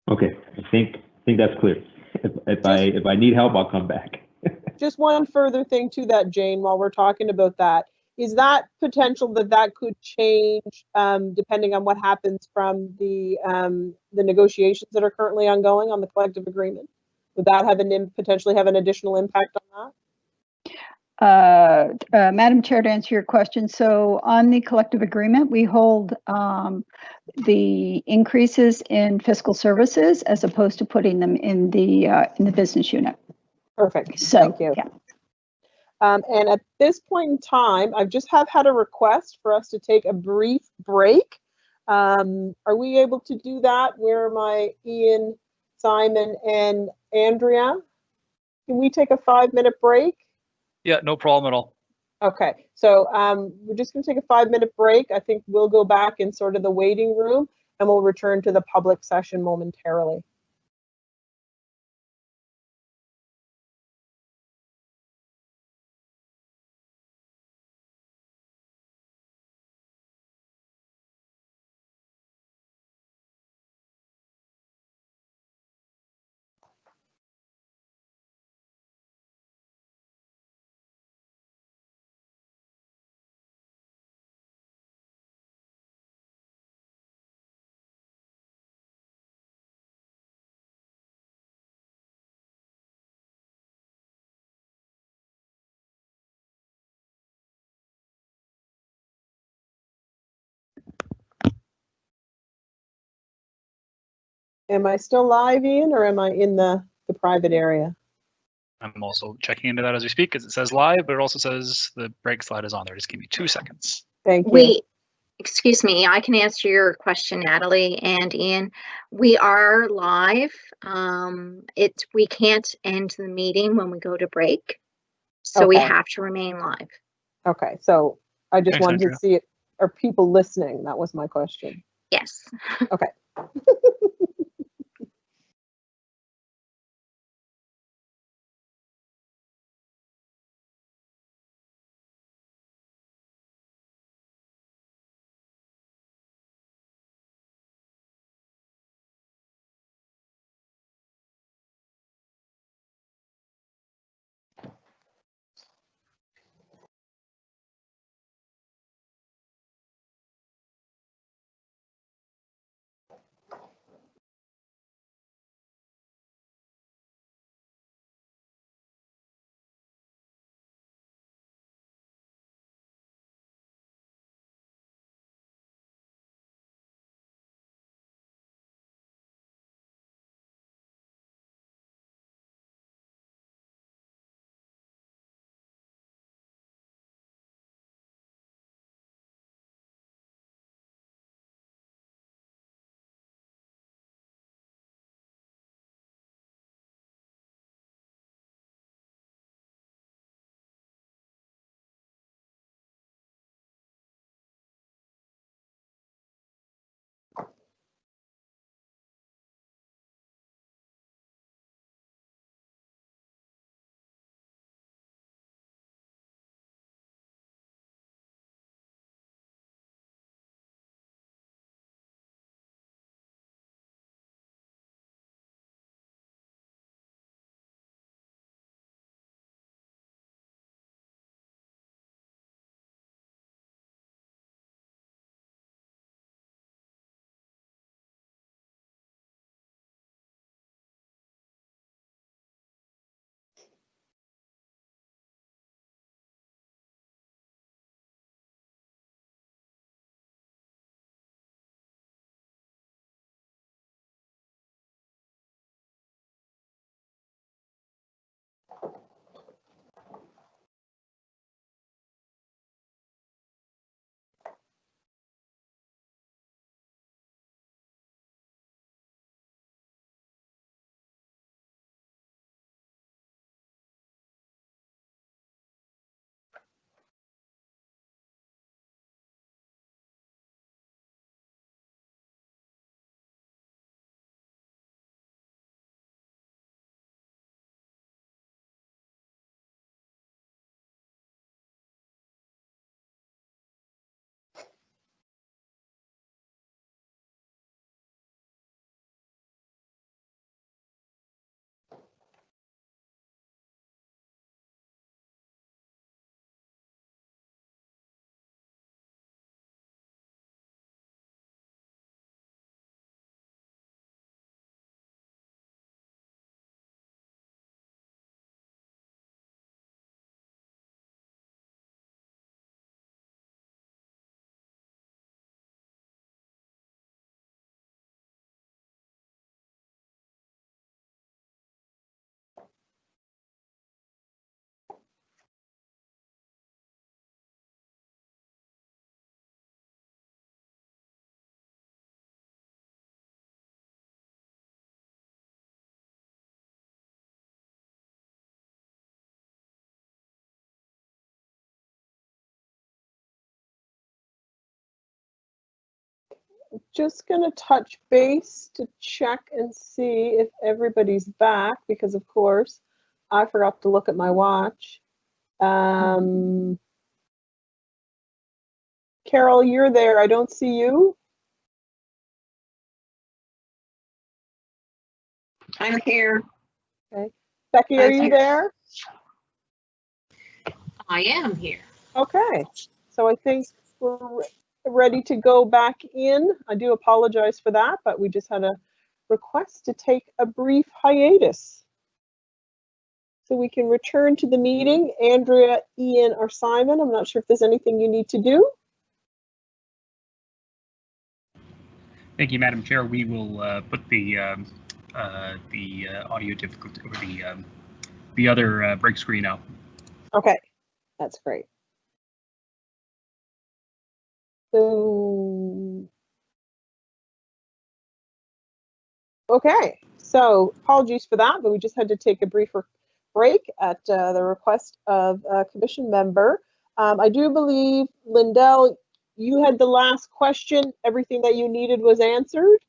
Okay, I think that's clear. If I need help, I'll come back. Just one further thing to that, Jane, while we're talking about that. Is that potential that could change depending on what happens from the negotiations that are currently ongoing on the collective agreement? Would that have potentially have an additional impact on that? Madam Chair, to answer your question, so on the collective agreement, we hold the increases in fiscal services as opposed to putting them in the business unit. Perfect. So, thank you. Yeah. And at this point in time, I've just had a request for us to take a brief break. Are we able to do that? Where am I, Ian, Simon, and Andrea? Can we take a 5-minute break? Yeah, no problem at all. Okay, so we're just going to take a 5-minute break. I think we'll go back in sort of the waiting room and we'll return to the public session momentarily. Am I still live, Ian, or am I in the private area? I'm also checking into that as we speak, because it says live, but it also says the break slide is on there. Just give me 2 seconds. Thank you. Excuse me, I can answer your question, Natalie and Ian. We are live. We can't end the meeting when we go to break, so we have to remain live. Okay, so I just wanted to see it. Are people listening? That was my question. Yes. Okay. Just gonna touch base to check and see if everybody's back, because of course I forgot to look at my watch. Carol, you're there. I don't see you. I'm here. Okay. Becky, are you there? I am here. Okay. So I think we're ready to go back in. I do apologize for that, but we just had a request to take a brief hiatus so we can return to the meeting. Andrea, Ian, or Simon, I'm not sure if there's anything you need to do. Thank you, Madam Chair. We will put the audio difficulty or the other break screen out. Okay, that's great. So, okay, so apologies for that, but we just had to take a briefer break at the request of a commission member. I do believe, Lindell, you had the last question. Everything that you needed was answered.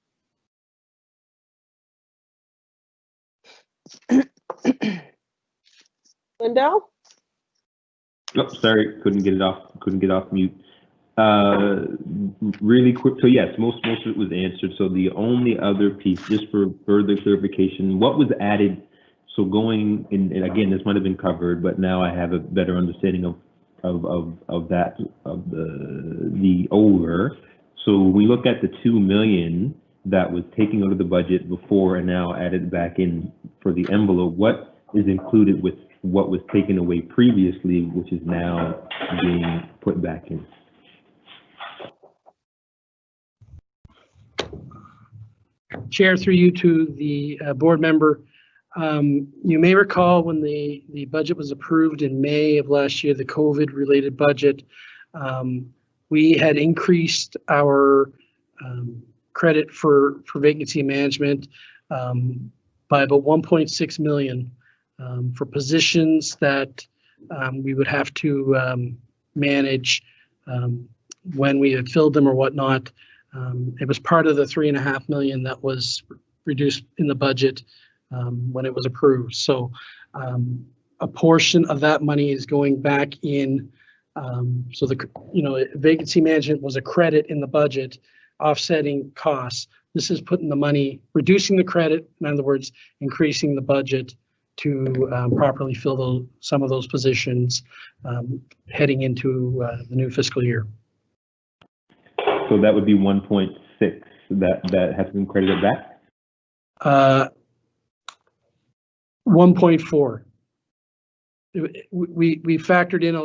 Lindell? Oh, sorry, couldn't get off mute. Really quick, so yes, most of it was answered. So the only other piece, just for further clarification, what was added, so going in, and again, this might have been covered, but now I have a better understanding of the over. So we look at the 2 million that was taken out of the budget before and now added back in for the envelope, what is included with what was taken away previously, which is now being put back in? Chair, through you to the board member. You may recall when the budget was approved in May of last year, the COVID related budget, we had increased our credit for vacancy management by about 1.6 million for positions that we would have to manage when we had filled them or whatnot. It was part of the 3.5 million that was reduced in the budget when it was approved. So a portion of that money is going back in. So vacancy management was a credit in the budget, offsetting costs. This is putting the money, reducing the credit, in other words, increasing the budget to properly fill some of those positions heading into the new fiscal year. So that would be 1.6 that has been credited back? 1.4. We factored in,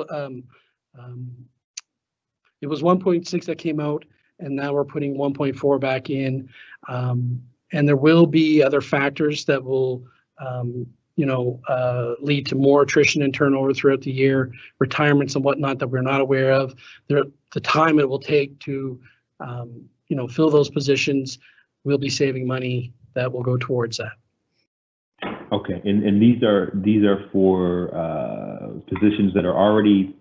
it was 1.6 that came out, and now we're putting 1.4 back in. And there will be other factors that will lead to more attrition and turnover throughout the year, retirements and whatnot that we're not aware of. The time it will take to fill those positions, we'll be saving money that will go towards that. Okay, and these are for positions that are already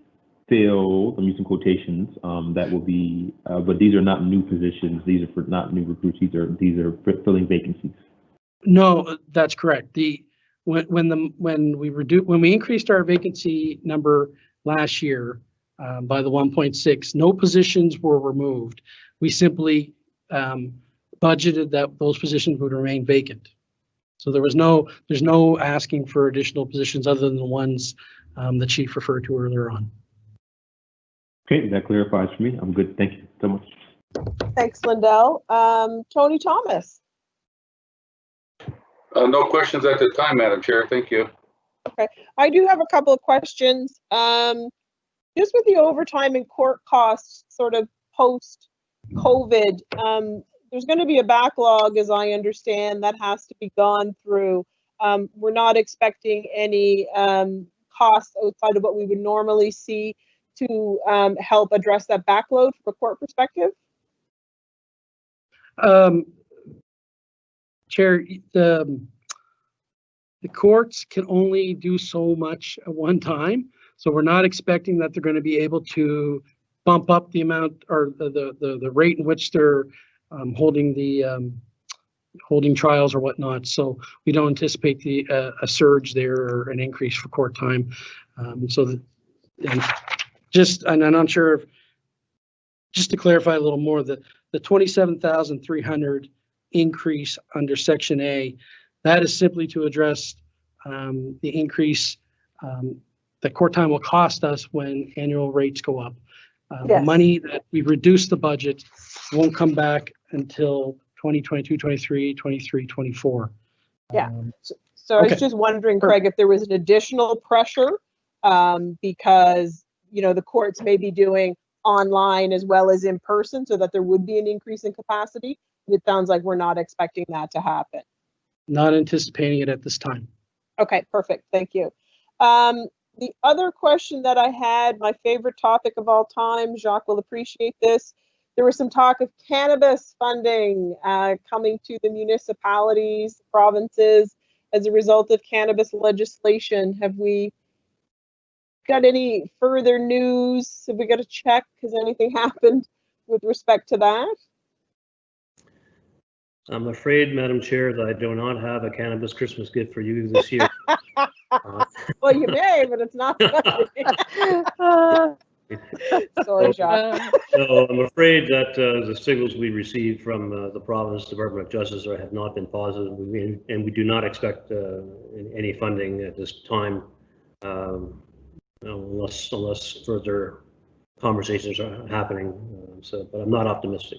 filled. I'm using quotations. That will be, but these are not new positions. These are for not new recruits. These are filling vacancies. No, that's correct. When we increased our vacancy number last year by the 1.6, no positions were removed. We simply budgeted that those positions would remain vacant. So there's no asking for additional positions other than the ones the chief referred to earlier on. Okay, that clarifies for me. I'm good. Thank you so much. Thanks, Lindell. Tony Thomas. No questions at the time, Madam Chair. Thank you. Okay, I do have a couple of questions. Just with the overtime and court costs sort of post-COVID, there's going to be a backlog, as I understand, that has to be gone through. We're not expecting any costs outside of what we would normally see to help address that backload from a court perspective. Chair, the courts can only do so much at one time, so we're not expecting that they're going to be able to bump up the amount or the rate in which they're holding holding trials or whatnot. So we don't anticipate a surge there or an increase for court time. And I'm sure, just to clarify a little more, the 27,300 increase under Section A, that is simply to address the increase that court time will cost us when annual rates go up. The money that we've reduced the budget won't come back until 2022, 23, 23, 24. Yeah. So I was just wondering, Craig, if there was an additional pressure because, you know, the courts may be doing online as well as in person, so that there would be an increase in capacity. It sounds like we're not expecting that to happen. Not anticipating it at this time. Okay, perfect. Thank you. The other question that I had, my favorite topic of all time, Jacques will appreciate this. There was some talk of cannabis funding coming to the municipalities, provinces, as a result of cannabis legislation. Have we got any further news? Have we got to check? Has anything happened with respect to that? I'm afraid, Madam Chair, that I do not have a cannabis Christmas gift for you this year. Well, you may, but it's not. Sorry, Jacques. So I'm afraid that the signals we received from the Province Department of Justice have not been positive, and we do not expect any funding at this time, unless further conversations are happening. But I'm not optimistic.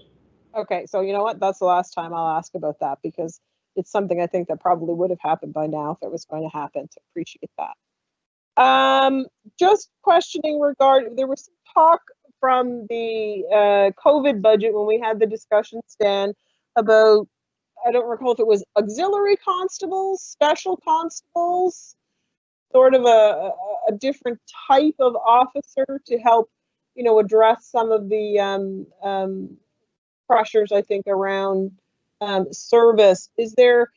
Okay, so you know what? That's the last time I'll ask about that, because it's something I think that probably would have happened by now if it was going to happen. So appreciate that. Just questioning there was some talk from the COVID budget when we had the discussion, Stan, about, I don't recall if it was auxiliary constables, special constables, sort of a different type of officer to help, you know, address some of the pressures, I think, around service. Is there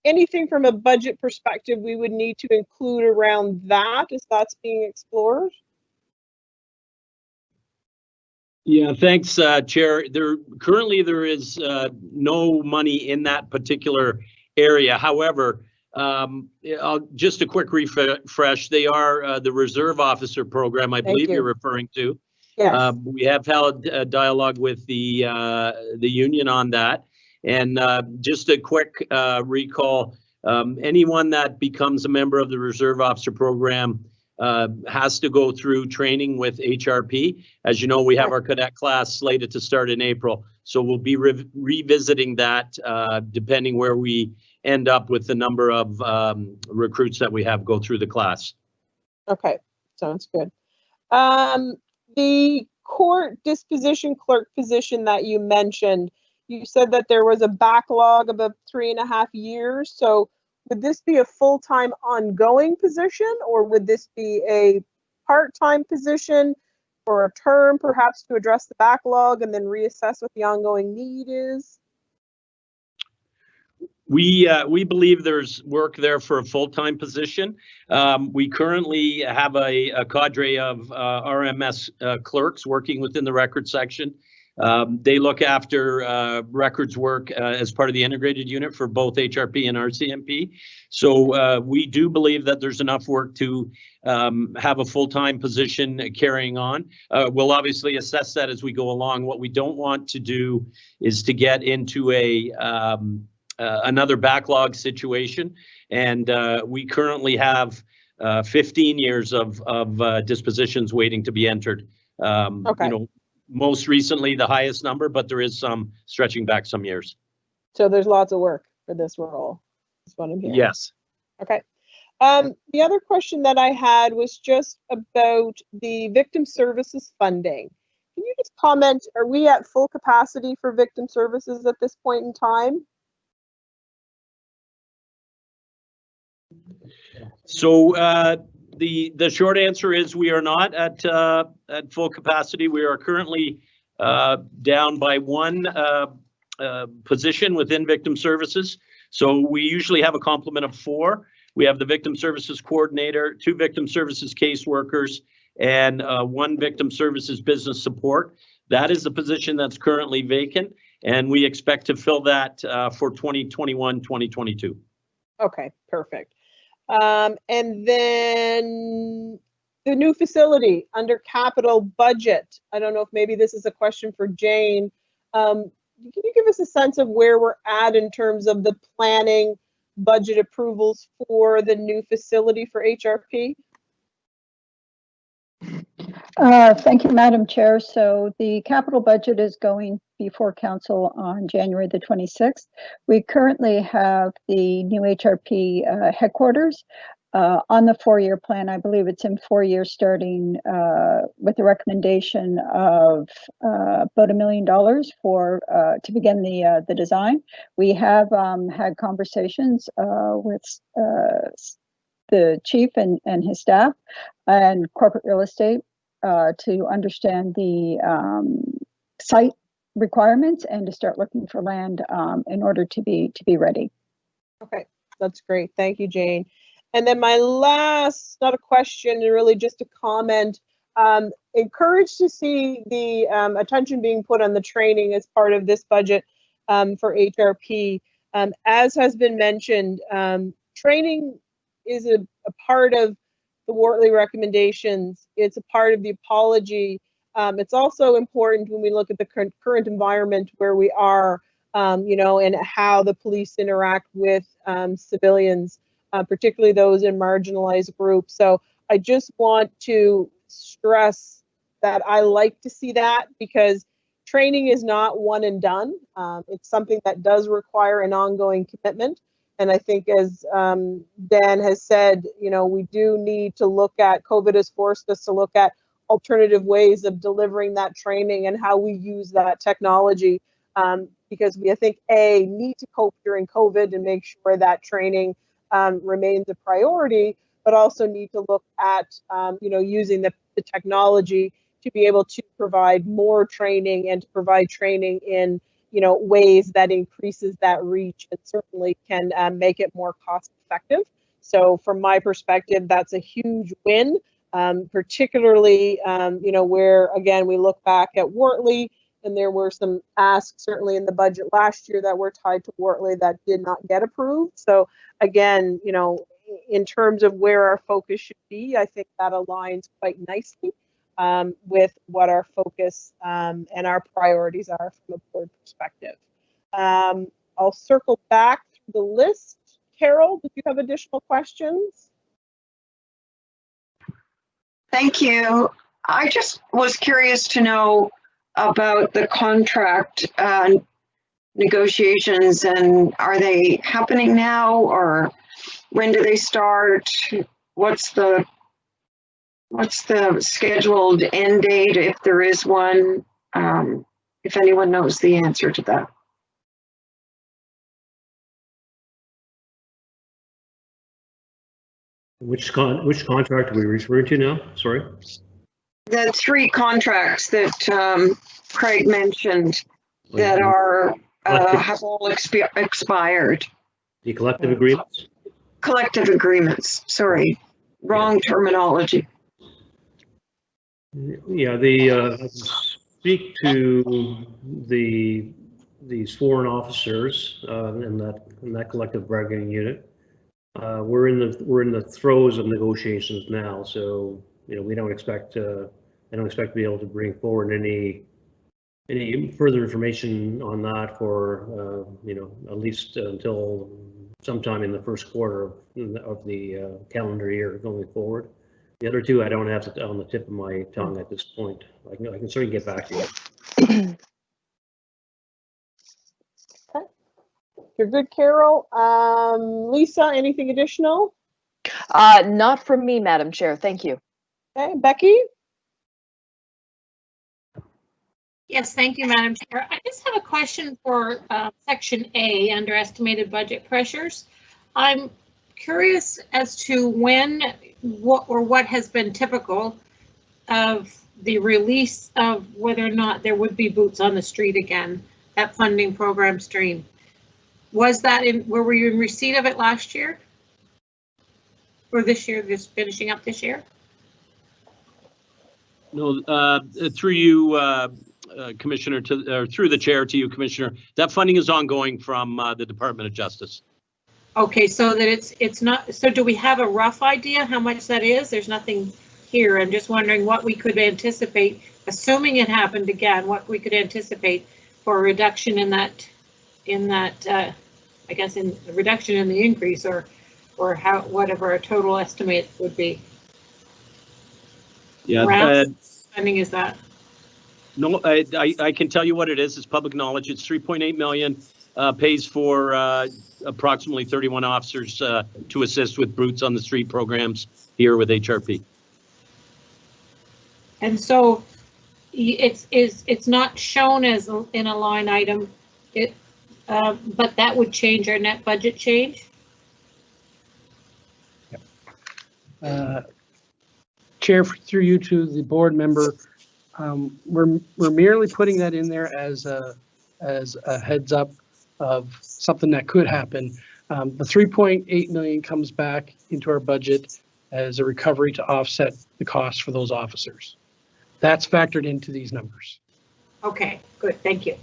anything from a budget perspective we would need to include around that as that's being explored? Yeah, thanks, Chair. Currently there is no money in that particular area. However, just a quick refresh. They are the Reserve Officer Program, I believe you're referring to. Yes. We have held a dialogue with the union on that. And just a quick recall, anyone that becomes a member of the Reserve Officer Program has to go through training with HRP. As you know, we have our cadet class slated to start in April. So we'll be revisiting that depending where we end up with the number of recruits that we have go through the class. Okay, sounds good. The court disposition clerk position that you mentioned, you said that there was a backlog of about 3.5 years. So would this be a full-time ongoing position, or would this be a part-time position for a term, perhaps to address the backlog and then reassess what the ongoing need is? We believe there's work there for a full-time position. We currently have a cadre of RMS clerks working within the record section. They look after records work as part of the integrated unit for both HRP and RCMP. So we do believe that there's enough work to have a full-time position carrying on. We'll obviously assess that as we go along. What we don't want to do is to get into another backlog situation, and we currently have 15 years of dispositions waiting to be entered. You know, most recently the highest number, but there is some stretching back some years. So there's lots of work for this role. That's what I'm hearing. Yes. Okay. The other question that I had was just about the victim services funding. Can you just comment, are we at full capacity for victim services at this point in time? So the short answer is we are not at full capacity. We are currently down by one position within victim services. So we usually have a complement of 4. We have the victim services coordinator, 2 victim services caseworkers, and 1 victim services business support. That is the position that's currently vacant. and we expect to fill that for 2021, 2022. Okay, perfect. And then the new facility under capital budget. I don't know if maybe this is a question for Jane. Can you give us a sense of where we're at in terms of the planning budget approvals for the new facility for HRP? Thank you, Madam Chair. So the capital budget is going before council on January the 26th. We currently have the new HRP headquarters on the 4-year plan. I believe it's in 4 years, starting with the recommendation of about $1 million for to begin the design. We have had conversations with the chief and his staff and corporate real estate to understand the site requirements and to start looking for land in order to be ready. Okay, that's great. Thank you, Jane. And then my last, not a question, and really just a comment, encouraged to see the attention being put on the training as part of this budget for HRP. As has been mentioned, training is a part of the Wortley recommendations. It's a part of the apology. It's also important when we look at the current environment where we are, you know, and how the police interact with civilians, particularly those in marginalized groups. So I just want to stress that I like to see that, because training is not one and done. It's something that does require an ongoing commitment. And I think, as Dan has said, you know, we do need to look at, COVID has forced us to look at alternative ways of delivering that training and how we use that technology, because we, I think, need to cope during COVID and make sure that training remains a priority, but also need to look at, you know, using the technology to be able to provide more training and to provide training in, you know, ways that increases that reach and certainly can make it more cost effective. So from my perspective, that's a huge win, particularly, you know, where, again, we look back at Wortley, and there were some asks certainly in the budget last year that were tied to Wortley that did not get approved. So again, you know, in terms of where our focus should be, I think that aligns quite nicely with what our focus and our priorities are from a board perspective. I'll circle back through the list. Carol, did you have additional questions? Thank you. I just was curious to know about the contract negotiations, and are they happening now, or when do they start? What's the scheduled end date, if there is one? If anyone knows the answer to that. Which contract are we referring to now? Sorry. The 3 contracts that Craig mentioned that are have all expired. The collective agreements? Collective agreements, sorry, wrong terminology. Yeah, I can speak to these foreign officers in that collective bargaining unit. We're in the throes of negotiations now, so you know I don't expect to be able to bring forward any further information on that for you know, at least until sometime in the first quarter of the calendar year going forward. The other 2 I don't have it on the tip of my tongue at this point. I can certainly get back to you. Okay, you're good, Carol. Lisa, anything additional? Not from me, Madam Chair. Thank you. Okay, Becky? Yes, thank you, Madam Chair. I just have a question for Section A under estimated budget pressures. I'm curious as to when, what has been typical of the release of whether or not there would be boots on the street again, that funding program stream. Was that were you in receipt of it last year? Or this year, just finishing up this year? No, through you, Commissioner, through the chair to you, Commissioner, that funding is ongoing from the Department of Justice. Okay, so that it's not, so do we have a rough idea how much that is? There's nothing here. I'm just wondering what we could anticipate, assuming it happened again, what we could anticipate for a reduction in that, I guess in the reduction in the increase, or how, whatever a total estimate would be. Yeah. Spending is that? No, I can tell you what it is. It's public knowledge. It's 3.8 million, pays for approximately 31 officers to assist with boots on the street programs here with HRP. And so it's not shown as in a line item, but that would change our net budget change. Chair, through you to the board member, we're merely putting that in there as a heads up of something that could happen. The 3.8 million comes back into our budget as a recovery to offset the cost for those officers. That's factored into these numbers. Okay, good, thank you.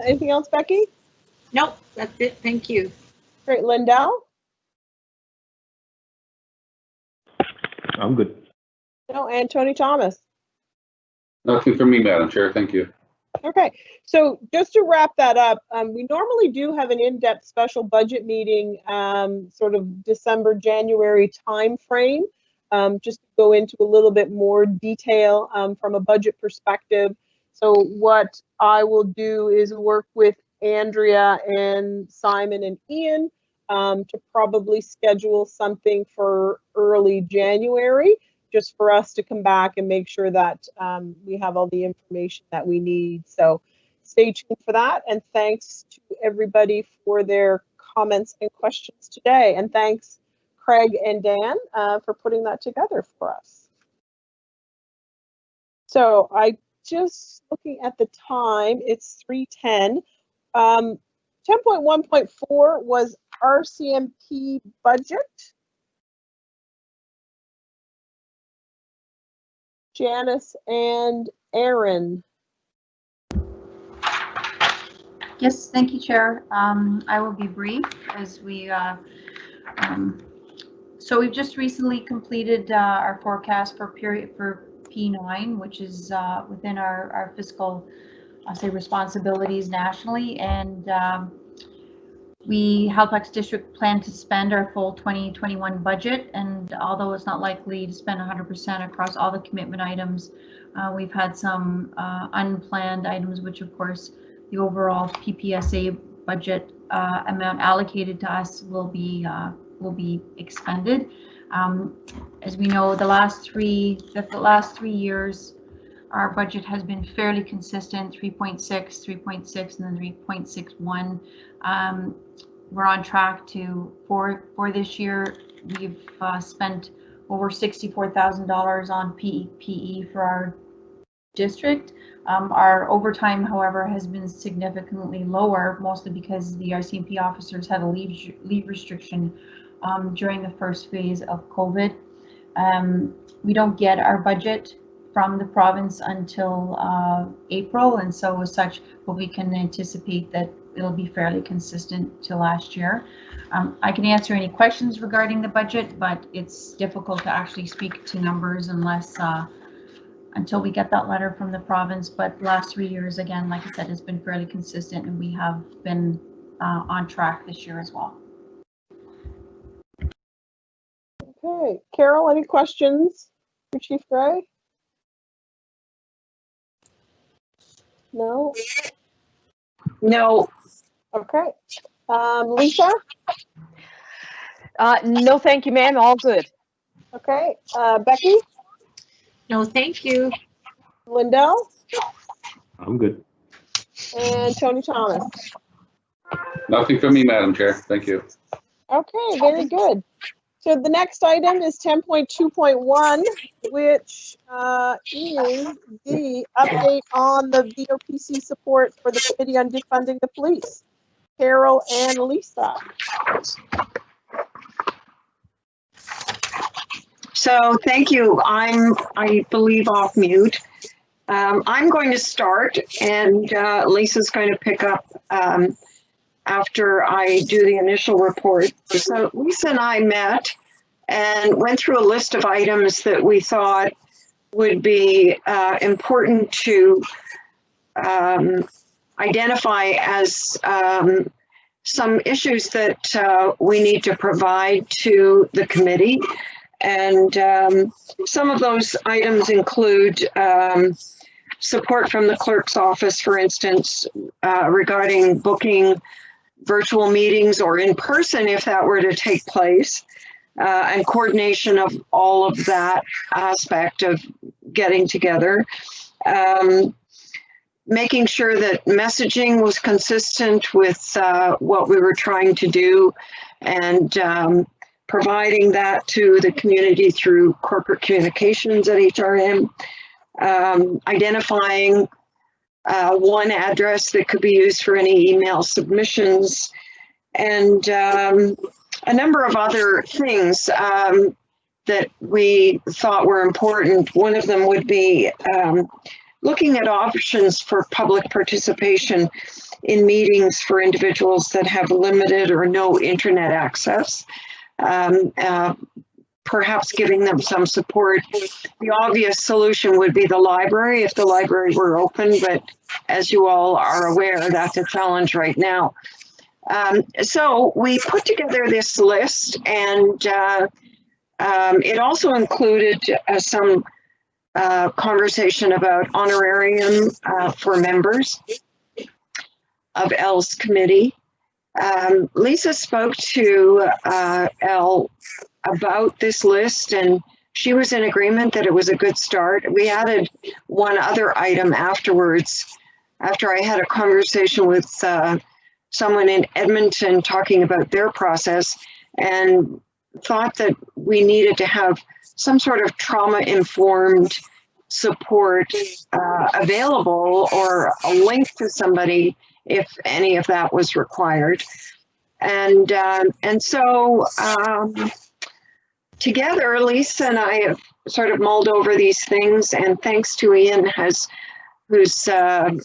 Anything else, Becky? Nope, that's it, thank you. Great, Lindell? I'm good. No, and Tony Thomas? Nothing for me, Madam Chair. Thank you. Okay, so just to wrap that up, we normally do have an in-depth special budget meeting, sort of December, January timeframe, just to go into a little bit more detail from a budget perspective. So what I will do is work with Andrea and Simon and Ian to probably schedule something for early January, just for us to come back and make sure that we have all the information that we need. So stay tuned for that. And thanks to everybody for their comments and questions today. And thanks, Craig and Dan, for putting that together for us. So I just looking at the time, it's 3:10. 10.1.4 was RCMP budget. Janice and Aaron. Yes, thank you, Chair. I will be brief as we, so we've just recently completed our forecast for P9, which is within our fiscal, I'll say, responsibilities nationally. And Halifax District plan to spend our full 2021 budget. And although it's not likely to spend 100% across all the commitment items, we've had some unplanned items, which of course the overall PPSA budget amount allocated to us will be expended. As we know, the last three years, our budget has been fairly consistent, 3.6, 3.6, and then 3.61. We're on track for this year. We've spent over $64,000 on PE for our district. Our overtime, however, has been significantly lower, mostly because the RCMP officers had a leave restriction during the first phase of COVID. We don't get our budget from the province until April, and so as such, we can anticipate that it'll be fairly consistent to last year. I can answer any questions regarding the budget, but it's difficult to actually speak to numbers unless until we get that letter from the province. But the last 3 years, again, like I said, has been fairly consistent, and we have been on track this year as well. Okay, Carol, any questions for Chief Gray? No? No. Okay. Lisa? No, thank you, ma'am. All good. Okay. Becky? No, thank you. Lindell? I'm good. And Tony Thomas? Nothing for me, Madam Chair. Thank you. Okay, very good. So the next item is 10.2.1, which is the update on the VOPC support for the Committee on Defunding the Police. Carol and Lisa. So thank you. I believe off mute. I'm going to start, and Lisa's going to pick up after I do the initial report. So Lisa and I met and went through a list of items that we thought would be important to identify as some issues that we need to provide to the committee. And some of those items include support from the clerk's office, for instance, regarding booking virtual meetings or in person if that were to take place, and coordination of all of that aspect of getting together. Making sure that messaging was consistent with what we were trying to do, and providing that to the community through corporate communications at HRM. Identifying one address that could be used for any email submissions, and a number of other things that we thought were important. One of them would be looking at options for public participation in meetings for individuals that have limited or no internet access. Perhaps giving them some support. The obvious solution would be the library if the library were open, but as you all are aware, that's a challenge right now. So we put together this list, and it also included some conversation about honorarium for members of Elle's committee. Lisa spoke to Elle about this list, and she was in agreement that it was a good start. We added one other item afterwards, after I had a conversation with someone in Edmonton talking about their process, and thought that we needed to have some sort of trauma-informed support available, or a link to somebody if any of that was required. And so together, Lisa and I have sort of mulled over these things, and thanks to Ian who's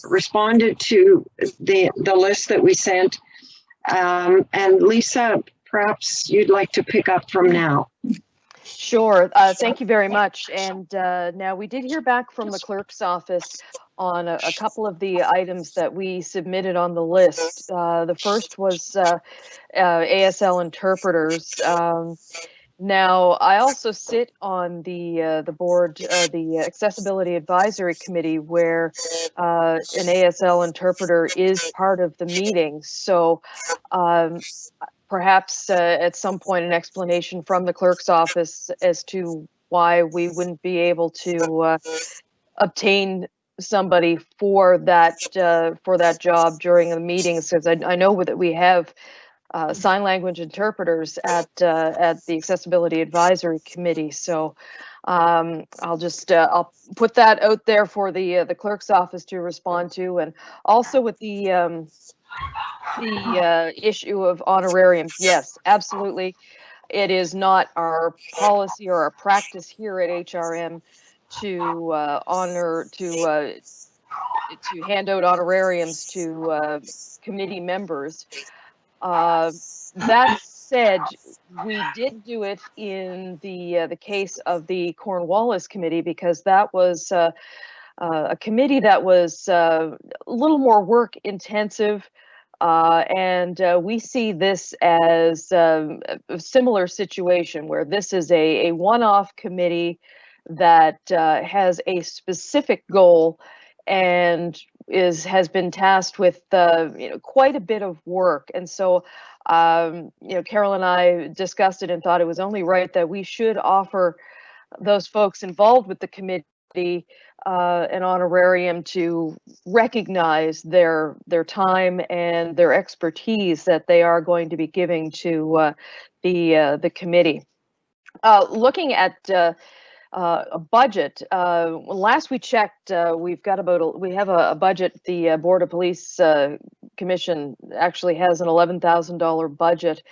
responded to the list that we sent. And Lisa, perhaps you'd like to pick up from now. Sure. Thank you very much. And now we did hear back from the clerk's office on a couple of the items that we submitted on the list. The first was ASL interpreters. Now, I also sit on the board, the Accessibility Advisory Committee, where an ASL interpreter is part of the meeting. So perhaps at some point an explanation from the clerk's office as to why we wouldn't be able to obtain somebody for that job during the meetings, because I know that we have sign language interpreters at the Accessibility Advisory Committee. So I'll put that out there for the clerk's office to respond to, and also with the issue of honorariums. Yes, absolutely. It is not our policy or our practice here at HRM to hand out honorariums to committee members. That said, we did do it in the case of the Cornwallis Committee, because that was a committee that was a little more work intensive. And we see this as a similar situation where this is a one-off committee that has a specific goal and has been tasked with quite a bit of work. And so Carol and I discussed it and thought it was only right that we should offer those folks involved with the committee an honorarium to recognize their time and their expertise that they are going to be giving to the committee. Looking at a budget. Last we checked, we have a budget. The Board of Police Commission actually has an $11,000 budget.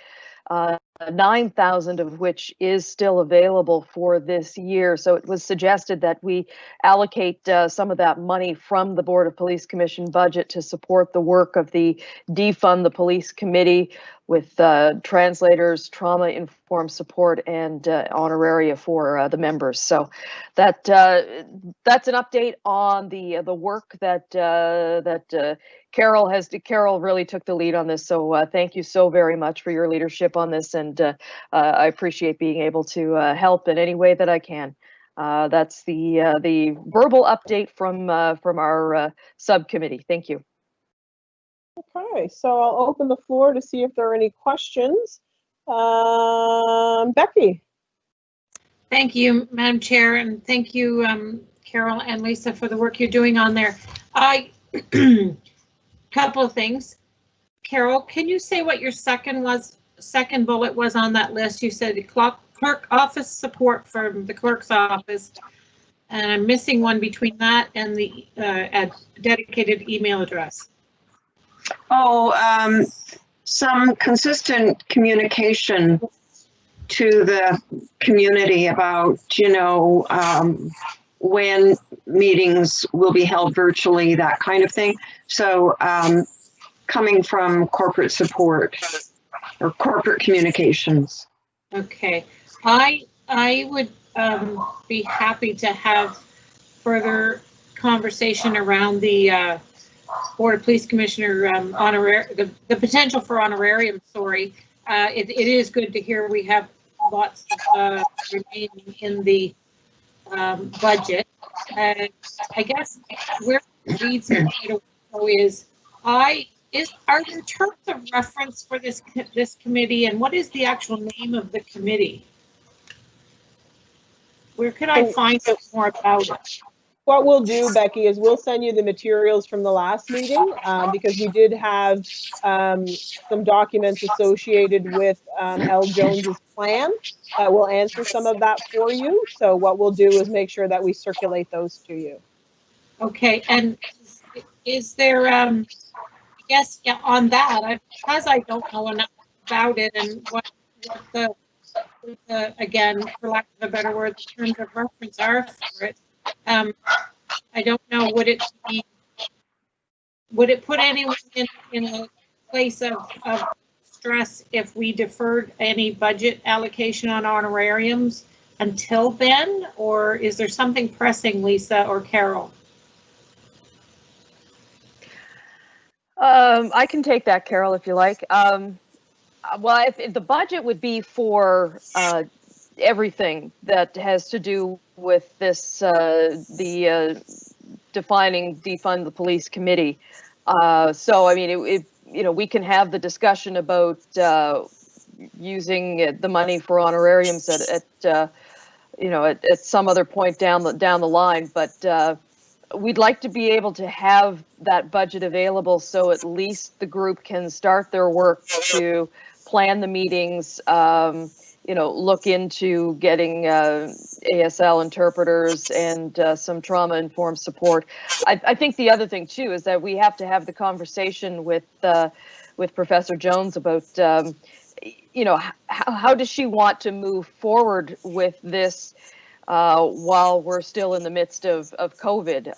9,000 of which is still available for this year. So it was suggested that we allocate some of that money from the Board of Police Commission budget to support the work of the Defund the Police Committee with translators, trauma-informed support, and honoraria for the members. So that's an update on the work that Carol really took the lead on this. So thank you so very much for your leadership on this, and I appreciate being able to help in any way that I can. That's the verbal update from our subcommittee. Thank you. Okay, so I'll open the floor to see if there are any questions. Becky. Thank you, Madam Chair, and thank you, Carol and Lisa, for the work you're doing on there. Couple of things. Carol, can you say what your second bullet was on that list? You said clerk office support from the clerk's office, and I'm missing one between that and the dedicated email address. Oh, some consistent communication to the community about, when meetings will be held virtually, that kind of thing. So coming from corporate support or corporate communications. Okay, I would be happy to have further conversation around the Board of Police Commissioner the potential for honorarium. Sorry, it is good to hear we have lots remaining in the budget. I guess where it leads me to is are there terms of reference for this committee, and what is the actual name of the committee? Where could I find out more about it? What we'll do, Becky, is we'll send you the materials from the last meeting because we did have some documents associated with L. Jones's plan. We'll answer some of that for you. So what we'll do is make sure that we circulate those to you. Okay, and is there, yes, yeah, on that, because I don't know enough about it and what the again, for lack of a better word, the terms of reference are for it. I don't know, would it put anyone in a place of stress if we deferred any budget allocation on honorariums until then, or is there something pressing, Lisa or Carol? I can take that, Carol, if you like. Well, if the budget would be for everything that has to do with this, the defining defund the police committee. So, I mean, we can have the discussion about using the money for honorariums at some other point down the line, but we'd like to be able to have that budget available so at least the group can start their work to plan the meetings, look into getting ASL interpreters and some trauma-informed support. I think the other thing too is that we have to have the conversation with Professor Jones about, how does she want to move forward with this while we're still in the midst of COVID?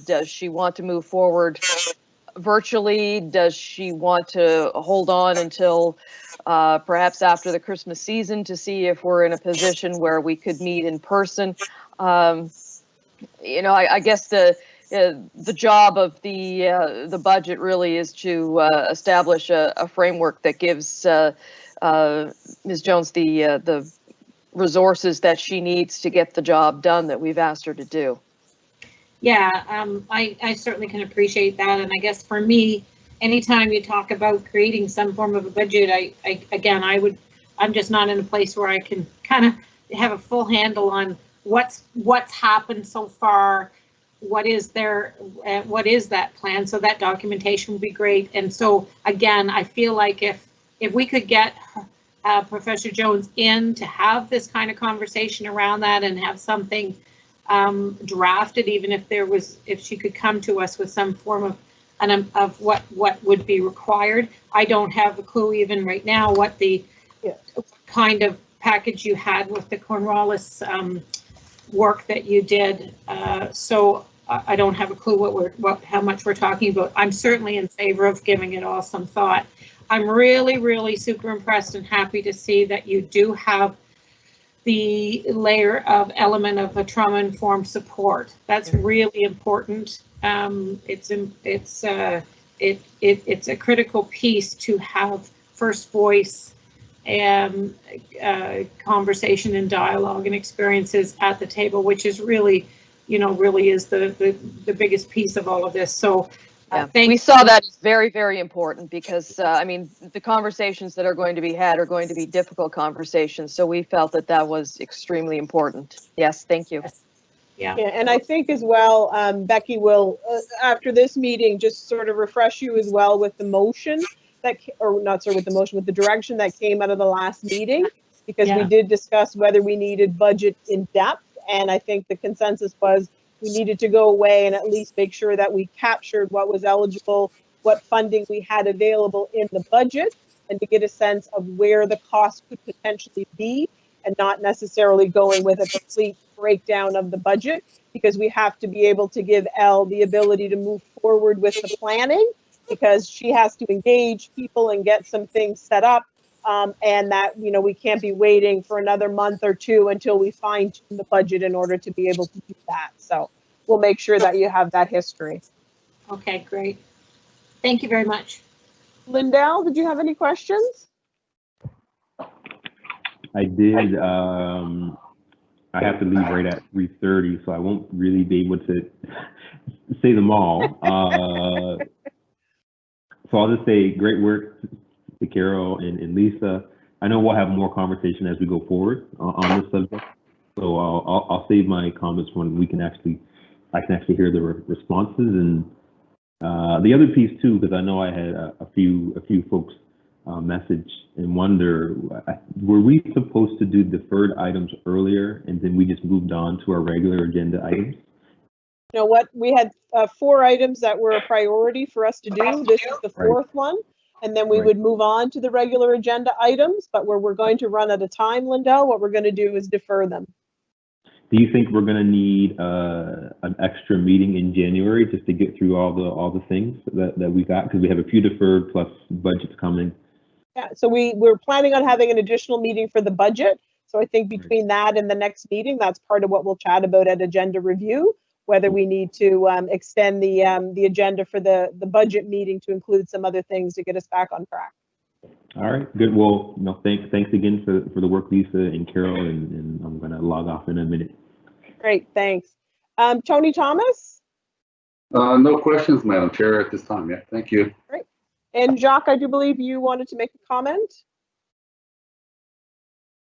Does she want to move forward virtually? Does she want to hold on until perhaps after the Christmas season to see if we're in a position where we could meet in person? I guess the job of the budget really is to establish a framework that gives Ms. Jones the resources that she needs to get the job done that we've asked her to do. Yeah, I certainly can appreciate that. And I guess for me, anytime you talk about creating some form of a budget, I'm just not in a place where I can kind of have a full handle on what's happened so far, what is that plan. So that documentation would be great. And so again, I feel like if we could get Professor Jones in to have this kind of conversation around that and have something drafted, even if she could come to us with some form of what would be required. I don't have a clue even right now what the kind of package you had with the Cornwallis work that you did. So I don't have a clue how much we're talking about. I'm certainly in favor of giving it all some thought. I'm really super impressed and happy to see that you do have the layer of element of a trauma-informed support. That's really important. It's a critical piece to have first voice and conversation and dialogue and experiences at the table, which is really, really is the biggest piece of all of this. So we saw that as very important because, I mean, the conversations that are going to be had are going to be difficult conversations. So we felt that that was extremely important. Yes, thank you. Yeah, and I think as well, Becky will, after this meeting, just sort of refresh you as well with the motion with the direction that came out of the last meeting, because we did discuss whether we needed budget in depth. And I think the consensus was we needed to go away and at least make sure that we captured what was eligible, what funding we had available in the budget, and to get a sense of where the cost could potentially be, and not necessarily going with a complete breakdown of the budget, because we have to be able to give Elle the ability to move forward with the planning, because she has to engage people and get some things set up. And that, we can't be waiting for another month or two until we fine tune the budget in order to be able to do that. So we'll make sure that you have that history. Okay, great. Thank you very much. Lindell, did you have any questions? I did. I have to leave right at 3:30, so I won't really be able to say them all. So I'll just say great work to Carol and Lisa. I know we'll have more conversation as we go forward on this subject. So I'll save my comments when I can actually hear the responses. And the other piece too, because I know I had a few folks message and wonder, were we supposed to do deferred items earlier and then we just moved on to our regular agenda items? You know what? We had 4 items that were a priority for us to do. This is the 4th one. And then we would move on to the regular agenda items, but where we're going to run out of time, Lindell, what we're going to do is defer them. Do you think we're going to need an extra meeting in January just to get through all the things that we got? Because we have a few deferred plus budgets coming. Yeah, so we're planning on having an additional meeting for the budget. So I think between that and the next meeting, that's part of what we'll chat about at agenda review, whether we need to extend the agenda for the budget meeting to include some other things to get us back on track. All right, good. Well, thanks again for the work, Lisa and Carol, and I'm going to log off in a minute. Great, thanks. Tony Thomas? No questions, Madam Chair, at this time. Yeah, thank you. Great. And Jacques, I do believe you wanted to make a comment.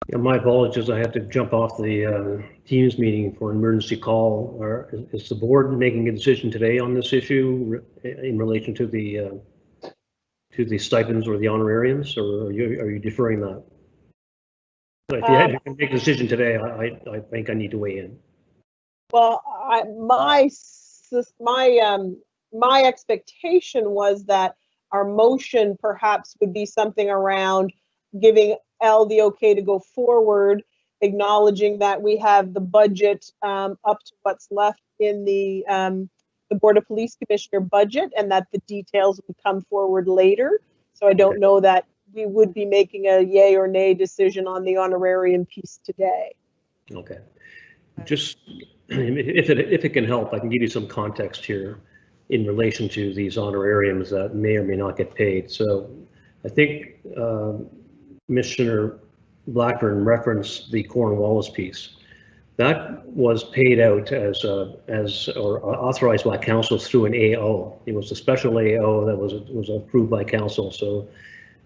Yeah, my apologies. I have to jump off the Teams meeting for an emergency call. Is the board making a decision today on this issue in relation to the stipends or the honorariums, or are you deferring that? So if you had to make a decision today, I think I need to weigh in. Well, my expectation was that our motion perhaps would be something around giving Elle the okay to go forward, acknowledging that we have the budget up to what's left in the Board of Police Commissioner budget, and that the details would come forward later. So I don't know that we would be making a yay or nay decision on the honorarium piece today. Okay. Just if it can help, I can give you some context here in relation to these honorariums that may or may not get paid. So I think Commissioner Blackburn referenced the Cornwallis piece. That was paid out as authorized by council through an AO. It was a special AO that was approved by council. So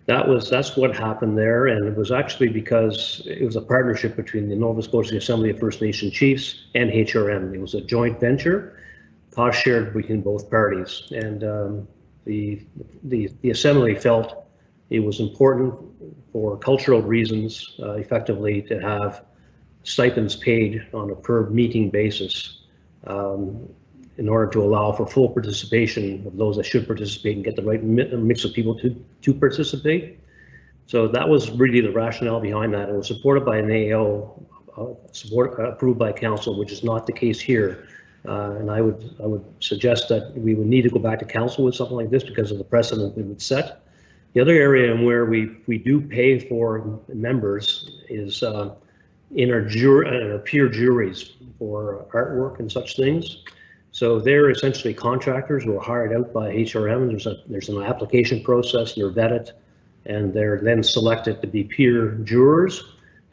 that's what happened there, and it was actually because it was a partnership between the Nova Scotia Assembly of First Nation Chiefs and HRM. It was a joint venture, cost shared between both parties, and the Assembly felt it was important for cultural reasons, effectively, to have stipends paid on a per meeting basis in order to allow for full participation of those that should participate and get the right mix of people to participate. So that was really the rationale behind that. It was supported by an AO, approved by council, which is not the case here. And I would suggest that we would need to go back to council with something like this because of the precedent we would set. The other area in where we do pay for members is in our peer juries for artwork and such things. So they're essentially contractors who are hired out by HRM. There's an application process, they're vetted, and they're then selected to be peer jurors,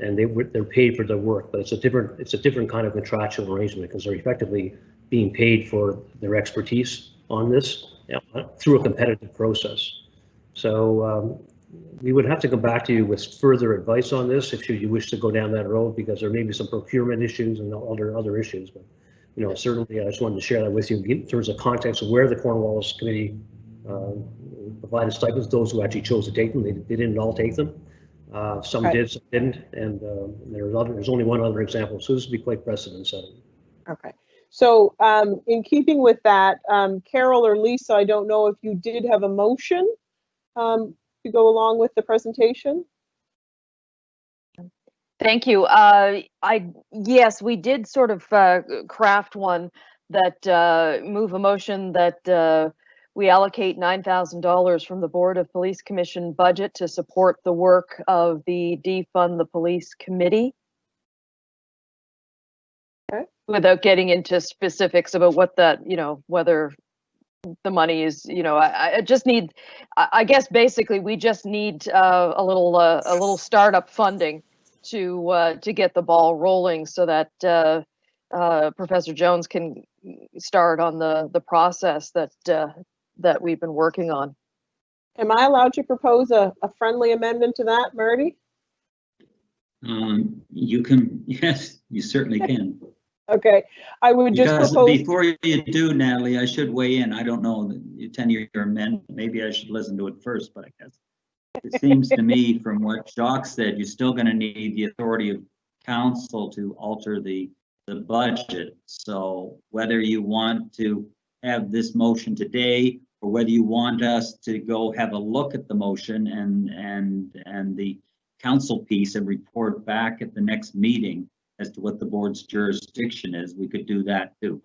and they're paid for their work. But it's a different kind of contractual arrangement because they're effectively being paid for their expertise on this through a competitive process. So we would have to come back to you with further advice on this if you wish to go down that road, because there may be some procurement issues and other issues. But you know, certainly I just wanted to share that with you in terms of context of where the Cornwallis Committee provided stipends. Those who actually chose to take them, they didn't all take them. Some did, some didn't, and there's only one other example. So this would be quite precedent setting. Okay. So in keeping with that, Carol or Lisa, I don't know if you did have a motion to go along with the presentation. Thank you. Yes, we did sort of craft one that move a motion that we allocate $9,000 from the Board of Police Commission budget to support the work of the Defund the Police Committee. Okay. Without getting into specifics about what that, you know, whether the money is, you know, I just need, I guess basically we just need a little startup funding to get the ball rolling so that Professor Jones can start on the process that we've been working on. Am I allowed to propose a friendly amendment to that, Marty? You can, yes, you certainly can. Okay, I would just propose. Before you do, Natalie, I should weigh in. I don't know, the 10-year amendment, maybe I should listen to it first, but I guess it seems to me from what Jacques said, you're still going to need the authority of council to alter the budget. So whether you want to have this motion today or whether you want us to go have a look at the motion and the council piece and report back at the next meeting as to what the board's jurisdiction is, we could do that too.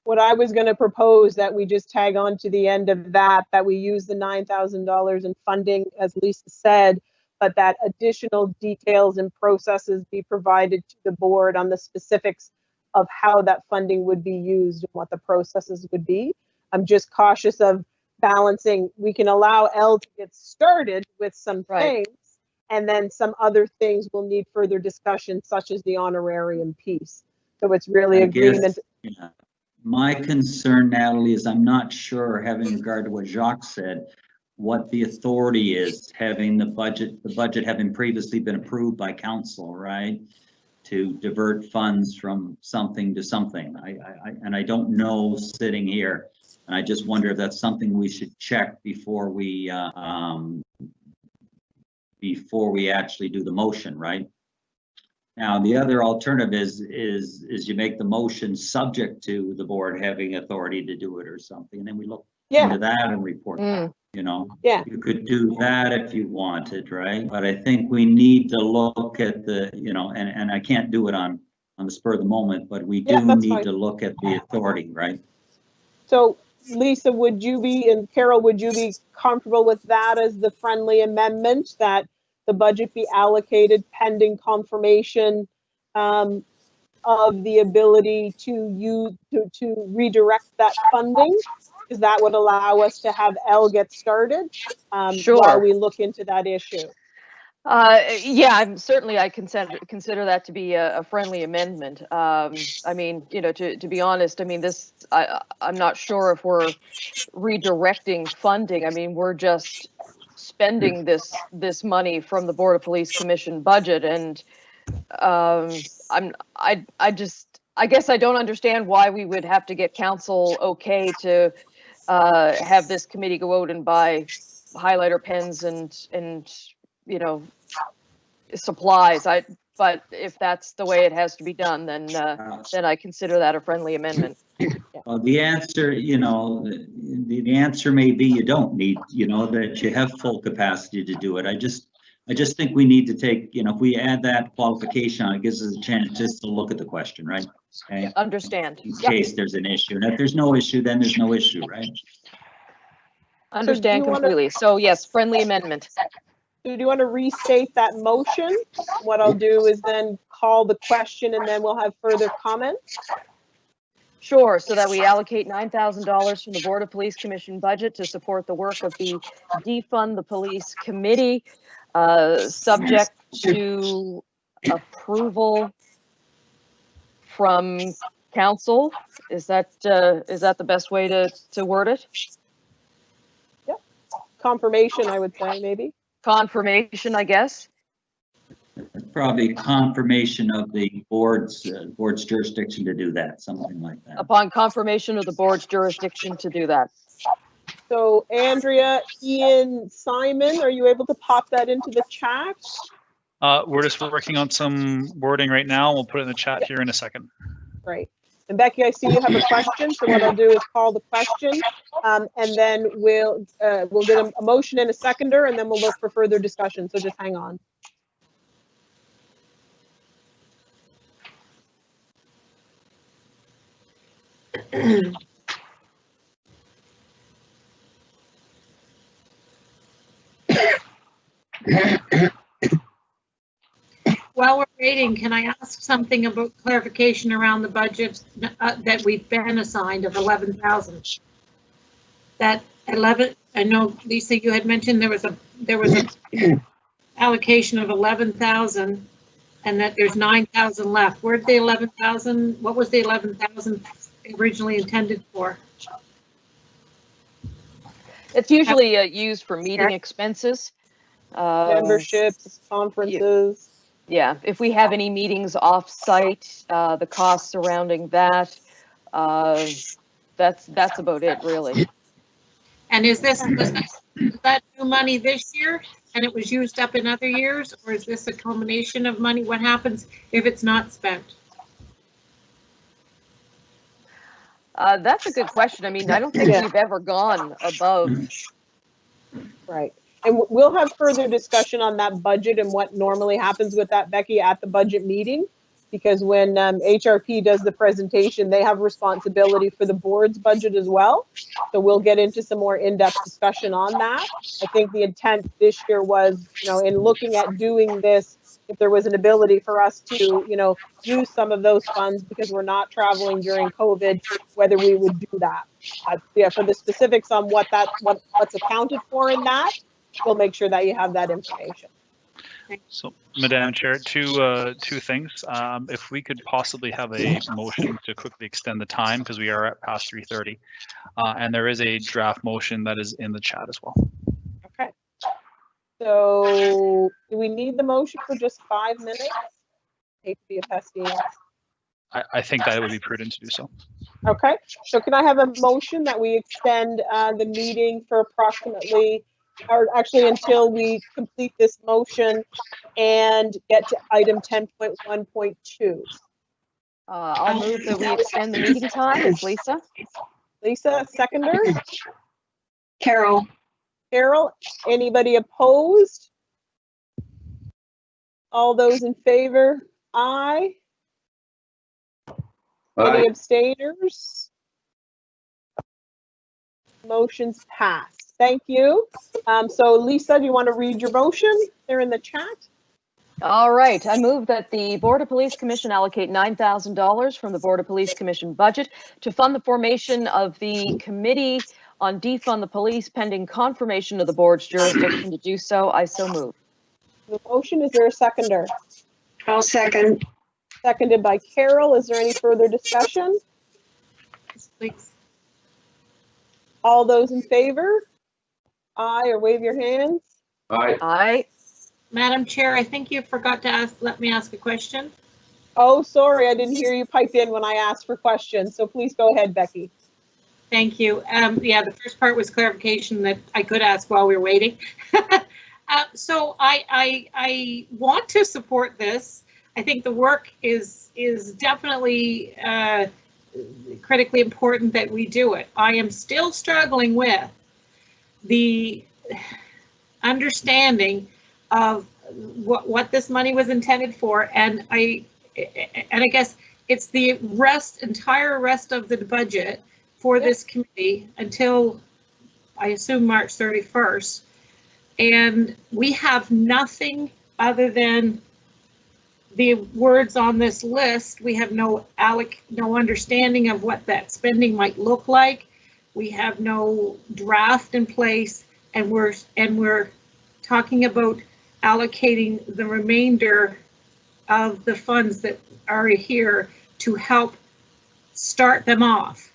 What I was going to propose that we just tag on to the end of that we use the $9,000 in funding, as Lisa said, but that additional details and processes be provided to the board on the specifics of how that funding would be used and what the processes would be. I'm just cautious of balancing. We can allow Elle to get started with some things, and then some other things will need further discussion, such as the honorarium piece. So it's really agreement. Yeah. My concern, Natalie, is I'm not sure, having regard to what Jacques said, what the authority is, having the budget having previously been approved by council, right? To divert funds from something to something. I don't know sitting here, and I just wonder if that's something we should check before we actually do the motion, right? Now, the other alternative is you make the motion subject to the board having authority to do it or something, and then we look into that and report back, you know? Yeah. You could do that if you wanted, right? But I think we need to look at the, you know, and I can't do it on the spur of the moment, but we do need to look at the authority, right? So Lisa, would you be, and Carol, would you be comfortable with that as the friendly amendment, that the budget be allocated pending confirmation of the ability to redirect that funding? Because that would allow us to have Elle get started while we look into that issue. Yeah, I consider that to be a friendly amendment. I mean, you know, to be honest, I mean, I'm not sure if we're redirecting funding. I mean, we're just spending this money from the Board of Police Commission budget, and I guess I don't understand why we would have to get council okay to have this committee go out and buy highlighter pens and you know, supplies. but if that's the way it has to be done, then I consider that a friendly amendment. Well, the answer, you know, the answer may be you don't need, you know, that you have full capacity to do it. I just think we need to take, you know, if we add that qualification on, it gives us a chance just to look at the question, right? Okay. Understand. In case there's an issue, and if there's no issue, then there's no issue, right? Understand completely. So yes, friendly amendment. Do you want to restate that motion? What I'll do is then call the question and then we'll have further comments. Sure, so that we allocate $9,000 from the Board of Police Commission budget to support the work of the Defund the Police Committee, subject to approval from council. Is that the best way to word it? Yep. Confirmation, I would say, maybe. Confirmation, I guess. Probably confirmation of the board's jurisdiction to do that, something like that. Upon confirmation of the board's jurisdiction to do that. So Andrea, Ian, Simon, are you able to pop that into the chat? We're just working on some wording right now. We'll put it in the chat here in a second. Great. And Becky, I see you have a question. So what I'll do is call the question, and then we'll get a motion and a seconder, and then we'll look for further discussion. So just hang on. While we're waiting, can I ask something about clarification around the budget that we've been assigned of 11,000? That 11, I know Lisa, you had mentioned there was a allocation of 11,000, and that there's 9,000 left. Where'd the 11,000? What was the 11,000 originally intended for? It's usually used for meeting expenses. Memberships, conferences. Yeah, if we have any meetings off-site, the costs surrounding that, that's about it, really. And was that new money this year and it was used up in other years, or is this a combination of money? What happens if it's not spent? That's a good question. I mean, I don't think we've ever gone above. Right. And we'll have further discussion on that budget and what normally happens with that, Becky, at the budget meeting, because when HRP does the presentation, they have responsibility for the board's budget as well. So we'll get into some more in-depth discussion on that. I think the intent this year was, you know, in looking at doing this, if there was an ability for us to, you know, use some of those funds because we're not traveling during COVID, whether we would do that. Yeah, for the specifics on what's accounted for in that, we'll make sure that you have that information. So, Madam Chair, two things. If we could possibly have a motion to quickly extend the time, because we are at past 3:30, and there is a draft motion that is in the chat as well. Okay. So, do we need the motion for just 5 minutes? I hate to be a pesky. I think that it would be prudent to do so. Okay. So, can I have a motion that we extend the meeting for approximately, or actually until we complete this motion and get to item 10.1.2. I'll move that we extend the meeting time. It's Lisa. Lisa, seconder. Carol. Carol, anybody opposed? All those in favor? Aye. Any abstainers? Motion's passed. Thank you. So Lisa, do you want to read your motion? They're in the chat. All right. I move that the Board of Police Commission allocate $9,000 from the Board of Police Commission budget to fund the formation of the Committee on Defund the Police pending confirmation of the board's jurisdiction to do so. I so move. The motion, is there a seconder? I'll second. Seconded by Carol. Is there any further discussion? Please. All those in favor? Aye, or wave your hands. Aye. Aye. Madam Chair, I think you forgot to let me ask a question. Oh, sorry, I didn't hear you pipe in when I asked for questions. So please go ahead, Becky. Thank you. Yeah, the first part was clarification that I could ask while we were waiting. So I want to support this. I think the work is definitely critically important that we do it. I am still struggling with the understanding of what this money was intended for, and I guess it's the entire rest of the budget for this committee until I assume March 31st, and we have nothing other than the words on this list. We have no understanding of what that spending might look like. We have no draft in place, and we're talking about allocating the remainder of the funds that are here to help start them off.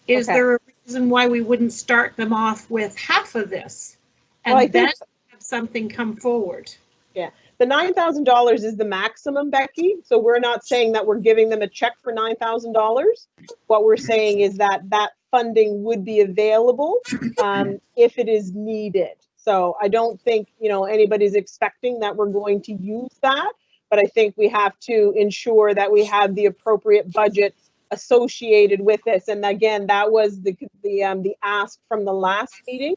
Is there a reason why we wouldn't start them off with half of this and then have something come forward? Yeah, the $9,000 is the maximum, Becky. So we're not saying that we're giving them a check for $9,000. What we're saying is that that funding would be available if it is needed. So I don't think, you know, anybody's expecting that we're going to use that, but I think we have to ensure that we have the appropriate budget associated with this. And again, that was the ask from the last meeting,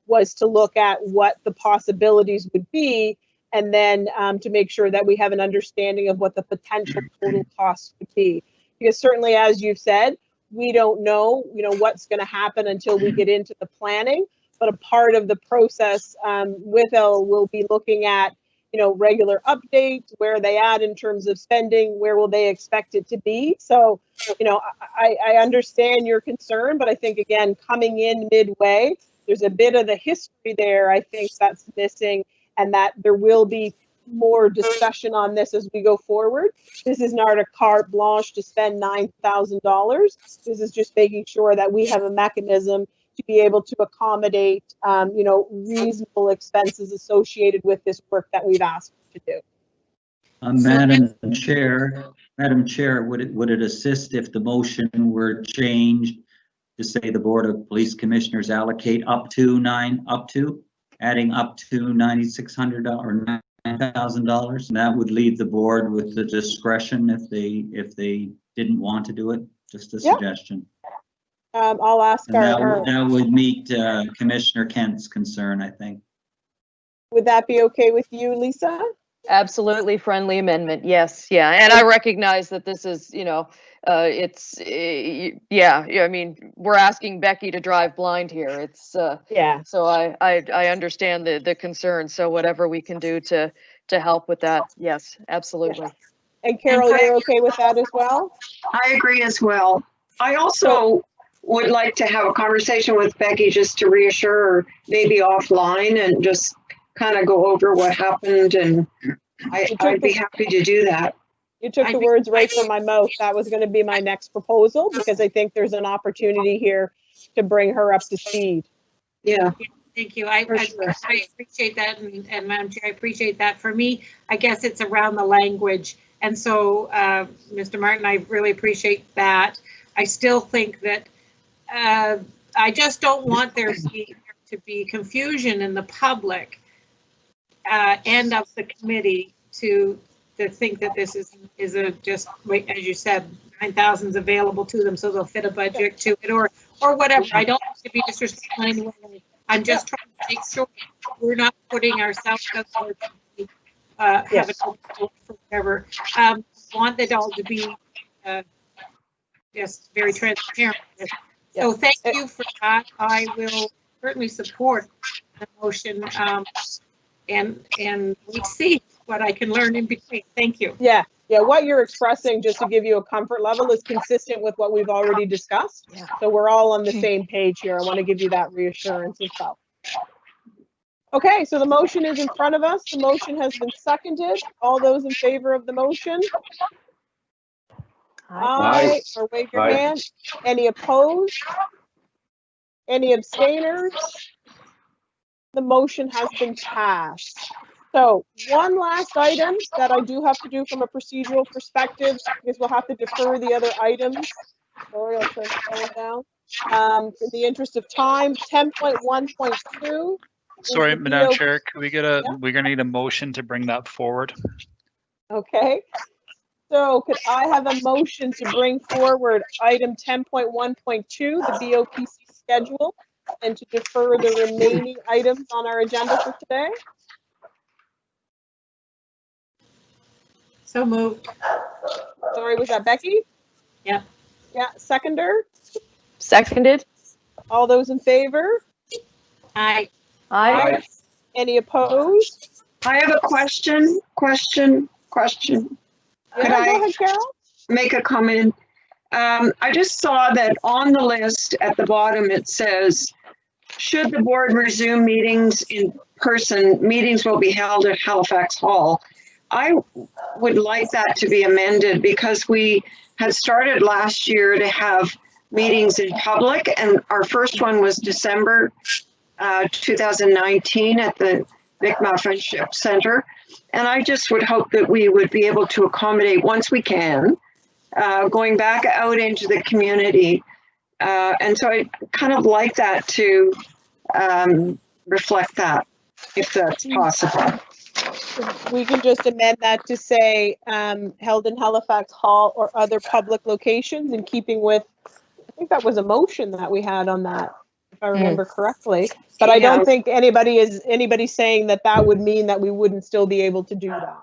was to look at what the possibilities would be, and then to make sure that we have an understanding of what the potential total costs would be. Because certainly, as you've said, we don't know, you know, what's going to happen until we get into the planning. But a part of the process with Elle will be looking at, you know, regular updates, where are they at in terms of spending, where will they expect it to be. So, you know, I understand your concern, but I think, again, coming in midway, there's a bit of the history there, I think, that's missing, and that there will be more discussion on this as we go forward. This is not a carte blanche to spend $9,000. This is just making sure that we have a mechanism to be able to accommodate, you know, reasonable expenses associated with this work that we've asked to do. Madam Chair, would it assist if the motion were changed to say the Board of Police Commissioners allocate adding up to $9,600 or $9,000, and that would leave the board with the discretion if they didn't want to do it? Just a suggestion. I'll ask that would meet Commissioner Kent's concern, I think. Would that be okay with you, Lisa? Absolutely friendly amendment. Yes. Yeah. And I recognize that this is, you know, yeah, I mean, we're asking Becky to drive blind here. It's, yeah. So I understand the concern. So whatever we can do to help with that. Yes, absolutely. And Carol, you're okay with that as well? I agree as well. I also would like to have a conversation with Becky just to reassure her, maybe offline, and just kind of go over what happened, and I'd be happy to do that. You took the words right from my mouth. That was going to be my next proposal, because I think there's an opportunity here to bring her up to speed. Yeah. Thank you. I appreciate that, and Madam Chair, I appreciate that. For me, I guess it's around the language, and so Mr. Martin, I really appreciate that. I still think that I just don't want there to be confusion in the public and of the committee to think that this is a just, as you said, 9,000 is available to them, so they'll fit a budget to it, or whatever. I don't want to be disrespectful anyway. I'm just trying to make sure we're not putting ourselves out there to have it for whatever. Want it all to be just very transparent. So thank you for that. I will certainly support the motion, and we see what I can learn in between. Thank you. Yeah, what you're expressing, just to give you a comfort level, is consistent with what we've already discussed. Yeah. So we're all on the same page here. I want to give you that reassurance as well. Okay, so the motion is in front of us. The motion has been seconded. All those in favor of the motion? Aye. Or wave your hand. Any opposed? Any abstainers? The motion has been passed. So one last item that I do have to do from a procedural perspective, because we'll have to defer the other items. Sorry, I'll turn it down. In the interest of time, 10.1.2. Sorry, Madam Chair, we're gonna need a motion to bring that forward. Okay. So could I have a motion to bring forward item 10.1.2, the BOPC schedule, and to defer the remaining items on our agenda for today? So moved. Sorry, was that Becky? Yep. Yeah, seconder? Seconded. All those in favor? Aye. Aye. Any opposed? I have a question. Could Yeah, I go ahead, Carol. make a comment? I just saw that on the list at the bottom, it says, should the board resume meetings in person, meetings will be held at Halifax Hall. I would like that to be amended because we had started last year to have meetings in public, and our first one was December 2019 at the Mi'kmaq Friendship Center. And I just would hope that we would be able to accommodate, once we can, going back out into the community. And so I kind of like that to reflect that, if that's possible. We can just amend that to say held in Halifax Hall or other public locations, in keeping with, I think that was a motion that we had on that, if I remember correctly. But I don't think anybody's saying that that would mean that we wouldn't still be able to do that.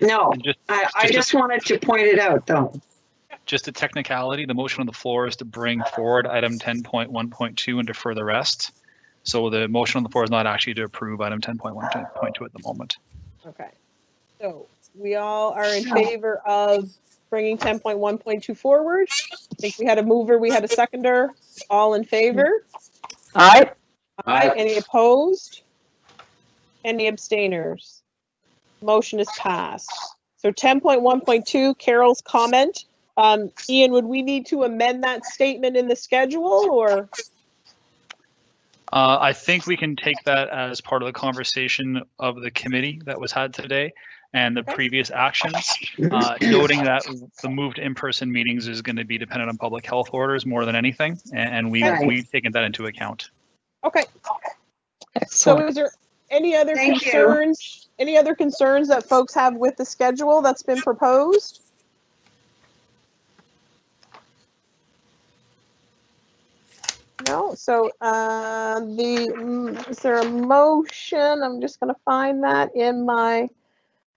No, I just wanted to point it out, though. Just a technicality, the motion on the floor is to bring forward item 10.1.2 and defer the rest. So the motion on the floor is not actually to approve item 10.1.2 at the moment. Okay. So we all are in favor of bringing 10.1.2 forward. I think we had a mover, we had a seconder. All in favor? Aye. Aye. Any opposed? Any abstainers? Motion is passed. So 10.1.2, Carol's comment. Ian, would we need to amend that statement in the schedule, or? I think we can take that as part of the conversation of the committee that was had today and the previous actions, noting that the move to in-person meetings is going to be dependent on public health orders more than anything, and we've taken that into account. Okay. Excellent. So is there any other concerns? Any other concerns that folks have with the schedule that's been proposed? No. So is there a motion? I'm just going to find that in my.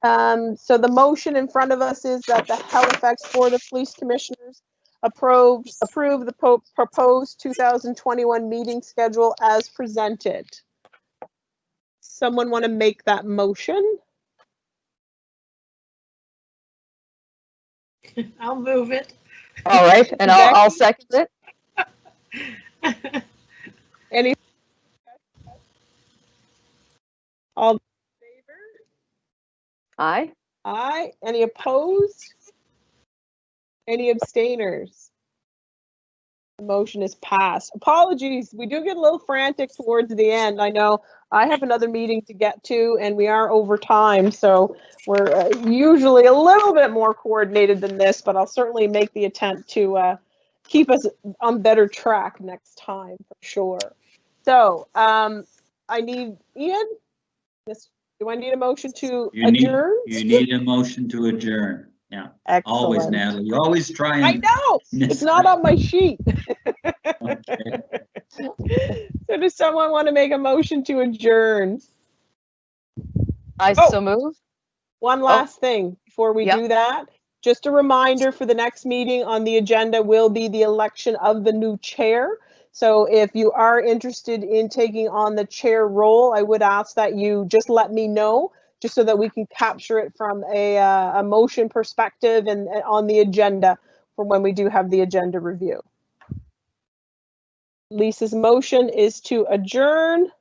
So the motion in front of us is that the Halifax Board of Police Commissioners approve the proposed 2021 meeting schedule as presented. Someone want to make that motion? I'll move it. All right, and I'll second it. Any? All in favor? Aye. Aye. Any opposed? Any abstainers? The motion is passed. Apologies, we do get a little frantic towards the end. I know I have another meeting to get to, and we are over time, so we're usually a little bit more coordinated than this, but I'll certainly make the attempt to keep us on better track next time for sure. So I need Ian. Do I need a motion to adjourn? You need a motion to adjourn. Yeah. Excellent. Always, Natalie. You always try and. I know. It's not on my sheet. Okay. So does someone want to make a motion to adjourn? I so move. One last thing before we do that. Just a reminder, for the next meeting on the agenda will be the election of the new chair. So if you are interested in taking on the chair role, I would ask that you just let me know, just so that we can capture it from a motion perspective and on the agenda for when we do have the agenda review. Lisa's motion is to adjourn.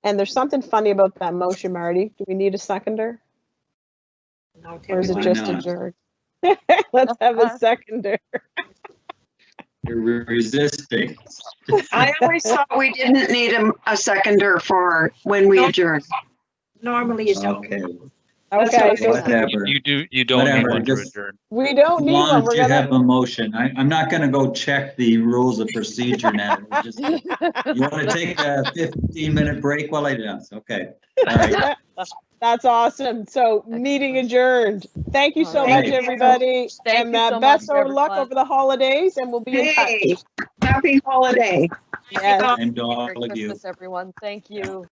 And there's something funny about that motion, Marty. Do we need a seconder? No, or is it just adjourned? Let's have a seconder. You're resisting. I always thought we didn't need a seconder for when we adjourn. Normally you don't. Okay. Okay. So Whatever. You don't need one to adjourn. We don't need one. We're gonna have a motion. I'm not gonna go check the rules of procedure now. Just, you want to take a 15-minute break while I do? Okay. All right. That's awesome. So meeting adjourned. Thank you so All much, right. everybody. Thank And you so best much, of luck everyone. over the holidays, and we'll be in touch. Hey, happy holiday. Yes. And to all Merry of you. Christmas, everyone. Thank you.